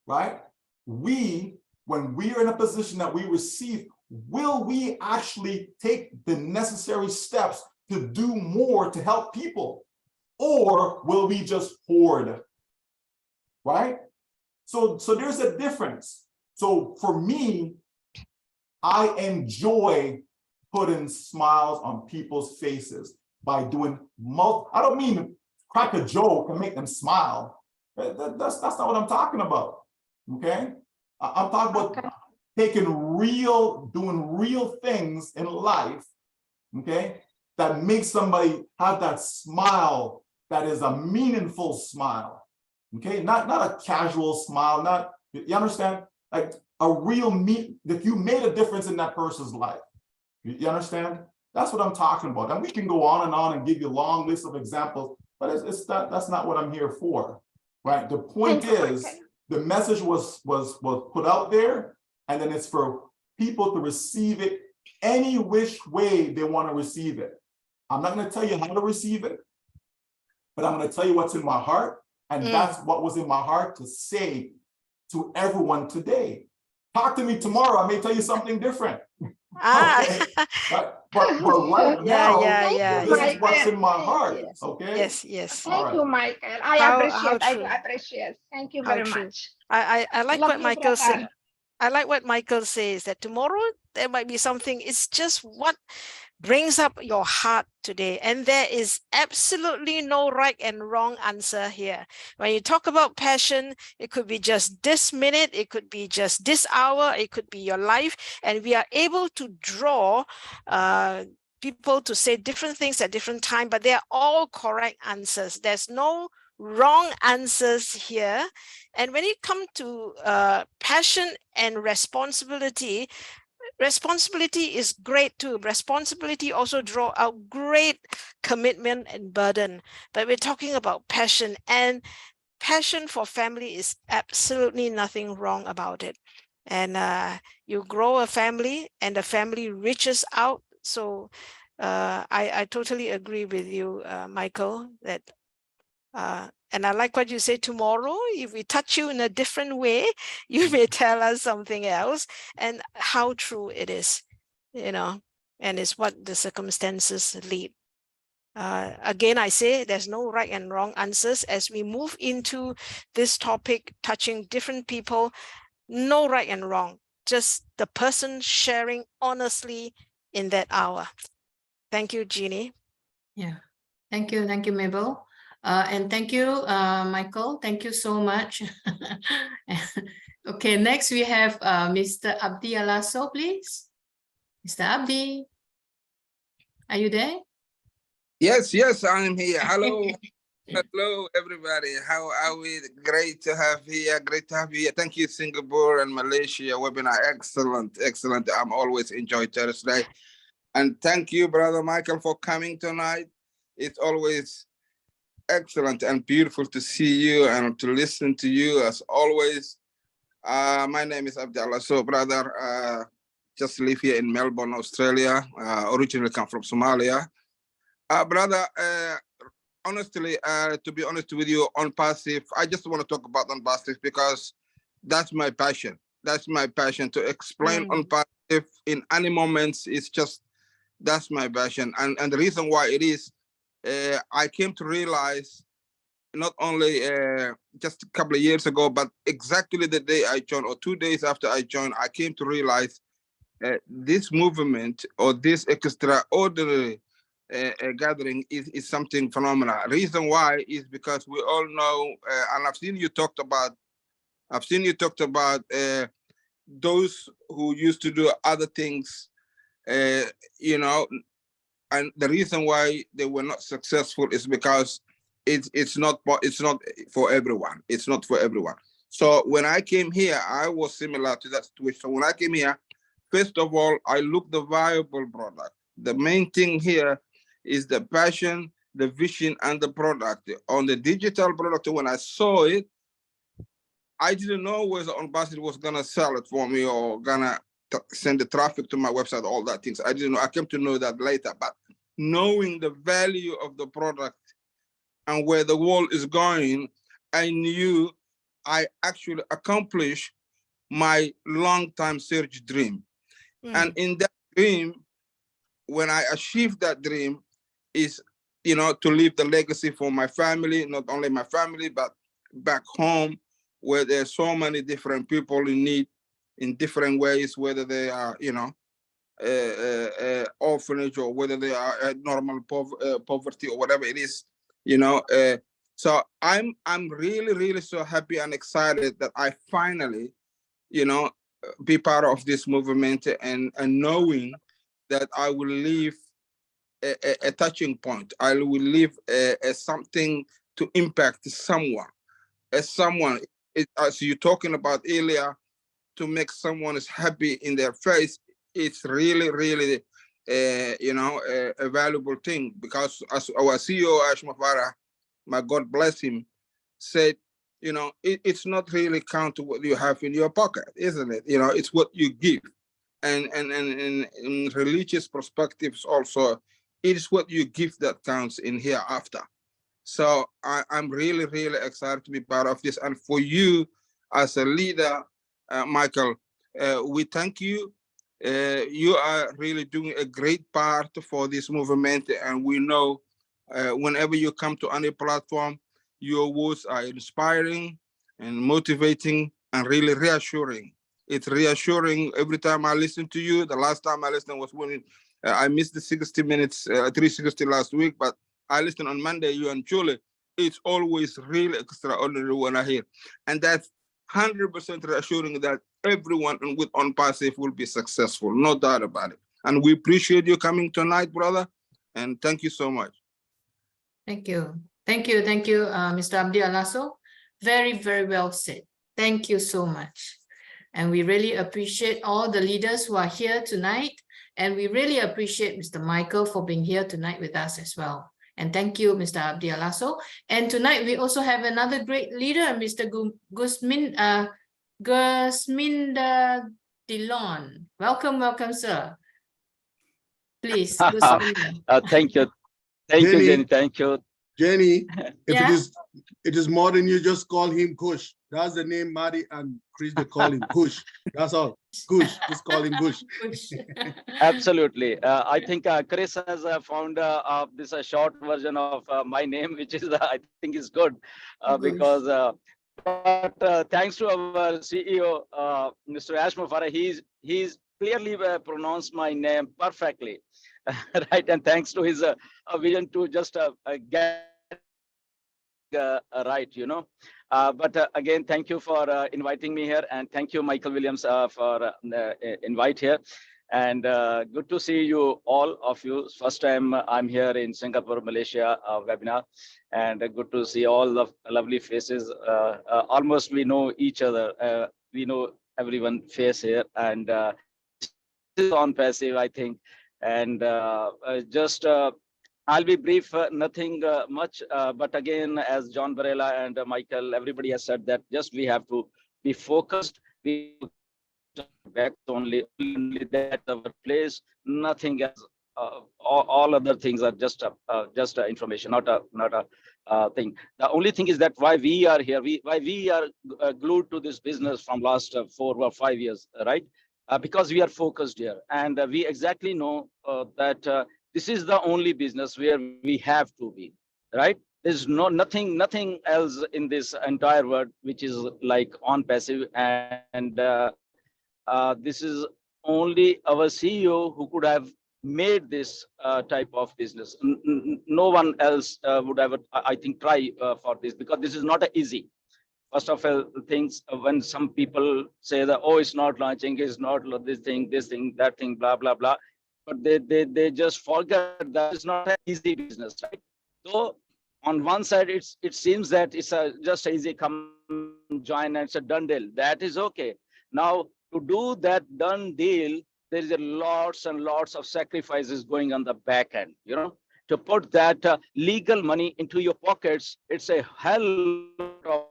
right? When we are in a position that we receive, will we actually take the necessary steps to do more to help people? Or will we just hoard? Right? So there's a difference. So for me, I enjoy putting smiles on people's faces by doing I don't mean to crack a joke and make them smile. That's not what I'm talking about. Okay? I'm talking about doing real things in life, okay, that makes somebody have that smile that is a meaningful smile. Okay, not a casual smile, you understand? Like a real that you made a difference in that person's life. You understand? That's what I'm talking about. And we can go on and give you a long list of examples, but that's not what I'm here for, right? The point is, the message was put out there, and then it's for people to receive it any which way they want to receive it. I'm not going to tell you how to receive it, but I'm going to tell you what's in my heart, and that's what was in my heart to say to everyone today. Talk to me tomorrow, I may tell you something different. Okay? But right now, this is what's in my heart. Okay. Yes. Thank you, Michael. I appreciate. Thank you very much. I like what Michael said. brother. I like what Michael says, that tomorrow there might be something. It's just what brings up your heart today. And there is absolutely no right and wrong answer here. When you talk about passion, it could be just this minute, it could be just this hour, it could be your life. And we are able to draw people to say different things at different time, but they are all correct answers. There's no wrong answers here. And when it comes to passion and responsibility, responsibility is great too. Responsibility also draw out great commitment and burden. But we're talking about passion, and passion for family is absolutely nothing wrong about it. And you grow a family and the family reaches out. So I totally agree with you, Michael, that and I like what you say, tomorrow, if we touch you in a different way, you may tell us something else, and how true it is, and it's what the circumstances lead. Again, I say there's no right and wrong answers. As we move into this topic, touching different people, no right and wrong, just the person sharing honestly in that hour. Thank you, Jeannie. Yeah, thank you, Mabel. And thank you, Michael. Thank you so much. Okay, next we have Mr. Abdi Alaso, please. Mr. Abdi, are you there? Yes, I'm here. Hello. Hello, everybody. How are we? Great to have here. Great to have you here. Thank you, Singapore and Malaysia webinar. Excellent. I'm always enjoy Thursday. And thank you, Brother Michael, for coming tonight. It's always excellent and beautiful to see you and to listen to you as always. My name is Abdallah. So, brother, just live here in Melbourne, Australia. Originally come from Somalia. Brother, honestly, to be honest with you, ONPASSIVE, I just want to talk about ONPASSIVE because that's my passion. That's my passion to explain ONPASSIVE in any moments. It's just, that's my passion. And the reason why it is, I came to realize not only just a couple of years ago, but exactly the day I joined, or 2 days after I joined, I came to realize this movement or this extraordinary gathering is something phenomenal. Reason why is because we all know, and I've seen you talked about those who used to do other things, and the reason why they were not successful is because it's not for everyone. It's not for everyone. So when I came here, I was similar to that situation. So when I came here, first of all, I looked the viable product. The main thing here is the passion, the vision, and the product. On the digital product, when I saw it, I didn't know whether ONPASSIVE was gonna sell it for me or gonna send the traffic to my website, all that things. I didn't know. I came to know that later. But knowing the value of the product and where the world is going, I knew I actually accomplished my long-time search dream. And in that dream, when I achieved that dream, is to leave the legacy for my family, not only my family, but back home, where there's so many different people in need in different ways, whether they are orphanage or whether they are normal poverty or whatever it is, so I'm really so happy and excited that I finally be part of this movement, and knowing that I will leave a touching point. I will leave something to impact someone. As you're talking about earlier, to make someone is happy in their face, it's really a valuable thing. Because as our CEO Ash Mafara, my God bless him, said, it's not really count to what you have in your pocket, isn't it? It's what you give. And in religious perspectives also, it is what you give that counts in hereafter. So I'm really excited to be part of this. And for you as a leader, Michael, we thank you. You are really doing a great part for this movement. And we know whenever you come to any platform, your words are inspiring and motivating and really reassuring. It's reassuring every time I listen to you. The last time I listened was when I missed the 60 minutes, 360 last week, but I listened on Monday, you and Julie. It's always really extraordinary when I hear. And that's 100% reassuring that everyone with ONPASSIVE will be successful, no doubt about it. And we appreciate you coming tonight, brother. And thank you so much. Thank you. Thank you, Mr. Abdi Alaso. Very, very well said. Thank you so much. And we really appreciate all the leaders who are here tonight. And we really appreciate Mr. Michael for being here tonight with us as well. And thank you, Mr. Abdi Alaso. And tonight we also have another great leader, Mr. Gusminda Dillon. Welcome, sir. Please, Gusminda. Thank you. Thank you, Jenny. Thank you. Jenny, if Yeah? it is more than you just call him Kush. That's the name Mari and Chris, they call him Kush. That's all. Kush, just call him Kush. Absolutely. I think Chris has found this short version of my name, which is I think is good because but thanks to our CEO, Mr. Ash Mufara, he's clearly pronounced my name perfectly, right? And thanks to his vision to just get right, you know. But again, thank you for inviting me here, and thank you, Michael Williams, for invite here. And good to see you, all of you. First time I'm here in Singapore, Malaysia webinar, and good to see all the lovely faces. Almost we know each other. We know everyone face here, and this is on passive, I think. And just I'll be brief, nothing much, but again, as John Varela and Michael, everybody has said that just we have to be focused. We back only that our place, nothing else. All other things are just information, not a thing. The only thing is that why we are here, why we are glued to this business from last 4 or 5 years, right? Because we are focused here, and we exactly know that this is the only business where we have to be, right? There's nothing else in this entire world which is like ONPASSIVE, and this is only our CEO who could have made this type of business. No one else would ever, I think, try for this, because this is not easy. First of all, things when some people say that, oh, it's not launching, it's not this thing, that thing, blah blah blah, but they just forget that it's not an easy business, right? So on one side, it seems that it's just easy, come join and it's a done deal. That is okay. Now to do that done deal, there is a lots and lots of sacrifices going on the back end. You know, to put that legal money into your pockets, it's a hell of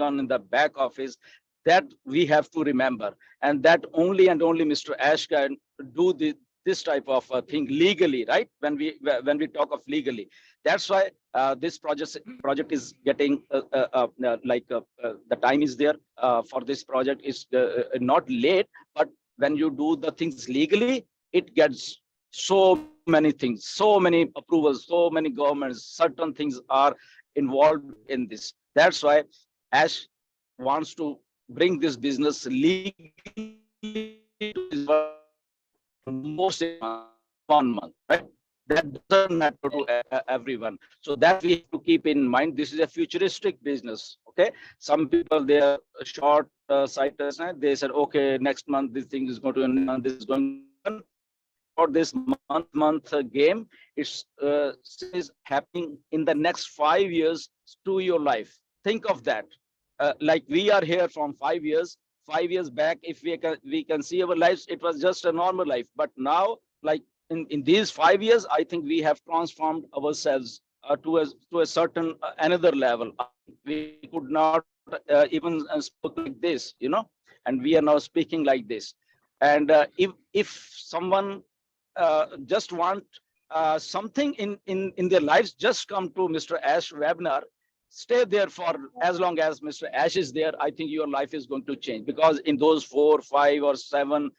on in the back office that we have to remember, and that only and only Mr. Ash can do this type of thing legally, right? When we talk of legally, that's why this project is getting the time is there for this project is not late, but when you do the things legally, it gets so many things, so many approvals, so many governments, certain things are involved in this. That's why Ash wants to bring this business legally to most 1 month, right? That doesn't matter to everyone. So that we have to keep in mind. This is a futuristic business. Okay, some people, they are short sighters, and they said, okay, next month this thing is going to end, this is going to for this month game. It's is happening in the next 5 years to your life. Think of that. Like we are here from 5 years. 5 years back, if we can see our lives, it was just a normal life. But now, like in these 5 years, I think we have transformed ourselves to a certain another level. We could not even speak like this, you know, and we are now speaking like this. And if someone just want something in their lives, just come to Mr. Ash webinar. Stay there for as long as Mr. Ash is there. I think your life is going to change, because in those 4, 5, or 7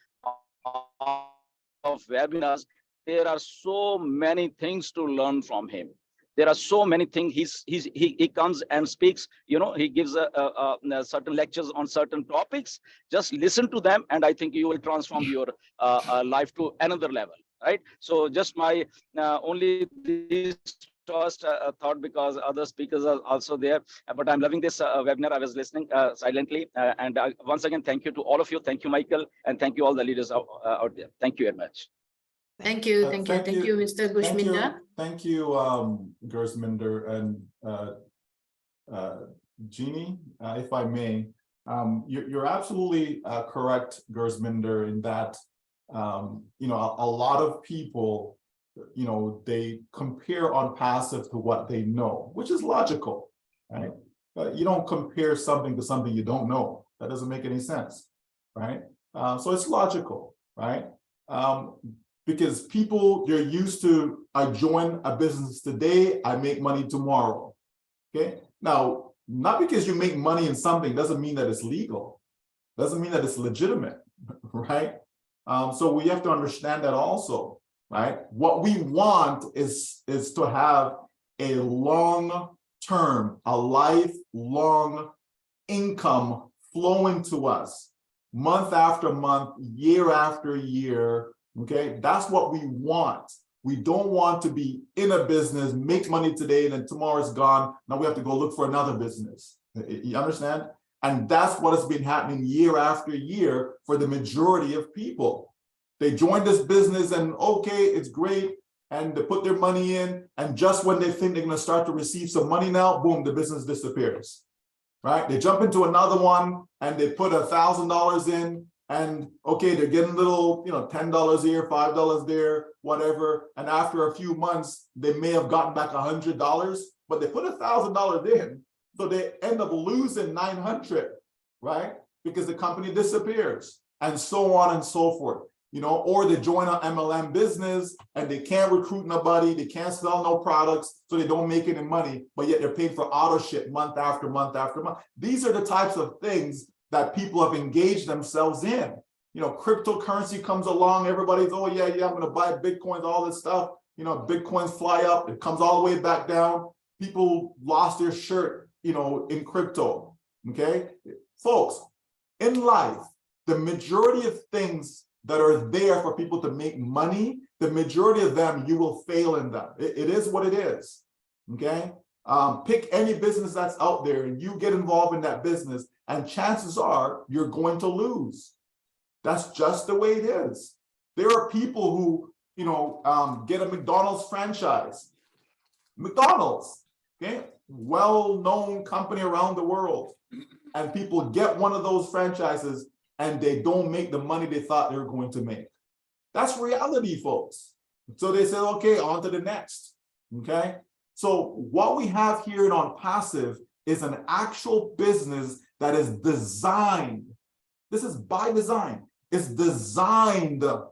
of webinars, there are so many things to learn from him. There are so many things. He comes and speaks. You know, he gives a certain lectures on certain topics. Just listen to them, and I think you will transform your life to another level. Right. So just my only this first thought, because other speakers are also there, but I'm loving this webinar. I was listening silently, and once again, thank you to all of you. Thank you, Michael, and thank you all the leaders out there. Thank you very much. Thank you, thank you, Mr. Gushminder. Thank you, Gersminder and Jeannie, if I may. You're absolutely correct, Gersminder, in that you know, a lot of people, you know, they compare ONPASSIVE to what they know, which is logical, right? You don't compare something to something you don't know. That doesn't make any sense, right? So it's logical, right? Because people, you're used to, I join a business today, I make money tomorrow, okay? Now, not because you make money in something doesn't mean that it's legal, doesn't mean that it's legitimate, right? So we have to understand that also, right? What we want is to have a long-term, a lifelong income flowing to us, month after month, year after year, okay? That's what we want. We don't want to be in a business, make money today, and then tomorrow it's gone. Now we have to go look for another business. You understand? And that's what has been happening year after year for the majority of people. They join this business and okay, it's great. And they put their money in. And just when they think they're going to start to receive some money now, boom, the business disappears, right? They jump into another one and they put $1,000 in. And okay, they're getting a little, you know, $10 here, $5 there, whatever. And after a few months, they may have gotten back $100, but they put $1,000 in. So they end up losing 900, right? Because the company disappears and so on and so forth, you know, or they join an MLM business and they can't recruit nobody, they can't sell no products, so they don't make any money, but yet they're paid for auto ship month after month after month. These are the types of things that people have engaged themselves in. You know, cryptocurrency comes along, everybody's, oh yeah, I'm gonna buy Bitcoins, all this stuff. You know, Bitcoins fly up, it comes all the way back down. People lost their shirt, you know, in crypto, okay? Folks, in life, the majority of things that are there for people to make money, the majority of them, you will fail in them. It is what it is, okay? Pick any business that's out there and you get involved in that business and chances are you're going to lose. That's just the way it is. There are people who, you know, get a McDonald's franchise. McDonald's, okay? Well-known company around the world. And people get one of those franchises and they don't make the money they thought they were going to make. That's reality, folks. So they say, okay, on to the next, okay? So what we have here in ONPASSIVE is an actual business that is designed. This is by design. It's designed to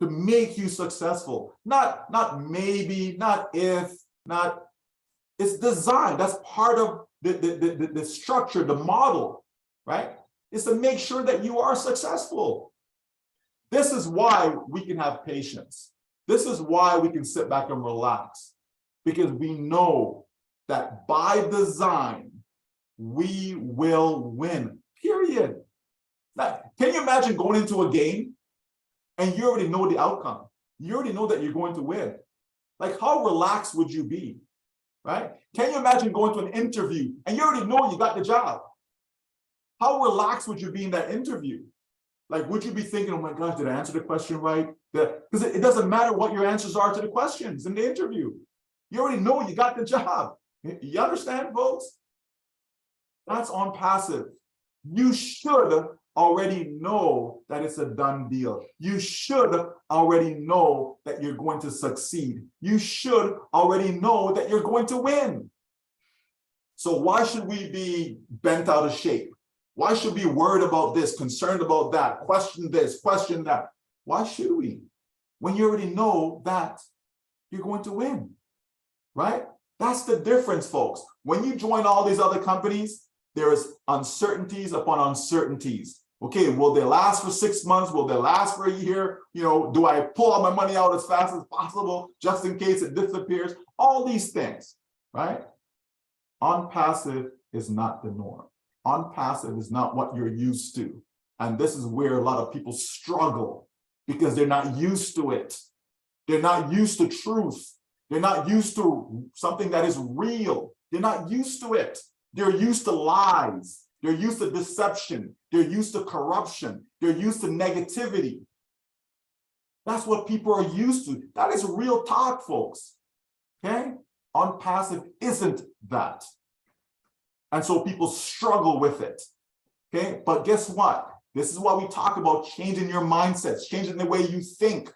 make you successful. Not maybe, not if, not, it's designed. That's part of the structure, the model, right? Is to make sure that you are successful. This is why we can have patience. This is why we can sit back and relax, because we know that by design, we will win, period. Now, can you imagine going into a game and you already know the outcome? You already know that you're going to win. Like, how relaxed would you be, right? Can you imagine going to an interview and you already know you got the job? How relaxed would you be in that interview? Like, would you be thinking, oh my gosh, did I answer the question right? Because it doesn't matter what your answers are to the questions in the interview. You already know you got the job. You understand, folks? That's ONPASSIVE. You should already know that it's a done deal. You should already know that you're going to succeed. You should already know that you're going to win. So why should we be bent out of shape? Why should we be worried about this, concerned about that, question this, question that? Why should we? When you already know that you're going to win, right? That's the difference, folks. When you join all these other companies, there is uncertainties upon uncertainties. Okay, will they last for 6 months? Will they last for a year? You know, do I pull all my money out as fast as possible just in case it disappears? All these things, right? ONPASSIVE is not the norm. ONPASSIVE is not what you're used to. And this is where a lot of people struggle because they're not used to it. They're not used to truth. They're not used to something that is real. They're not used to it. They're used to lies. They're used to deception. They're used to corruption. They're used to negativity. That's what people are used to. That is real talk, folks. Okay? ONPASSIVE isn't that. And so people struggle with it. Okay? But guess what? This is why we talk about changing your mindsets, changing the way you think,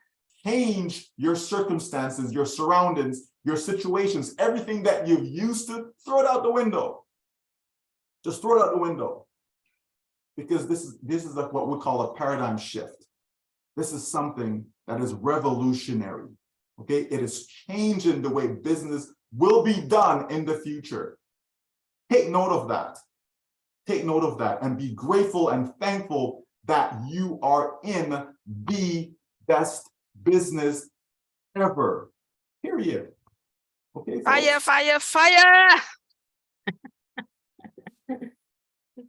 change your circumstances, your surroundings, your situations, everything that you've used to, throw it out the window. Just throw it out the window. Because this is like what we call a paradigm shift. This is something that is revolutionary. Okay, it is changing the way business will be done in the future. Take note of that. Take note of that and be grateful and thankful that you are in the best business ever. Period. Okay. Fire, fire, fire.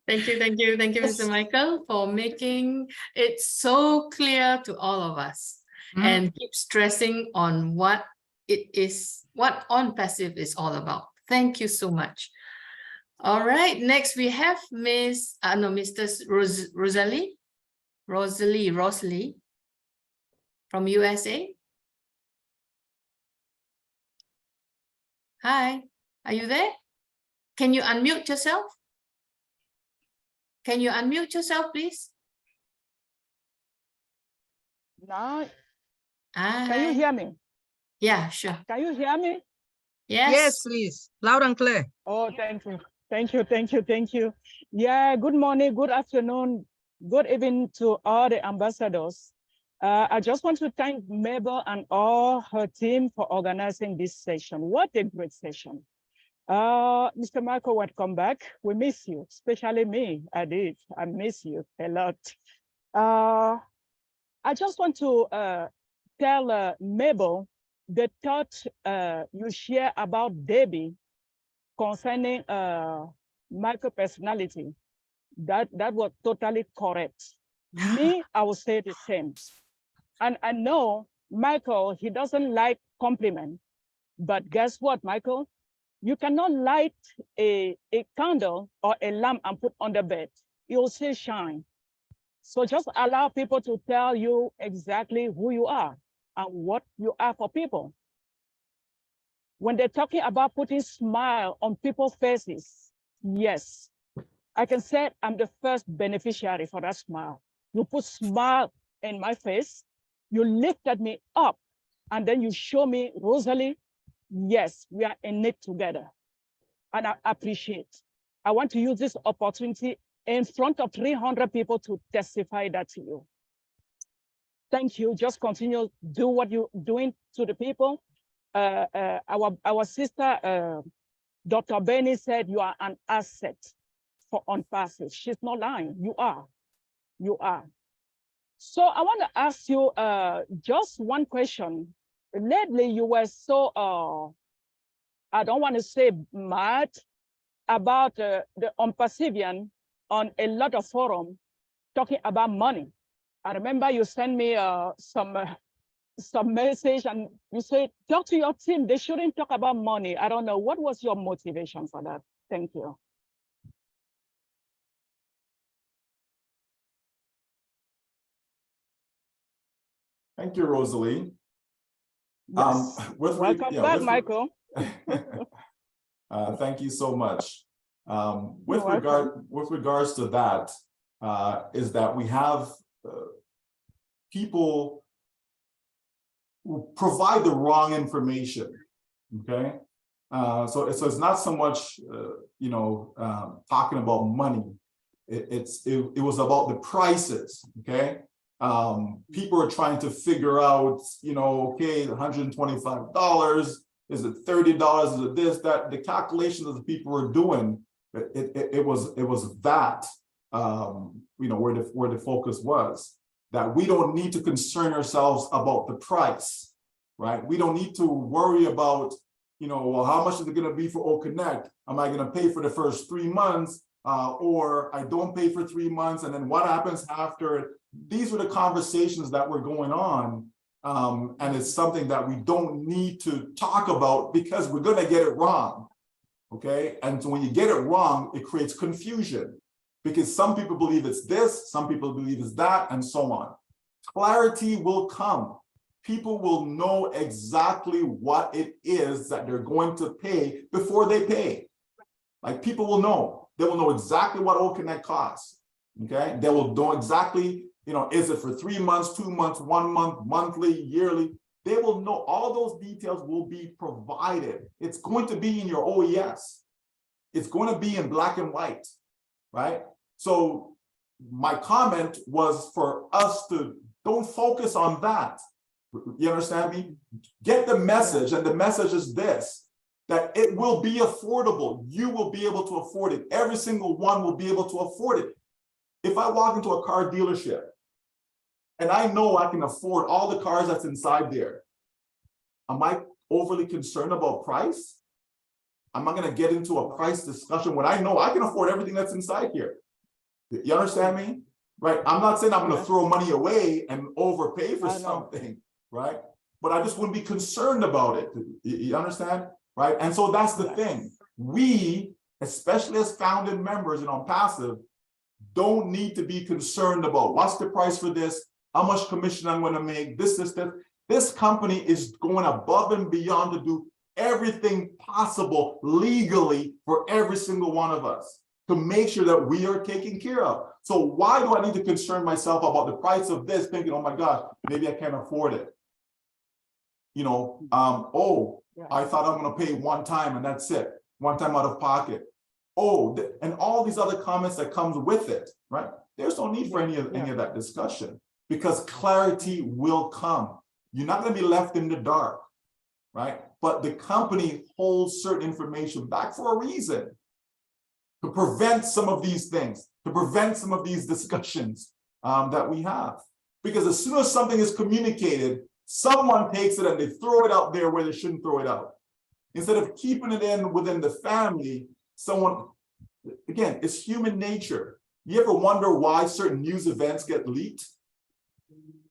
Thank you, Mr. Michael, for making it so clear to all of us and keep stressing on what it is, what ONPASSIVE is all about. Thank you so much. All right, next we have Mr. Rosalie from USA. Hi, are you there? Can you unmute yourself? Can you unmute yourself, please? Now, Hi. can you hear me? Yeah, sure. Can you hear me? Yes. Yes, please. Loud and clear. Oh, thank you. Thank you, thank you, thank you. Yeah, good morning, good afternoon, good evening to all the ambassadors. I just want to thank Mabel and all her team for organizing this session. What a great session. Mr. Michael, welcome back. We miss you, especially me. I miss you a lot. I just want to tell Mabel the thought you share about Debbie concerning Michael personality. That was totally correct. Me, I will say the same. And I know Michael, he doesn't like compliment, but guess what, Michael? You cannot light a candle or a lamp and put on the bed. It will still shine. So just allow people to tell you exactly who you are and what you are for people. When they're talking about putting smile on people's faces, yes, I can say I'm the first beneficiary for that smile. You put smile in my face, you lifted me up, and then you show me, Rosalie, yes, we are in it together. And I appreciate. I want to use this opportunity in front of 300 people to testify that to you. Thank you. Just continue, do what you're doing to the people. Our sister, Dr. Benny said you are an asset for ONPASSIVE. She's not lying. You are. You are. So I want to ask you just one question. Lately, you were so, I don't want to say mad about the ONPASSIVian on a lot of forums talking about money. I remember you sent me some message and you said, talk to your team. They shouldn't talk about money. I don't know. What was your motivation for that? Thank you. Thank you, Rosalie. Yes. Welcome back, Michael. Thank you so much. With regards to that, is that we have people who provide the wrong information. Okay, so it's not so much talking about money. It was about the prices. Okay. People are trying to figure out, okay, $125, is it $30, is it this, that? The calculations that the people were doing, it was that, where the focus was, that we don't need to concern ourselves about the price, right? We don't need to worry about, well, how much is it going to be for OConnect? Am I going to pay for the first 3 months? Or I don't pay for 3 months, and then what happens after? These were the conversations that were going on, and it's something that we don't need to talk about because we're going to get it wrong, okay? And so when you get it wrong, it creates confusion because some people believe it's this, some people believe it's that, and so on. Clarity will come. people will know exactly what it is that they're going to pay before they pay. Like people will know. They will know exactly what OConnect costs. Okay, they will know exactly, you know, is it for 3 months, 2 months, 1 month, monthly, yearly? They will know. All those details will be provided. It's going to be in your OES. It's going to be in black and white, right? So my comment was for us to don't focus on that. You understand me? Get the message, and the message is this, that it will be affordable. You will be able to afford it. Every single one will be able to afford it. If I walk into a car dealership and I know I can afford all the cars that's inside there, am I overly concerned about price? I'm not going to get into a price discussion when I know I can afford everything that's inside here. You understand me? Right? I'm not saying I'm going to throw money away and overpay for something, right? But I just wouldn't be concerned about it. You understand? Right? And so that's the thing. We, especially as founded members and ONPASSIVE, don't need to be concerned about what's the price for this, how much commission I'm going to make, this. This company is going above and beyond to do everything possible legally for every single one of us to make sure that we are taken care of. So why do I need to concern myself about the price of this, thinking, oh my God, maybe I can't afford it? You know, I thought I'm going to pay one time and that's it, one time out of pocket. And all these other comments that comes with it, right? There's no need for any of that discussion, because clarity will come. You're not going to be left in the dark, right? But the company holds certain information back for a reason, to prevent some of these things, to prevent some of these discussions that we have. Because as soon as something is communicated, someone takes it and they throw it out there where they shouldn't throw it out. Instead of keeping it in within the family, someone, again, it's human nature. You ever wonder why certain news events get leaked?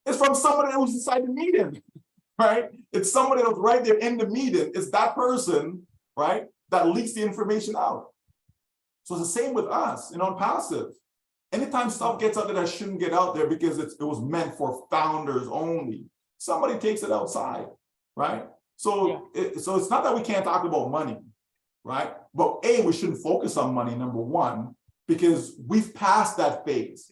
It's from somebody that was inside the meeting, right? It's somebody that was right there in the meeting. It's that person, right, that leaks the information out. So it's the same with us in ONPASSIVE. Anytime stuff gets out there that shouldn't get out there because it was meant for founders only, somebody takes it outside, right? So, so it's not that we can't talk about money, right? But we shouldn't focus on money, number one, because we've passed that phase.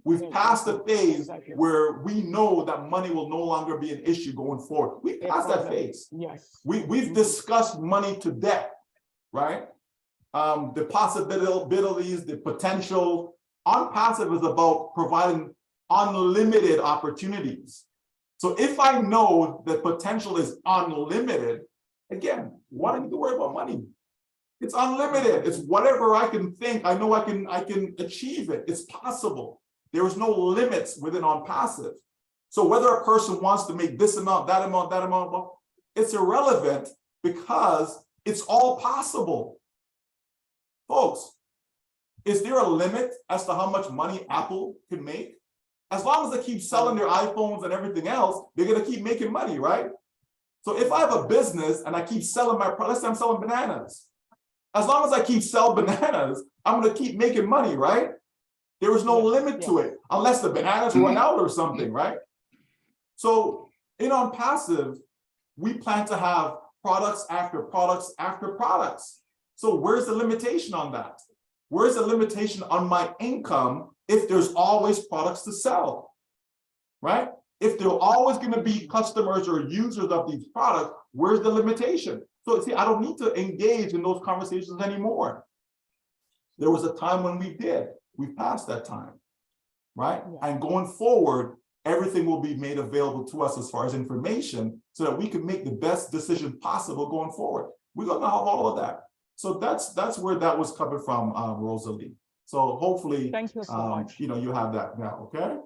We've passed the phase where we know that money will no longer be an issue going forward. We've passed that phase. We've discussed money to death, right? The possibilities, the potential. ONPASSIVE is about providing unlimited opportunities. So if I know that potential is unlimited, again, why do I need to worry about money? It's unlimited. It's whatever I can think. I know I can achieve it. It's possible. There is no limits within ONPASSIVE. So whether a person wants to make this amount, that amount, it's irrelevant, because it's all possible. Folks, is there a limit as to how much money Apple can make? As long as they keep selling their iPhones and everything else, they're going to keep making money, right? So if I have a business and I keep selling my products, let's say I'm selling bananas. As long as I keep selling bananas, I'm going to keep making money, right? There is no limit to it, unless the bananas run out or something, right? So in ONPASSIVE, we plan to have products after products after products. So where's the limitation on that? Where's the limitation on my income if there's always products to sell, right? If there are always going to be customers or users of these products, where's the limitation? So see, I don't need to engage in those conversations anymore. There was a time when we did. We've passed that time, right? And going forward, everything will be made available to us as far as information so that we can make the best decision possible going forward. We're going to have all of that. So that's where that was coming from, Rosalie. So hopefully, thank you so much. You know, you have that now, okay?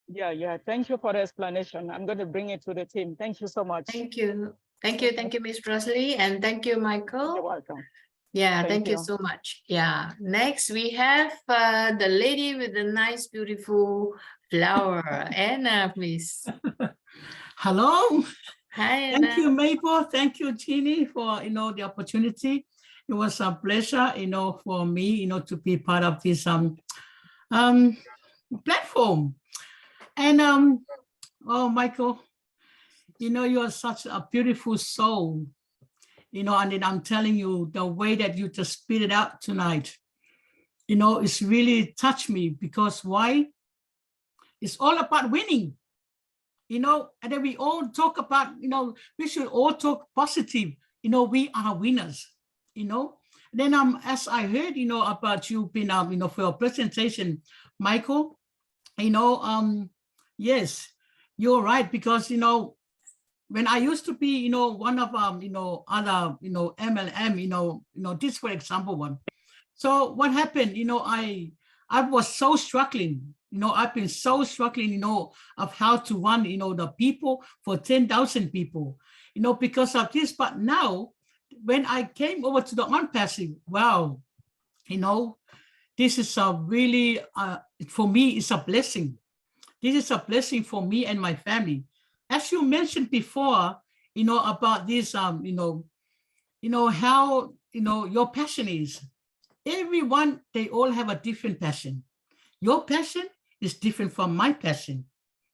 Yeah. Thank you for the explanation. I'm going to bring it to the team. Thank you so much. Thank you, Ms. Rosalie, and thank you, Michael. You're welcome. Yeah, thank you so much. Yeah, next we have the lady with the nice, beautiful flower. Anna, please. Hello. Hi, Anna. Thank you, Maple. Thank you, Jeannie, for the opportunity. It was a pleasure, for me, to be part of this platform. And oh, Michael, You know, you are such a beautiful soul. You know, and then I'm telling you, the way that you just spit it out tonight, you know, it's really touched me, because why? It's all about winning. You know, and then we all talk about, you know, we should all talk positive. You know, we are winners, you know. Then as I heard, you know, about you being you know, for your presentation, Michael, you know, yes, you're right, because you know, when I used to be, you know, one of you know, other, you know, MLM, you know, this for example one. So what happened, you know, I was so struggling, you know, I've been so struggling, you know, of how to run, you know, the people for 10,000 people, you know, because of this. But now when I came over to the ONPASSIVE, wow, you know, this is a really, for me, it's a blessing. This is a blessing for me and my family. As you mentioned before, you know, about this, you know, how, you know, your passion is. Everyone, they all have a different passion. Your passion is different from my passion.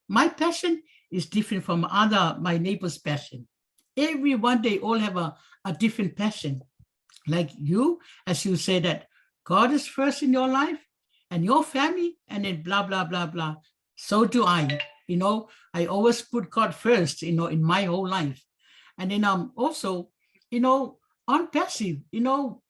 My passion is different from my neighbor's passion. Everyone, they all have a different passion. Like you, as you say that God is first in your life and your family, and then blah, blah, blah, blah. So do I. You know, I always put God first, you know, in my whole life. And then also, you know, ONPASSIVE, you know,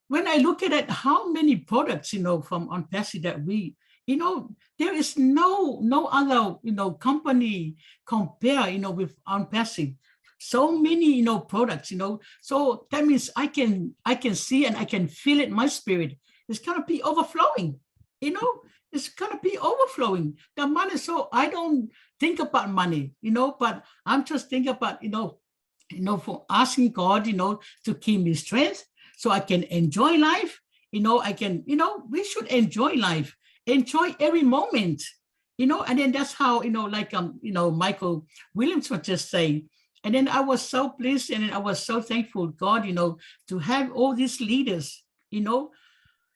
when I look at it, how many products, you know, from ONPASSIVE that we, you know, there is no other, you know, company compare, you know, with ONPASSIVE. So many, you know, products, you know, so that means I can see and I can feel it in my spirit. It's gonna be overflowing, you know, it's gonna be overflowing. The money, so I don't think about money, you know, but I'm just thinking about, you know, for asking God, you know, to keep me strength, so I can enjoy life. You know, I can, you know, we should enjoy life, enjoy every moment, you know, and then that's how, you know, like, you know, Michael Williams was just saying. And then I was so pleased, and then I was so thankful, God, you know, to have all these leaders, you know,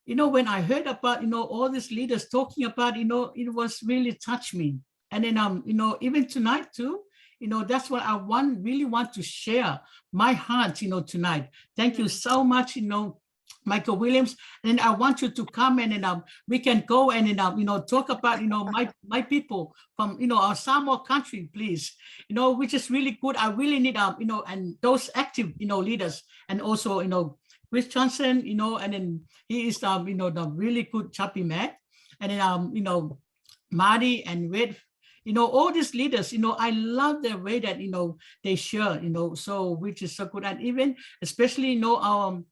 when I heard about, you know, all these leaders talking about, you know, it was really touched me. And then, you know, even tonight too, you know, that's what I really want to share my heart, you know, tonight. Thank you so much, you know, Michael Williams. And I want you to come and we can go and, you know, talk about, you know, my people from, you know, our Samoa country, please, you know, which is really good. I really need, you know, and those active, you know, leaders, and also, you know, Chris Johnson, you know, and then he is, you know, the really good choppy man. And then, you know, Marty and Red, you know, all these leaders, you know, I love the way that, you know, they share, you know, so which is so good. And even especially, you know, our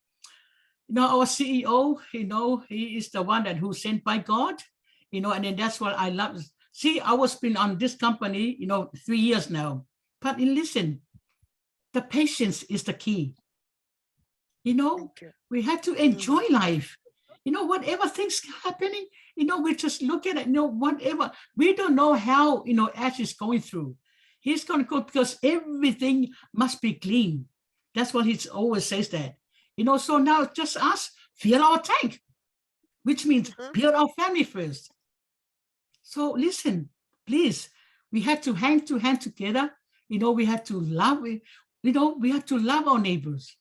CEO, you know, he is the one that who's sent by God, you know, and then that's what I love. See, I was been on this company, you know, 3 years now, but listen, the patience is the key. You know, we have to enjoy life. You know, whatever things happening, you know, we just look at it, you know, whatever. We don't know how, you know, Ash is going through. He's going to go, because everything must be clean. That's what he always says that. You know, so now just us, fill our tank, which means build our family first. So listen, please, we have to hand together. You know, we have to love, you know, we have to love our neighbors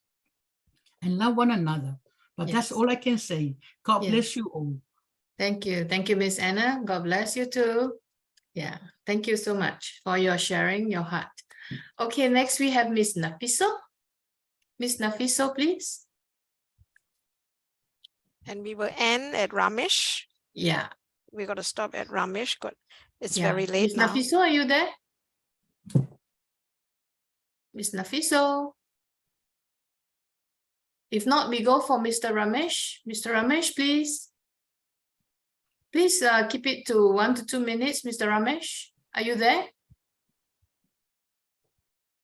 and love one another. But that's all I can say. God bless you all. Thank you. Thank you, Miss Anna. God bless you too. Yeah, thank you so much for your sharing your heart. Okay, next we have Miss Nafiso. Miss Nafiso, please. And we will end at Ramesh. Yeah. We're going to stop at Ramesh. Good. It's very late Miss now. Nafiso, are you there? Miss Nafiso. If not, we go for Mr. Ramesh. Mr. Ramesh, please. Please keep it to 1 to 2 minutes, Mr. Ramesh. Are you there?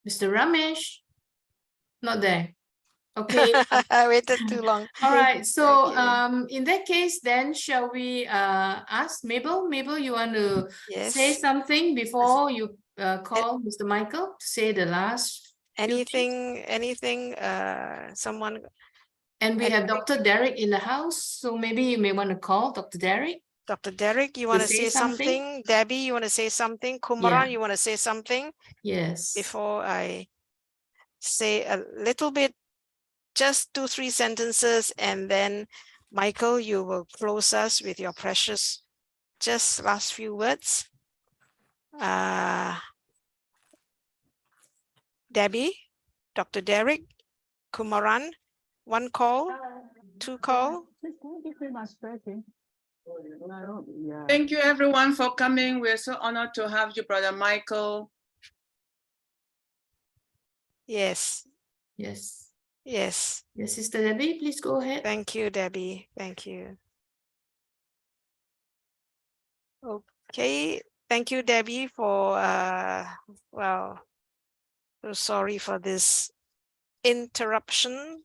Mr. Ramesh? Not there. Okay. I waited too long. All right. So in that case, then shall we ask Mabel? Mabel, you want to say something before you call Mr. Michael to say the last? Anything, someone. And we have Dr. Derek in the house. So maybe you may want to call Dr. Derek. Dr. Derek, you want to say something? Debbie, you want to say something? Kumaran, you want to say something? Yes. Before I say a little bit, just 2-3 sentences, and then Michael, you will close us with your precious, just last few words. Debbie, Dr. Derek, Kumaran, 1 call, 2 call. Thank you everyone for coming. We're so honored to have you, Brother Michael. Yes. Yes. Yes. Yes, Sister Debbie, please go ahead. Thank you, Debbie. Thank you. Okay. Thank you, Debbie, for, well, so sorry for this interruption.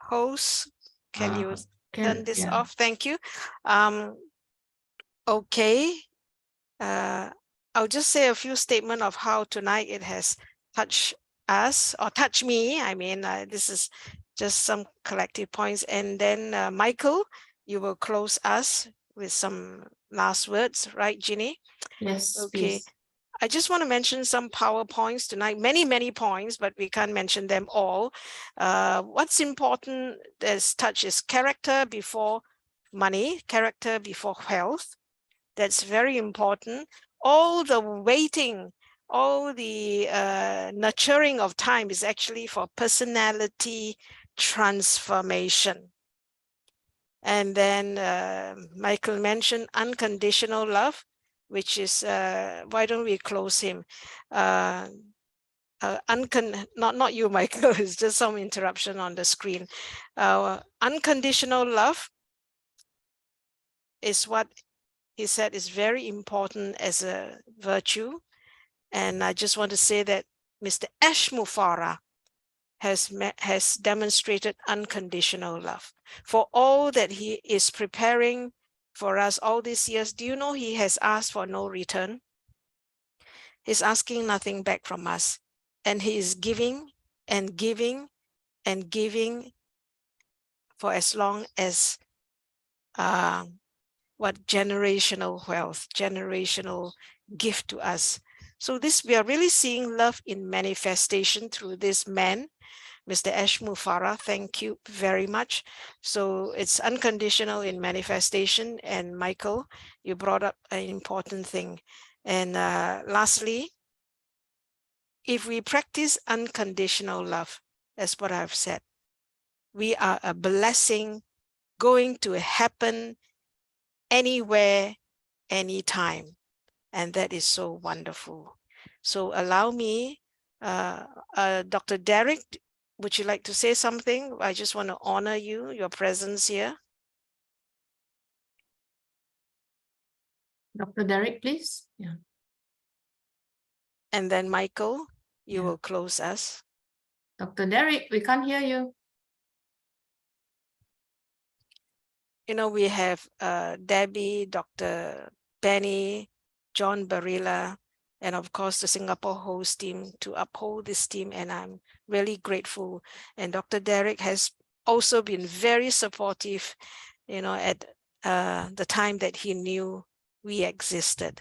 Host, can you turn this off? Thank you. Okay. I'll just say a few statements of how tonight it has touched us, or touched me. I mean, this is just some collective points. And then Michael, you will close us with some last words, right, Ginny? Yes, okay. please. I just want to mention some PowerPoints tonight, many points, but we can't mention them all. What's important as touch is character before money, character before health. That's very important. All the waiting, all the nurturing of time is actually for personality transformation. And then Michael mentioned unconditional love, which is, why don't we close him? Not you, Michael, it's just some interruption on the screen. Unconditional love is what he said is very important as a virtue. And I just want to say that Mr. Ashmufara has demonstrated unconditional love for all that he is preparing for us all these years. Do you know he has asked for no return? He's asking nothing back from us. And he is giving and giving and giving for as long as what generational wealth, generational gift to us. So this, we are really seeing love in manifestation through this man, Mr. Ashmufara. Thank you very much. So it's unconditional in manifestation. And Michael, you brought up an important thing. And lastly, if we practice unconditional love, that's what I've said, we are a blessing going to happen anywhere, anytime. And that is so wonderful. So allow me, Dr. Derek, would you like to say something? I just want to honor you, your presence here. Dr. Derek, please. Yeah. And then Michael, you will close us. Dr. Derek, we can't hear you. You know, we have Debbie, Dr. Benny, John Barilla, and of course the Singapore host team to uphold this team, and I'm really grateful. And Dr. Derek has also been very supportive, you know, at the time that he knew we existed.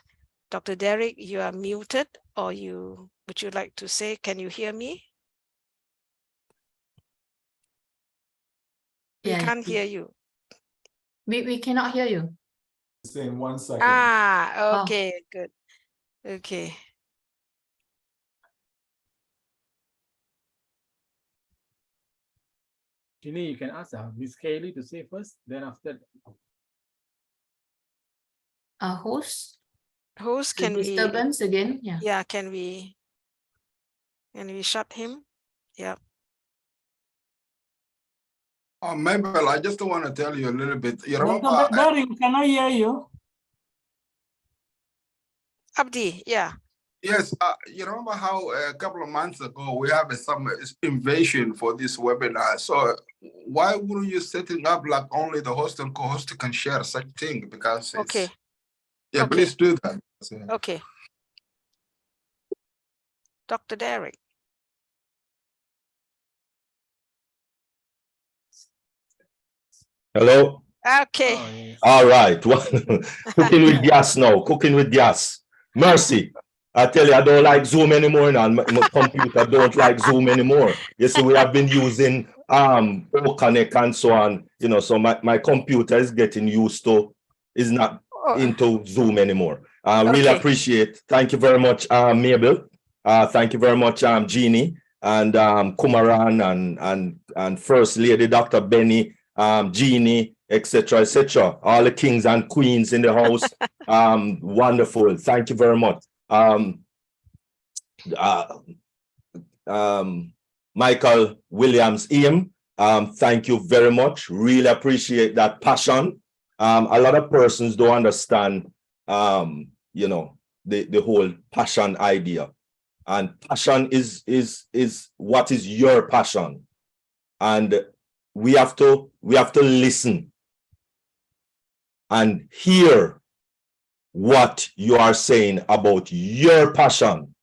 Dr. Derek, you are muted, or would you like to say, can you hear me? We can't hear you. We cannot hear you. In 1 second. Okay, good. Okay. Ginny, you can ask Miss Kaylee to say first, then after. Host, can we disturbance again? Yeah, can we shut him? Yeah. Mabel, I just want to tell you a little bit. You remember? Dr. Derek, can I hear you? Abdi, yeah. Yes, you remember how a couple of months ago we have some invasion for this webinar. So why wouldn't you setting up like only the host and co-host can share such thing? Because it's, yeah, please do that. Okay. Dr. Derek. Hello. Okay. All right. Cooking with gas now. Cooking with gas. Mercy. I tell you, I don't like Zoom anymore now. My computer don't like Zoom anymore. You see, we have been using Connect and so on. You know, so my computer is getting used to, is not into Zoom anymore. Really appreciate. Thank you very much, Mabel. Thank you very much, Jeannie and Kumaran and First Lady Dr. Benny, Jeannie, etc., etc. All the kings and queens in the house. Wonderful. Thank you very much. Michael Williams Ian, thank you very much. Really appreciate that passion. A lot of persons don't understand, you know, the whole passion idea. And passion is what is your passion. And we have to listen and hear what you are saying about your passion,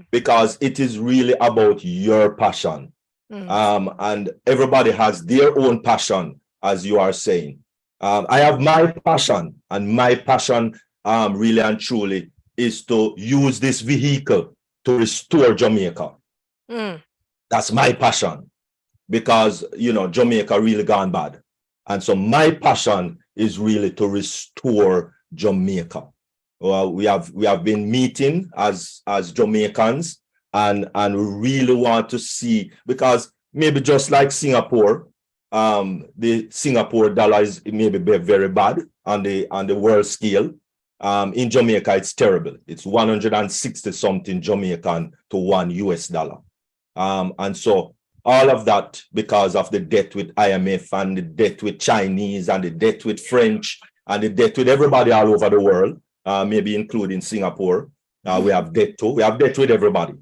because it is really about your passion. And everybody has their own passion, as you are saying. I have my passion, and my passion really and truly is to use this vehicle to restore Jamaica. That's my passion, because, you know, Jamaica really gone bad. And so my passion is really to restore Jamaica. We have been meeting as Jamaicans, and we really want to see, because maybe just like Singapore, the Singapore dollar is maybe very bad on the world scale. In Jamaica, it's terrible. It's 160 something Jamaican to $1 US. And so all of that because of the debt with IMF and the debt with Chinese and the debt with French and the debt with everybody all over the world, maybe including Singapore. We have debt too. We have debt with everybody.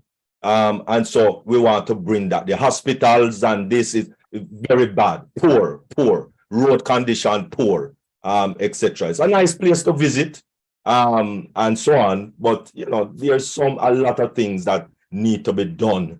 And so we want to bring that. The hospitals and this is very bad, poor, road condition, poor, etc. It's a nice place to visit, and so on. But, you know, there's a lot of things that need to be done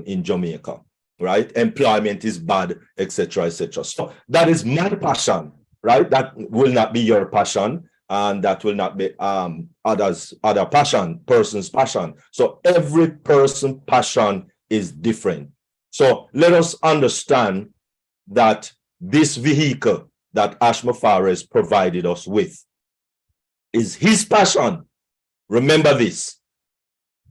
in Jamaica, right? Employment is bad, etc., etc. So that is my passion, right? That will not be your passion, and that will not be other person's passion. So every person's passion is different. So let us understand that this vehicle that Ash Fares provided us with is his passion. Remember this.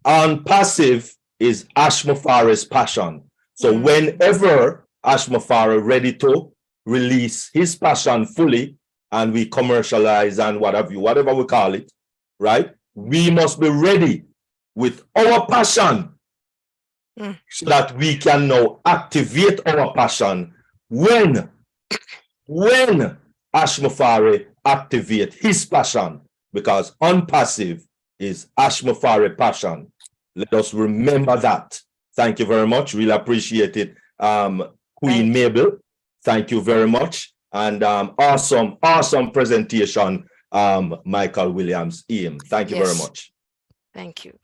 ONPASSIVE is Ash Fares' passion. So whenever Ash Fares ready to release his passion fully, and we commercialize and whatever we call it, right? We must be ready with our passion so that we can now activate our passion when Ash Fares activate his passion, because ONPASSIVE is Ash Fares' passion. Let us remember that. Thank you very much. Really appreciate it. Queen Mabel, thank you very much. And awesome presentation, Michael Williams Ian. Thank you very much. Thank you.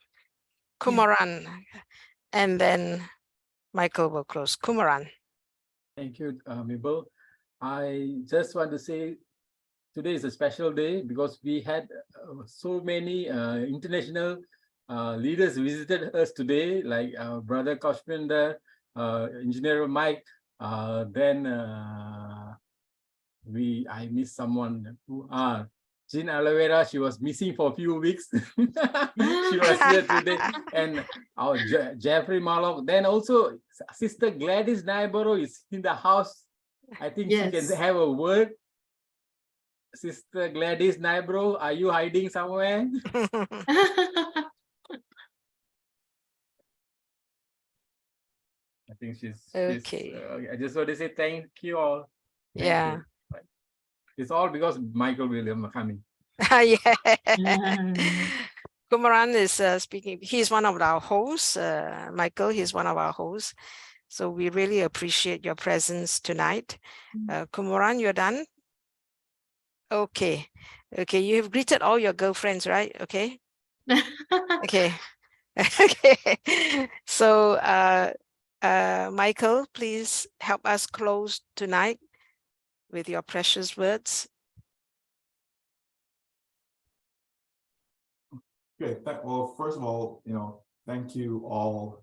Kumaran, and then Michael will close. Kumaran. Thank you, Mabel. I just want to say today is a special day because we had so many international leaders visited us today, like Brother Koshpinder, Engineer Mike, then I missed someone who Jean Alavera. She was missing for a few weeks. She was here today. And our Jeffrey Mallock. Then also Sister Gladys Naiboro is in the house. I think she can have a word. Sister Gladys Naiboro, are you hiding somewhere? I think she's okay. I just want to say thank you all. Thank you. It's all because Michael Williams coming. Kumaran is speaking. He's one of our hosts. Michael, he's one of our hosts. So we really appreciate your presence tonight. Kumaran, you're done? Okay. Okay, you have greeted all your girlfriends, right? Okay. Okay. Okay. So Michael, please help us close tonight with your precious words. Okay, well, first of all, thank you all.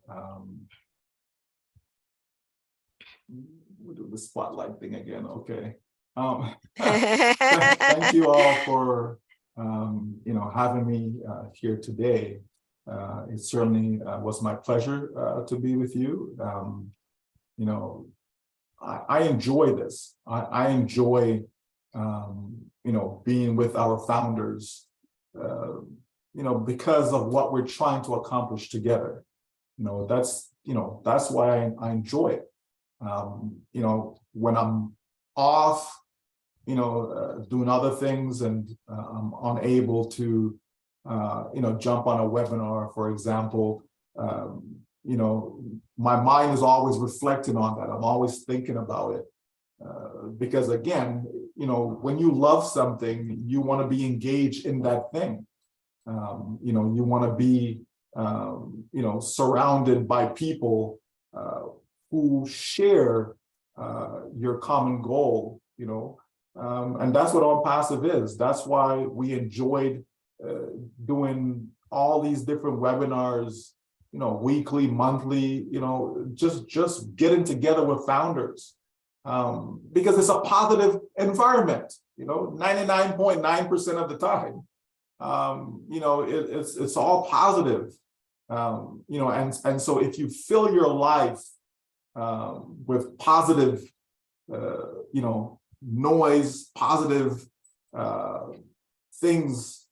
We'll do the spotlight thing again. Okay. Thank you all for having me here today. It certainly was my pleasure to be with you. I enjoy this. I enjoy being with our founders. Because of what we're trying to accomplish together. That's why I enjoy it. When I'm off, doing other things and I'm unable to, jump on a webinar, for example, my mind is always reflecting on that. I'm always thinking about it. Because again, when you love something, you want to be engaged in that thing. You want to be, surrounded by people who share your common goal, and that's what ONPASSIVE is. That's why we enjoyed doing all these different webinars, weekly, monthly, just getting together with founders because it's a positive environment, 99.9% of the time. It's all positive, and so if you fill your life with positive, noise, positive things,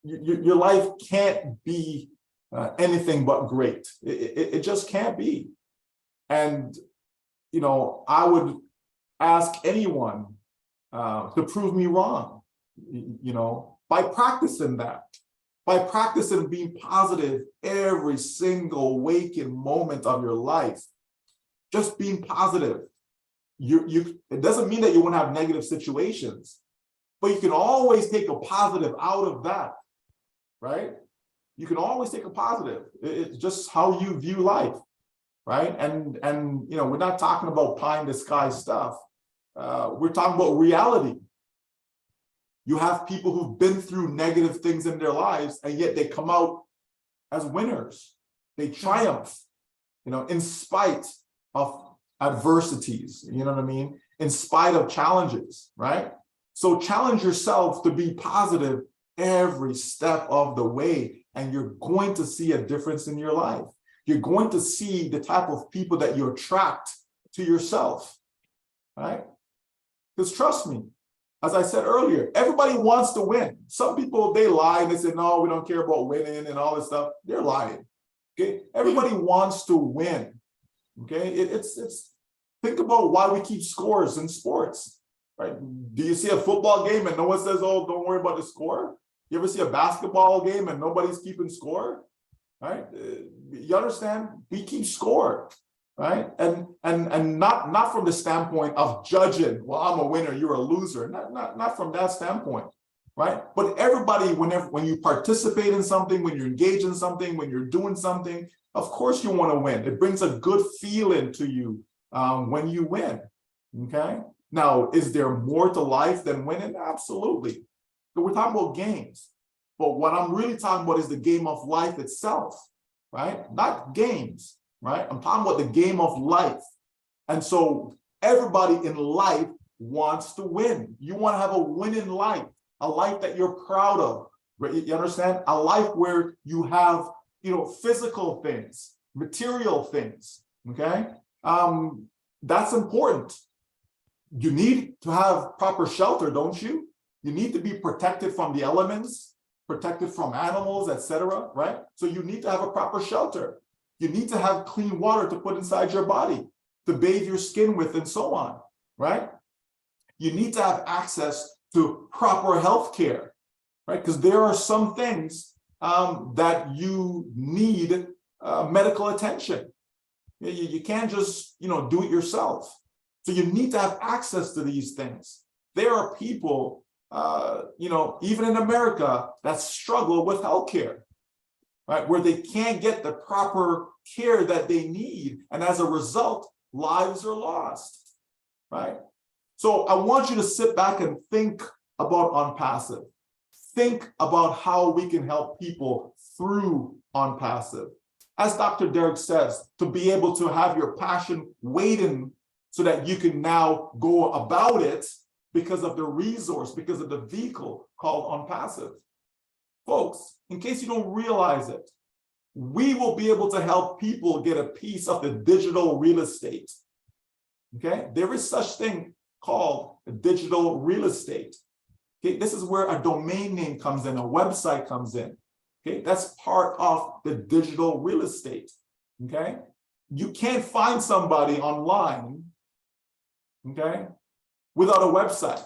your life can't be anything but great. It just can't be. And, I would ask anyone to prove me wrong, by practicing that, by practicing being positive every single waking moment of your life, just being positive. It doesn't mean that you won't have negative situations, but you can always take a positive out of that, right? You can always take a positive. It's just how you view life, right? And we're not talking about pie in the sky stuff. We're talking about reality. You have people who've been through negative things in their lives, and yet they come out as winners. They triumph, in spite of adversities, you know what I mean? In spite of challenges, right? So challenge yourself to be positive every step of the way, and you're going to see a difference in your life. You're going to see the type of people that you attract to yourself, right? Because trust me, as I said earlier, everybody wants to win. Some people, they lie and they say, no, we don't care about winning and all this stuff. They're lying, okay? Everybody wants to win, okay? It's think about why we keep scores in sports, right? Do you see a football game and no one says, oh, don't worry about the score? You ever see a basketball game and nobody's keeping score, right? You understand? We keep score, right? And not from the standpoint of judging, well, I'm a winner, you're a loser. Not from that standpoint, right? But everybody, when you participate in something, when you engage in something, when you're doing something, of course you want to win. It brings a good feeling to you when you win, okay? Now, is there more to life than winning? Absolutely. So we're talking about games. But what I'm really talking about is the game of life itself, right? Not games, right? I'm talking about the game of life. And so everybody in life wants to win. You want to have a winning life, a life that you're proud of, right? You understand? A life where you have, physical things, material things, okay? That's important. You need to have proper shelter, don't you? You need to be protected from the elements, protected from animals, etc., right? So you need to have a proper shelter. You need to have clean water to put inside your body, to bathe your skin with, and so on, right? You need to have access to proper health care, right? Because there are some things that you need medical attention. You can't just, do it yourself. So you need to have access to these things. There are people, even in America, that struggle with healthcare, right? Where they can't get the proper care that they need. And as a result, lives are lost, right? So I want you to sit back and think about ONPASSIVE. Think about how we can help people through ONPASSIVE. As Dr. Derek says, to be able to have your passion waiting so that you can now go about it because of the resource, because of the vehicle called ONPASSIVE. Folks, in case you don't realize it, we will be able to help people get a piece of the digital real estate. Okay, there is such thing called digital real estate. Okay, this is where a domain name comes in, a website comes in. Okay, that's part of the digital real estate. Okay, you can't find somebody online, okay, without a website.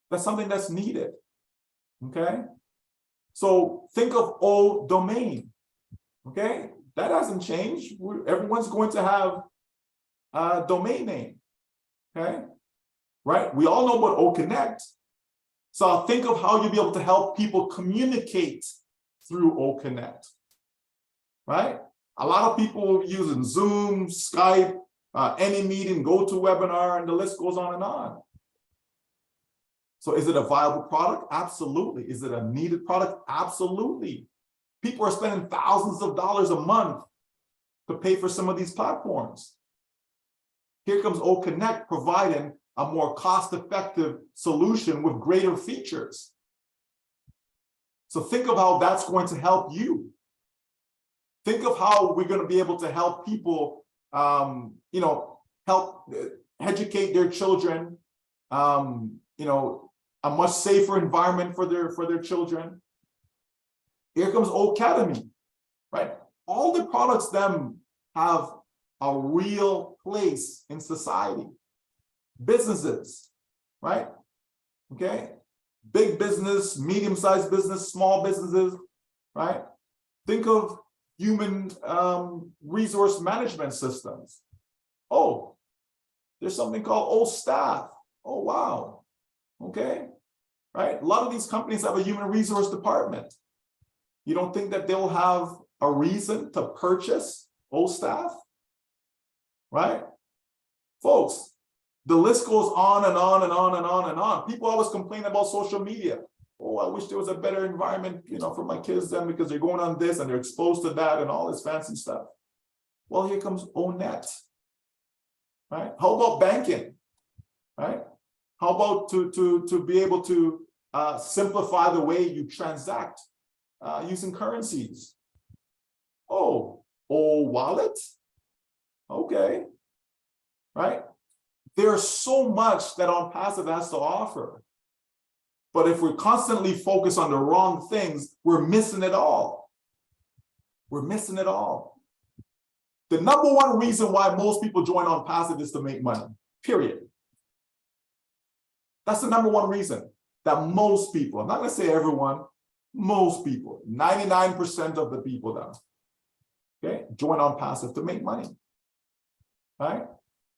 That's something that's needed. Okay, so think of O domain. Okay, that hasn't changed. Everyone's going to have a domain name. Okay, right? We all know about O Connect. So think of how you'll be able to help people communicate through O Connect. Right? A lot of people using Zoom, Skype, any meeting, GoToWebinar, and the list goes on and on. So is it a viable product? Absolutely. Is it a needed product? Absolutely. People are spending thousands of dollars a month to pay for some of these platforms. Here comes O Connect providing a more cost-effective solution with greater features. So think of how that's going to help you. Think of how we're going to be able to help people, you know, help educate their children, you know, a much safer environment for their children. Here comes O Academy, right? All the products them have a real place in society. Businesses, right? Okay, big business, medium-sized business, small businesses, right? Think of human resource management systems. Oh, there's something called O Staff. Oh, wow. Okay, right? A lot of these companies have a human resource department. You don't think that they'll have a reason to purchase O Staff, right? Folks, the list goes on and on and on and on and on. People always complain about social media. Oh, I wish there was a better environment, you know, for my kids then because they're going on this and they're exposed to that and all this fancy stuff. Well, here comes ONET, right? How about banking, right? How about to be able to simplify the way you transact using currencies? Oh, wallet, okay, right? There's so much that ONPASSIVE has to offer. But if we're constantly focused on the wrong things, we're missing it all. We're missing it all. The number one reason why most people join ONPASSIVE is to make money, period. That's the number one reason that most people, I'm not gonna say everyone, most people, 99% of the people that, okay, join ONPASSIVE to make money, right?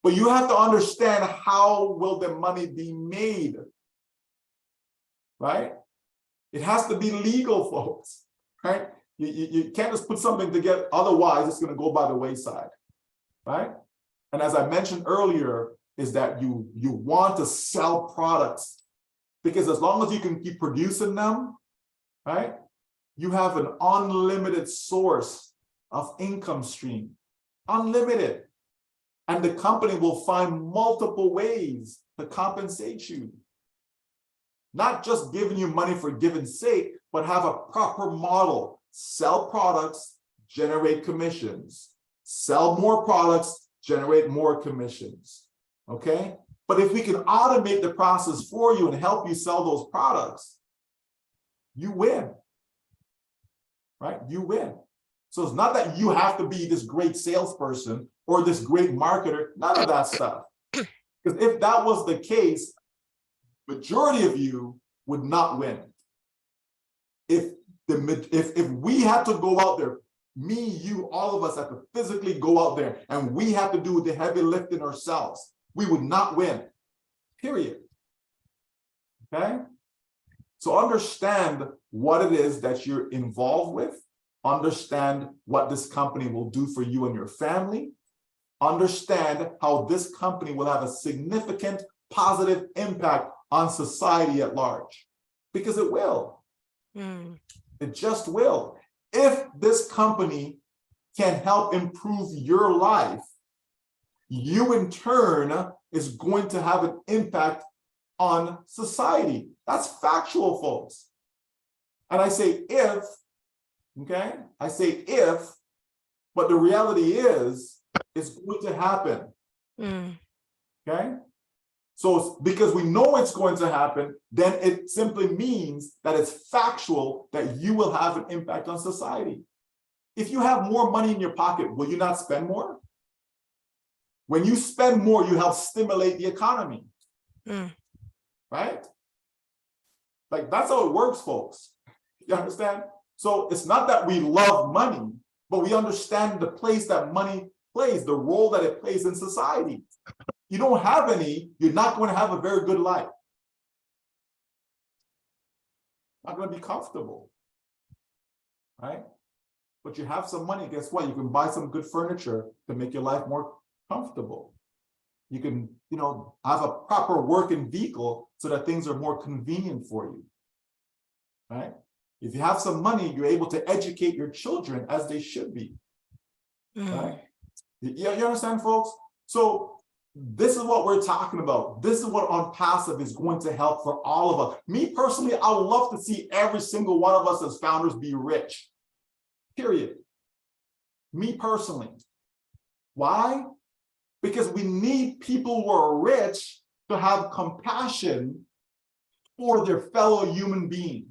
But you have to understand how will the money be made, right? It has to be legal, folks, right? You can't just put something together, otherwise it's gonna go by the wayside, right? And as I mentioned earlier, is that you want to sell products because as long as you can keep producing them, right? You have an unlimited source of income stream, unlimited. And the company will find multiple ways to compensate you. Not just giving you money for giving's sake, but have a proper model. Sell products, generate commissions. Sell more products, generate more commissions. Okay? But if we can automate the process for you and help you sell those products, you win. Right? You win. So it's not that you have to be this great salesperson or this great marketer, none of that stuff. Because if that was the case, majority of you would not win. If we had to go out there, me, you, all of us have to physically go out there and we have to do the heavy lifting ourselves, we would not win, period. Okay? So understand what it is that you're involved with. Understand what this company will do for you and your family. understand how this company will have a significant positive impact on society at large, because it will. It just will. If this company can help improve your life, you in turn is going to have an impact on society. That's factual, folks. And I say if, okay? I say if, but the reality is, it's going to happen. Okay? So because we know it's going to happen, then it simply means that it's factual that you will have an impact on society. If you have more money in your pocket, will you not spend more? When you spend more, you help stimulate the economy. Right? Like, that's how it works, folks. You understand? So it's not that we love money, but we understand the place that money plays, the role that it plays in society. You don't have any, you're not going to have a very good life. Not going to be comfortable, right? But you have some money, guess what? You can buy some good furniture to make your life more comfortable. You can, you know, have a proper working vehicle so that things are more convenient for you, right? If you have some money, you're able to educate your children as they should be, right? You understand, folks? So this is what we're talking about. This is what ONPASSIVE is going to help for all of us. Me personally, I would love to see every single one of us as founders be rich, period. Me personally. Why? Because we need people who are rich to have compassion for their fellow human being.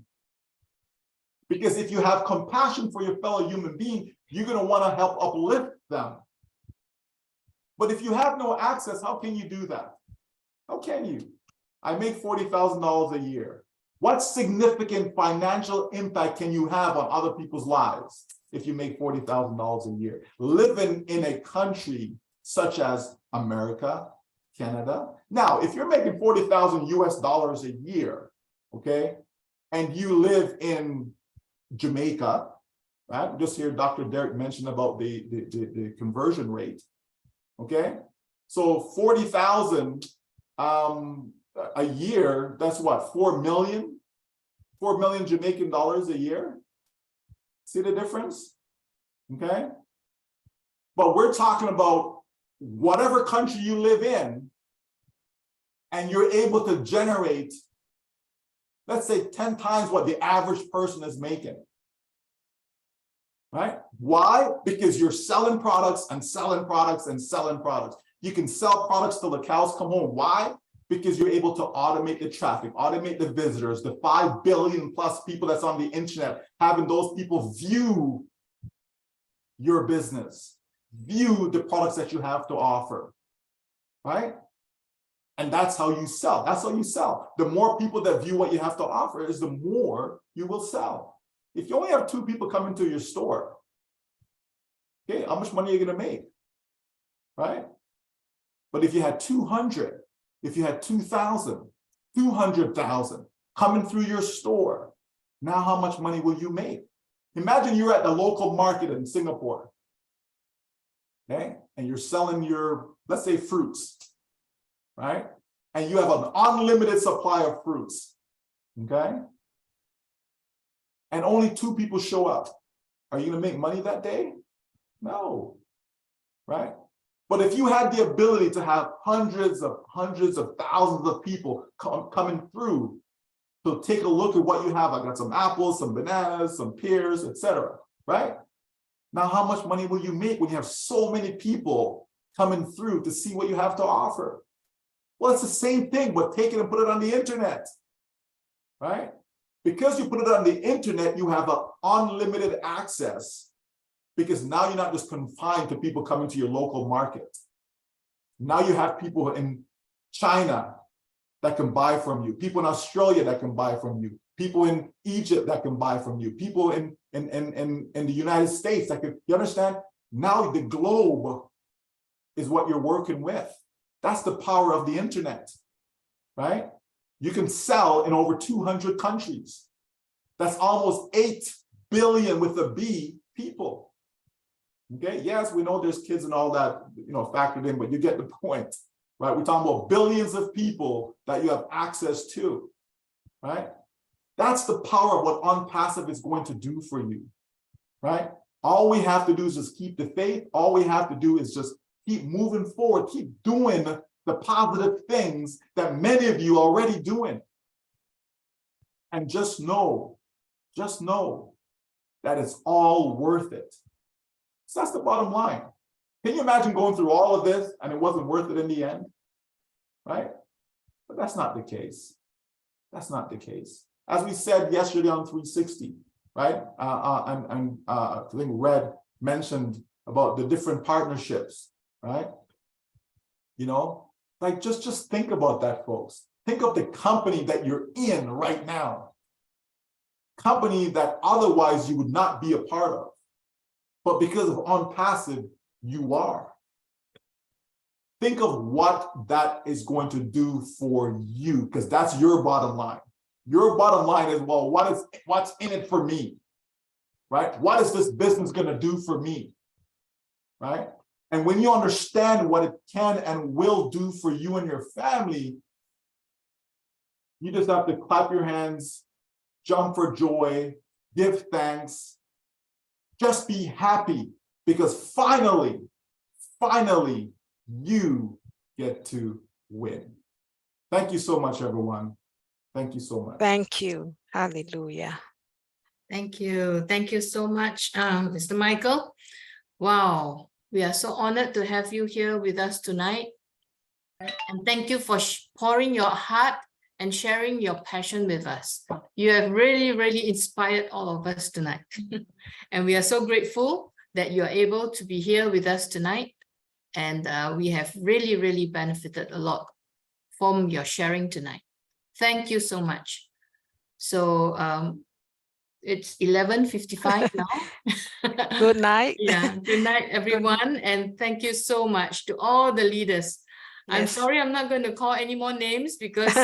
Because if you have compassion for your fellow human being, you're going to want to help uplift them. But if you have no access, how can you do that? How can you? I make $40,000 a year. What significant financial impact can you have on other people's lives if you make $40,000 a year? Living in a country such as America, Canada. Now, if you're making 40,000 US dollars a year, okay, and you live in Jamaica, right? Just hear Dr. Derek mention about the conversion rate. Okay, so 40,000 a year, that's what, 4 million Jamaican dollars a year. See the difference? Okay, but we're talking about whatever country you live in, and you're able to generate, let's say 10 times what the average person is making. Right? Why? Because you're selling products and selling products and selling products. You can sell products till the cows come home. Why? Because you're able to automate the traffic, automate the visitors, the 5 billion plus people that's on the internet, having those people view your business, view the products that you have to offer, right? And that's how you sell. That's how you sell. The more people that view what you have to offer is the more you will sell. If you only have 2 people coming to your store, okay, how much money are you going to make, right? But if you had 200, if you had 2,000, 200,000 coming through your store, now how much money will you make? Imagine you're at the local market in Singapore, okay, and you're selling your, let's say, fruits, right? And you have an unlimited supply of fruits, okay? And only 2 people show up. Are you going to make money that day? No, right? But if you had the ability to have hundreds of thousands of people coming through to take a look at what you have, I got some apples, some bananas, some pears, etc., right? Now, how much money will you make when you have so many people coming through to see what you have to offer? Well, it's the same thing, but take it and put it on the internet, right? Because you put it on the internet, you have unlimited access, because now you're not just confined to people coming to your local market. Now you have people in China that can buy from you, people in Australia that can buy from you, people in Egypt that can buy from you, people in the United States that can, you understand? Now the globe is what you're working with. That's the power of the internet, right? You can sell in over 200 countries. That's almost 8 billion with a B people. Okay, yes, we know there's kids and all that, you know, factored in, but you get the point, right? We're talking about billions of people that you have access to, right? That's the power of what ONPASSIVE is going to do for you, right? All we have to do is just keep the faith. All we have to do is just keep moving forward, keep doing the positive things that many of you are already doing. And just know that it's all worth it. So that's the bottom line. Can you imagine going through all of this and it wasn't worth it in the end? Right? But that's not the case. That's not the case. As we said yesterday on 360, right? I think Red mentioned about the different partnerships, right? You know, like just think about that, folks. Think of the company that you're in right now. Company that otherwise you would not be a part of. But because of ONPASSIVE, you are. Think of what that is going to do for you, because that's your bottom line. Your bottom line is, well, what's in it for me, right? What is this business going to do for me, right? And when you understand what it can and will do for you and your family, you just have to clap your hands, jump for joy, give thanks, just be happy, because finally, you get to win. Thank you so much, everyone. Thank you so much. Thank you. Hallelujah. Thank you. Thank you so much, Mr. Michael. Wow, we are so honored to have you here with us tonight. And thank you for pouring your heart and sharing your passion with us. You have really, really inspired all of us tonight. And we are so grateful that you are able to be here with us tonight. And we have really, really benefited a lot from your sharing tonight. Thank you so much. So it's 11:55 now. Good night. Yeah, good night, everyone. And thank you so much to all the leaders. Yes. I'm sorry, I'm not going to call any more names because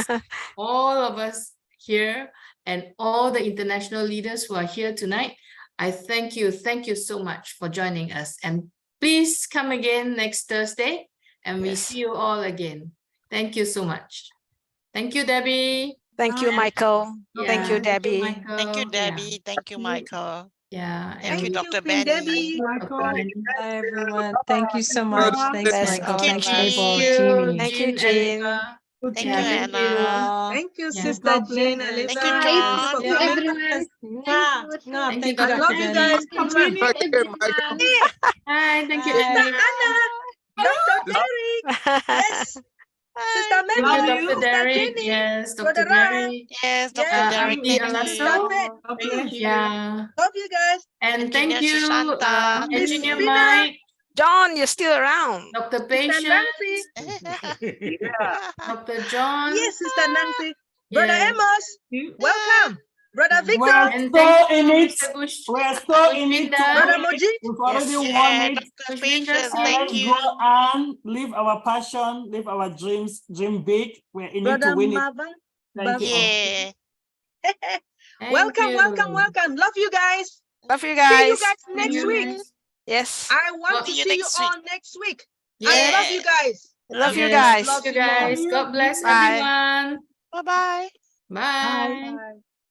all of us here and all the international leaders who are here tonight, I thank you so much for joining us. And please come again next Thursday and we see you all again. Thank you so much. Thank you, Debbie. Thank you, Michael. Yeah, thank you, Debbie. Thank you, Debbie. Thank you, Michael. Yeah. Thank you, Dr. Queen Benny. Debbie. Hi, everyone. Thank you so much. Thanks, Best Michael. of Thanks, luck. Mabel, Thank Jeannie. Thank you, Jean. Thank you, Anna. Thank you, Yeah. Sister Jean, Eliza. Thank you, Thank you John. for Thank you, coming. everyone. Thank you, Thank you, Dr. Love you Benny. guys. Good evening, everyone. Hi, thank you, Sister Anna. Anna, Dr. Derek. Yes. Sister Thank you, Mabel, Dr. Sister Derek. Jenny, Yes, Brother Dr. Ra. Derek. Yes, Dr. Derek. Auntie Thank Alaso. you. Thank you. Yeah. Love you guys. And thank Engineer you, Sushanta. Miss Engineer Pina, Mike, John, you're still around. Dr. Sister Patient, Nancy. Dr. John. Yes, Sister Nancy. Brother Yes. Amos, welcome. Brother Victor, We're And so thank in you, it. Mr. Bush. We're so in it. Brother Moji. We've already won Yeah, it. Dr. Patience, And thank let's you. go and live our passion, live our dreams, dream big. We're in it to Brother win it. Mavan. Thank you all. Yeah. Welcome, welcome, welcome. Love you guys. Love you See you guys. guys next week. Yes. I want to See you see you next all week. next week. Yeah. I love you guys. Love you Yes, guys. Love you you more. guys. God bless Bye. everyone. Bye-bye. Bye. Bye.